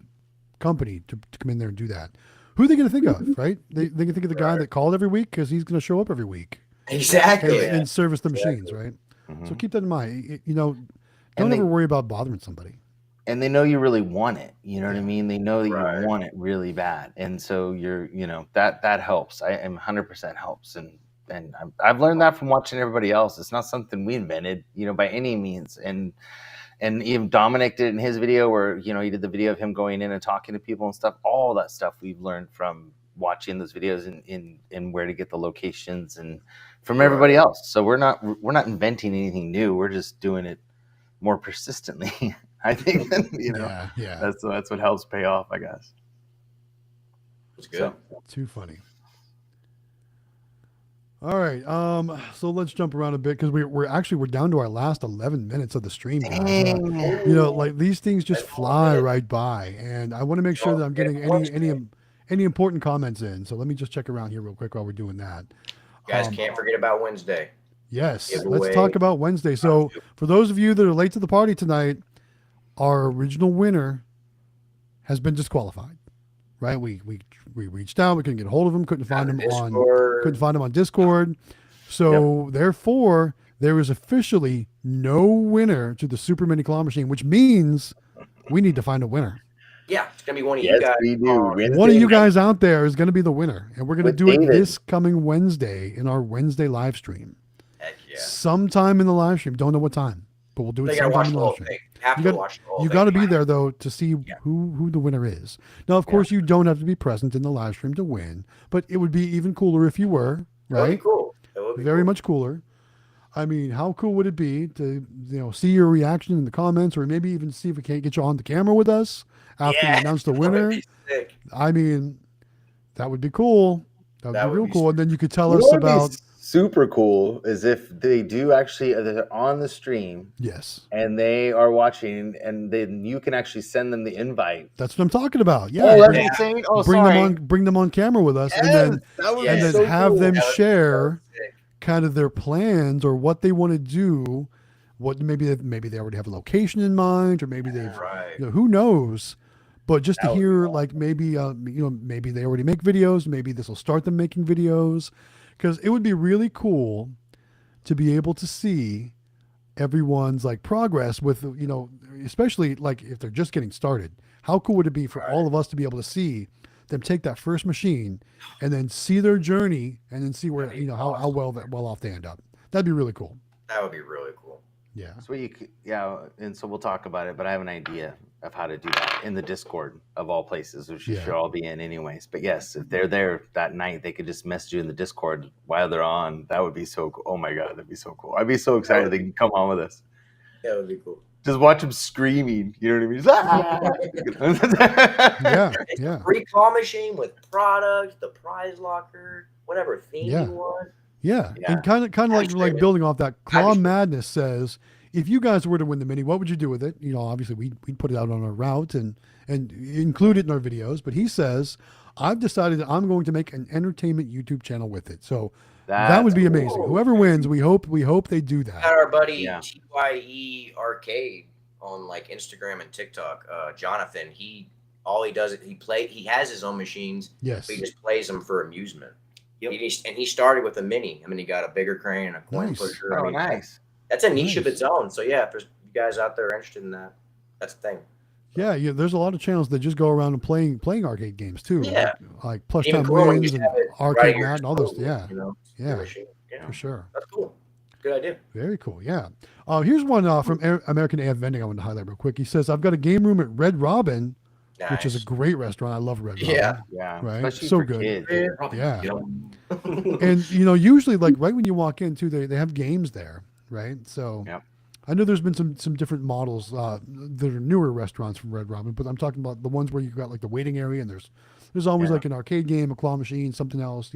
company to come in there and do that. Who are they going to think of, right? They can think of the guy that called every week because he's going to show up every week Exactly. and service the machines, right? Mhm. So keep that in mind. Don't And ever worry about bothering somebody. And they know you really want it. You know what I mean? They know that Right. you want it really bad, and so that helps. I am 100% helps, and I've learned that from watching everybody else. It's not something we invented, by any means. And even Dominic did it in his video, where he did the video of him going in and talking to people and stuff. All that stuff we've learned from watching those videos and where to get the locations and from everybody else. So we're not inventing anything new. We're just doing it more persistently. I think Yeah. that's what helps pay off, I guess. It's good. Too funny. All right. So let's jump around a bit because we're down to our last 11 minutes of the stream. Guys. Like these things just fly right by, and I want to make sure that I'm getting any important comments in. So let me just check around here real quick while we're doing that. Guys, can't forget about Wednesday. Yes, Giveaway. let's talk about Wednesday. So for those of you that are late to the party tonight, our original winner has been disqualified. Right? We reached out, we couldn't get a hold of him, couldn't find him on Discord. So therefore, there is officially no winner to the Super Mini Claw Machine, which means we need to find a winner. Yeah, it's gonna be one of you Yes, guys. we do. One of you guys out there is going to be the winner, and we're going to With do it David. this coming Wednesday in our Wednesday live stream. Yeah. sometime in the live stream. Don't know what time, but we'll do it They gotta sometime watch in the the whole live stream. thing. Have You to got- watch the whole You thing. got to be there though to see Yeah. who the winner is. Now, of course, you don't have to be present in the live stream to win, but it would be even cooler if you were. That would be Right? cool. That would be Very cool. much cooler. I mean, how cool would it be to see your reaction in the comments, or maybe even see if we can't get you on the camera with us after we announce the that would winner? be sick. I mean, that would be cool. That would That be would real be cool. And then you could tell You know us what would be about super cool is if they do actually they're on the stream yes. and they are watching, and then you can actually send them the invite. That's what I'm talking about. Yeah, Oh, that's bring, insane. Oh, bring sorry. bring them on camera with us, and then that would and be then so have cool. them That would be share so sick. kind of their plans or what they want to do. What maybe they already have a location in mind, or maybe they've Right. who knows. But just That to would be hear awesome. like maybe maybe they already make videos. Maybe this will start them making videos, because it would be really cool to be able to see everyone's like progress with especially like if they're just getting started. How cool would it be for all of us to be able to see them take that first machine and then see their journey and then see where That'd be how well off they end up. That'd be really cool. That would be really cool. Yeah. So and so we'll talk about it, but I have an idea of how to do that in the Discord of all places, which you Yeah. should all be in anyways. But yes, if they're there that night, they could just message you in the Discord while they're on. That would be so cool. Oh my God, that'd be so cool. I'd be so excited they can come on with us. That would be cool. Just watch them screaming. You know what I mean? Yeah. Yeah. Free claw machine with product, the prize locker, whatever theme Yeah. you want. Yeah. Yeah. And kind of like streaming. building off that, Claw streaming. Madness says, if you guys were to win the mini, what would you do with it? Obviously we'd put it out on our route and include it in our videos. But he says, I've decided that I'm going to make an entertainment YouTube channel with it. So that would be amazing. cool. Whoever wins, we hope they do Had that. our buddy Yeah. TYE Arcade on like Instagram and TikTok. Jonathan, he has his own machines, Yes. but he just plays them for amusement. Yep. He started with a mini. I mean, he got a bigger crane and a coin Nice. pusher. I Oh, mean, nice. That's a niche of Nice. its own. So yeah, if there's you guys out there interested in that, that's the thing. Yeah, there's a lot of channels that just go around and playing arcade games too. Yeah. Like Plush Even Time cooler when you Wins just and have it right Arcade at your Mat and all those. disposal, Yeah, you know, yeah, your machine, you know. for sure. That's cool. Good idea. Very cool. Yeah. Here's one from American AF Vending I want to highlight real quick. He says, I've got a game room at Red Robin, which is a Nice. great restaurant. I love Red Robin. Yeah. Yeah. Right. Especially So for good. kids. Yeah. Yum. And, usually like right when you walk in too, they have games there. Right. So Yep. I know there's been some different models that are newer restaurants from Red Robin, but I'm talking about the ones where you've got like the waiting area and there's always Yeah. like an arcade game, a claw machine, something else,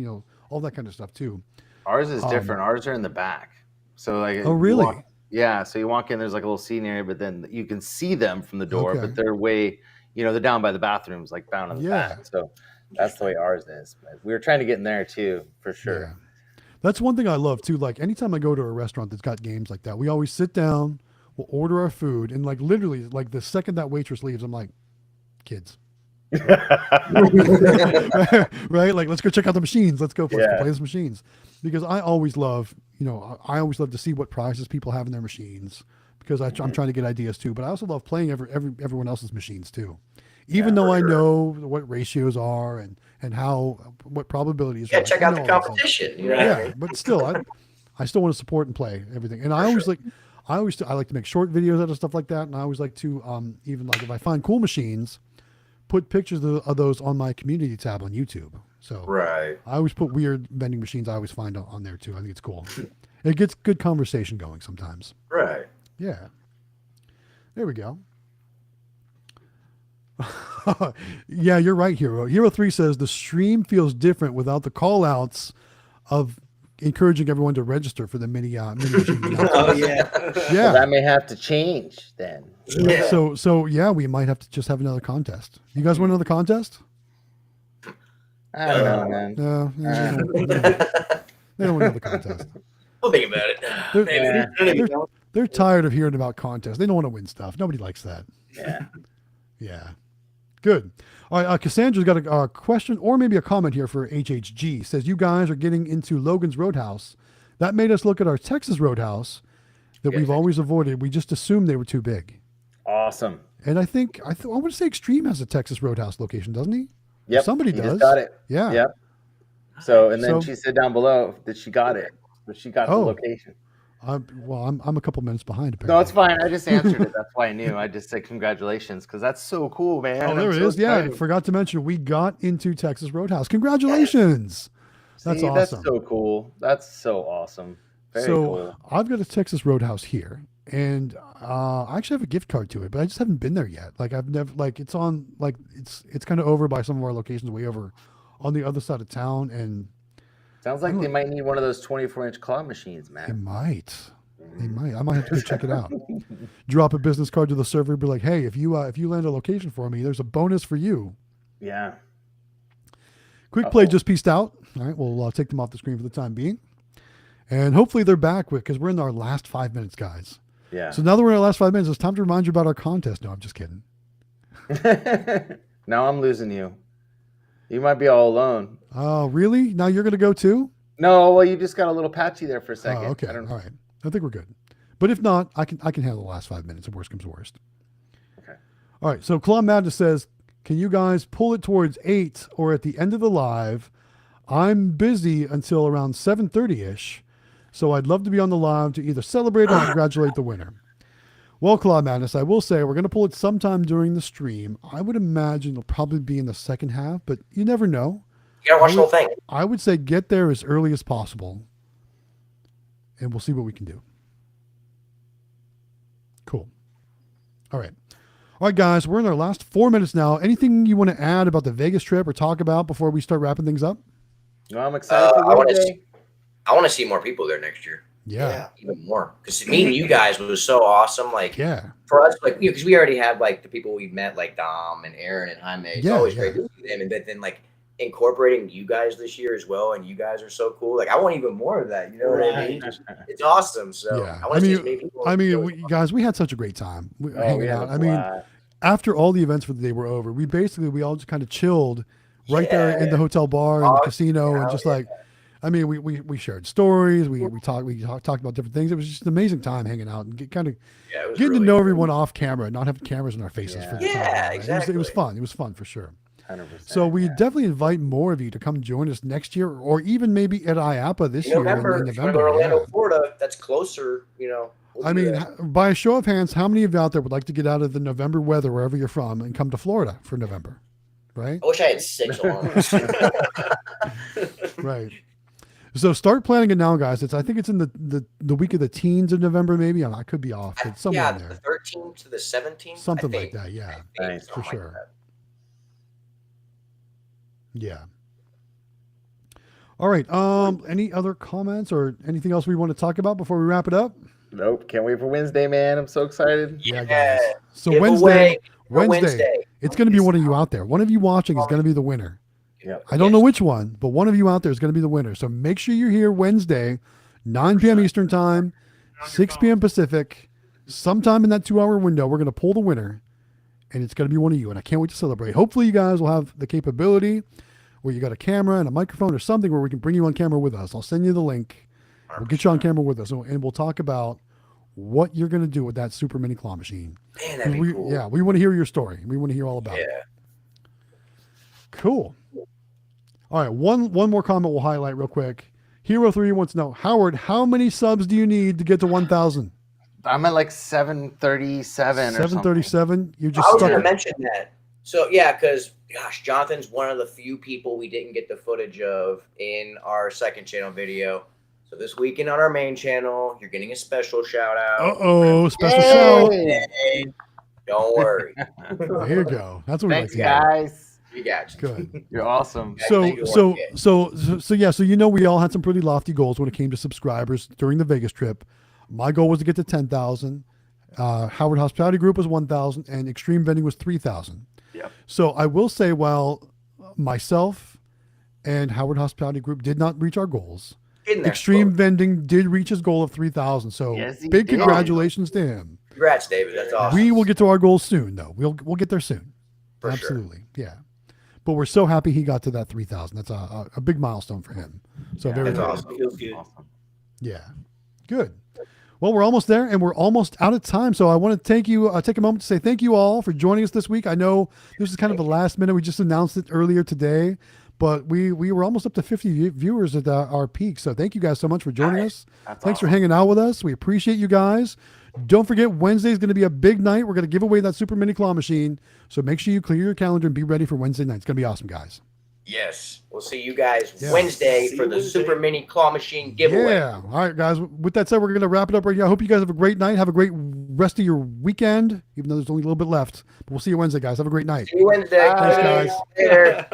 all that kind of stuff too. Ours is different. Ours are in the back. So like Oh, really? Yeah, so you walk in, there's like a little seating area, but then you can see them from the door, Okay. but they're way, they're down by the bathrooms, like down in the Yeah. back. So that's the way ours is. But we were trying to get in there too, for sure. Yeah. That's one thing I love too. Like anytime I go to a restaurant that's got games like that, we always sit down, we'll order our food, and like literally, like the second that waitress leaves, I'm like, kids. Right? Like, let's go check out the machines. Let's go play those machines. Because I always love, I always love to see what prizes people have in their machines, because I'm trying to get ideas too. But I also love playing everyone else's machines too. Even though I know what ratios are and what probabilities. Yeah, are. check I out know the all that stuff. competition. You know what I Yeah, mean? but still, I still want to support and play everything. And I always like to make short videos out of stuff like that. And I always like to even like if I find cool machines, put pictures of those on my community tab on YouTube. So Right. I always put weird vending machines I always find on there too. I think it's cool. It gets good conversation going sometimes. Right. Yeah. There we go. Yeah, you're right, Hero. Hero 3 says the stream feels different without the call outs of encouraging everyone to register for the mini machine. Oh yeah. So Yeah. that may have to change then. Yeah. So yeah, we might have to just have another contest. You guys want another contest? I don't know, man. No, they don't want another contest. We'll think about it. They're, Maybe. they're tired of hearing about contests. They don't want to win stuff. Nobody likes that. Yeah. Yeah. Good. All right. Cassandra's got a question or maybe a comment here for HHG. Says, you guys are getting into Logan's Roadhouse. That made us look at our Texas Roadhouse that we've always avoided. We just assumed they were too big. Awesome. And I think, I want to say Extreme has a Texas Roadhouse location, doesn't he? Yep. Somebody he does. Just got it. Yeah. Yep. So, and then So- she said down below that she got it. But she got the Oh. location. I'm a couple minutes behind. Apparently. No, it's fine. I just answered it. That's why I knew. I just said congratulations because that's so cool, man. Oh, there I'm it so is. Yeah, I excited. forgot to mention we got into Texas Roadhouse. Congratulations. That's See, awesome. That's so cool. That's so awesome. Very cool. I've got a Texas Roadhouse here, and I actually have a gift card to it, but I just haven't been there yet. Like I've never it's on it's kind of over by some of our locations, way over on the other side of town, and Sounds like they might need one of those 24-inch claw machines, they man. might. They might. I might have to go check it out. Drop a business card to the server, be like, "Hey, if you land a location for me, there's a bonus for you." Yeah. Quick Play just pieced out. All right, we'll take them off the screen for the time being, and hopefully they're back because we're in our last 5 minutes, guys. Yeah. So now that we're in our last 5 minutes, it's time to remind you about our contest. No, I'm just kidding. Now I'm losing you. You might be all alone. Oh, really? Now you're going to go too? No, well, you just got a little patchy there for a second. Oh, okay. I don't know. All right. I think we're good. But if not, I can handle the last 5 minutes if worst comes to worst. Okay. All right. So Claw Madness says, can you guys pull it towards 8 or at the end of the live? I'm busy until around 7:30-ish, so I'd love to be on the live to either celebrate or congratulate the winner. Well, Claw Madness, I will say we're going to pull it sometime during the stream. I would imagine it'll probably be in the second half, but you never know. You gotta watch the whole thing. I would say get there as early as possible, and we'll see what we can do. Cool. All right. All right, guys, we're in our last 4 minutes now. Anything you want to add about the Vegas trip or talk about before we start wrapping things up? No, I'm excited for I want Wednesday. to see more people there next year. Yeah. Even more, because meeting you guys was so awesome. Like, Yeah. for us, like, because we already have like the people we've met, like Dom and Aaron and Jaime. It's always great to see them, and then like incorporating you guys this year as well, and you guys are so cool. Like, I want even more of that. You know what I mean? It's awesome. So Yeah. I want to see as many people. Guys, we had such a great time hanging out. I mean, after all the events for the day were over, we all just kind of chilled right there in the hotel bar and the casino, and just we shared stories. We talked about different things. It was just an amazing time hanging out and getting to know everyone off camera, not having cameras in our faces for the time. Right? Exactly. It was fun. It was fun for sure. 100%, So we definitely invite more of you to come join us next year, or even maybe at IAPA this year in November. Orlando, Florida, that's closer. I mean, by a show of hands, how many of you out there would like to get out of the November weather wherever you're from and come to Florida for November? Right? I wish I had 6 alarms. Right. So start planning it now, guys. I think it's in the week of the teens of November, maybe. I could be off, but somewhere in there. The 13th to the 17th. Something like that, yeah. Nice. For sure. Yeah. All right. Any other comments or anything else we want to talk about before we wrap it up? Nope. Can't wait for Wednesday, man. I'm so excited. Yeah, guys. So Giveaway Wednesday, it's going to be one of you out there. One of you watching is going to be the winner. Yep. I don't know which one, but one of you out there is going to be the winner. So make sure you're here Wednesday, 9 p.m. Eastern time, 6 p.m. Pacific. Sometime in that 2-hour window, we're going to pull the winner, and it's going to be one of you. And I can't wait to celebrate. Hopefully you guys will have the capability where you got a camera and a microphone or something where we can bring you on camera with us. I'll send you the link. We'll get you on camera with us, and we'll talk about what you're going to do with that super mini claw machine. Man, that'd be cool. Yeah, we want to hear your story. We want to hear all about it. Cool. All right, one more comment we'll highlight real quick. Hero3 wants to know, Howard, how many subs do you need to get to 1,000? I'm at like 737 or 737? You just I was stuck going to it. mention that. So, yeah, because, gosh, Jonathan's one of the few people we didn't get the footage of in our second channel video. So this weekend on our main channel, you're getting a special shout out. Uh-oh, special shout. Don't worry. There you go. That's what Thanks, we like to hear. guys. You got you. Good. You're awesome. So you know we all had some pretty lofty goals when it came to subscribers during the Vegas trip. My goal was to get to 10,000. Howard Hospitality Group was 1,000, and Extreme Vending was 3,000. Yep. So I will say, while myself and Howard Hospitality Group did not reach our goals, Extreme Vending did reach his goal of 3,000. So Yes, he big did. congratulations to him. Congrats, David. That's awesome. We will get to our goals soon, though. We'll get there soon. For Absolutely, yeah. But we're so happy he got to that 3,000. That's a big milestone for him. So very that's very awesome. good. Feels good. Awesome. Yeah, good. Well, we're almost there, and we're almost out of time. So I want to take a moment to say thank you all for joining us this week. I know this is kind of the last minute. We just announced it earlier today, but we were almost up to 50 viewers at our peak. So thank you guys so much for joining us. Thanks for hanging out with us. We appreciate you guys. Don't forget, Wednesday is going to be a big night. We're going to give away that Super Mini Claw Machine. So make sure you clear your calendar and be ready for Wednesday night. It's going to be awesome, guys. Yes. We'll see you guys Yeah. Wednesday See for you the Wednesday. Super Mini Claw Machine giveaway. Yeah. All right, guys. With that said, we're going to wrap it up right here. I hope you guys have a great night. Have a great rest of your weekend, even though there's only a little bit left. But we'll see you Wednesday, guys. Have a great night. See you Wednesday. Thanks, guys. Later.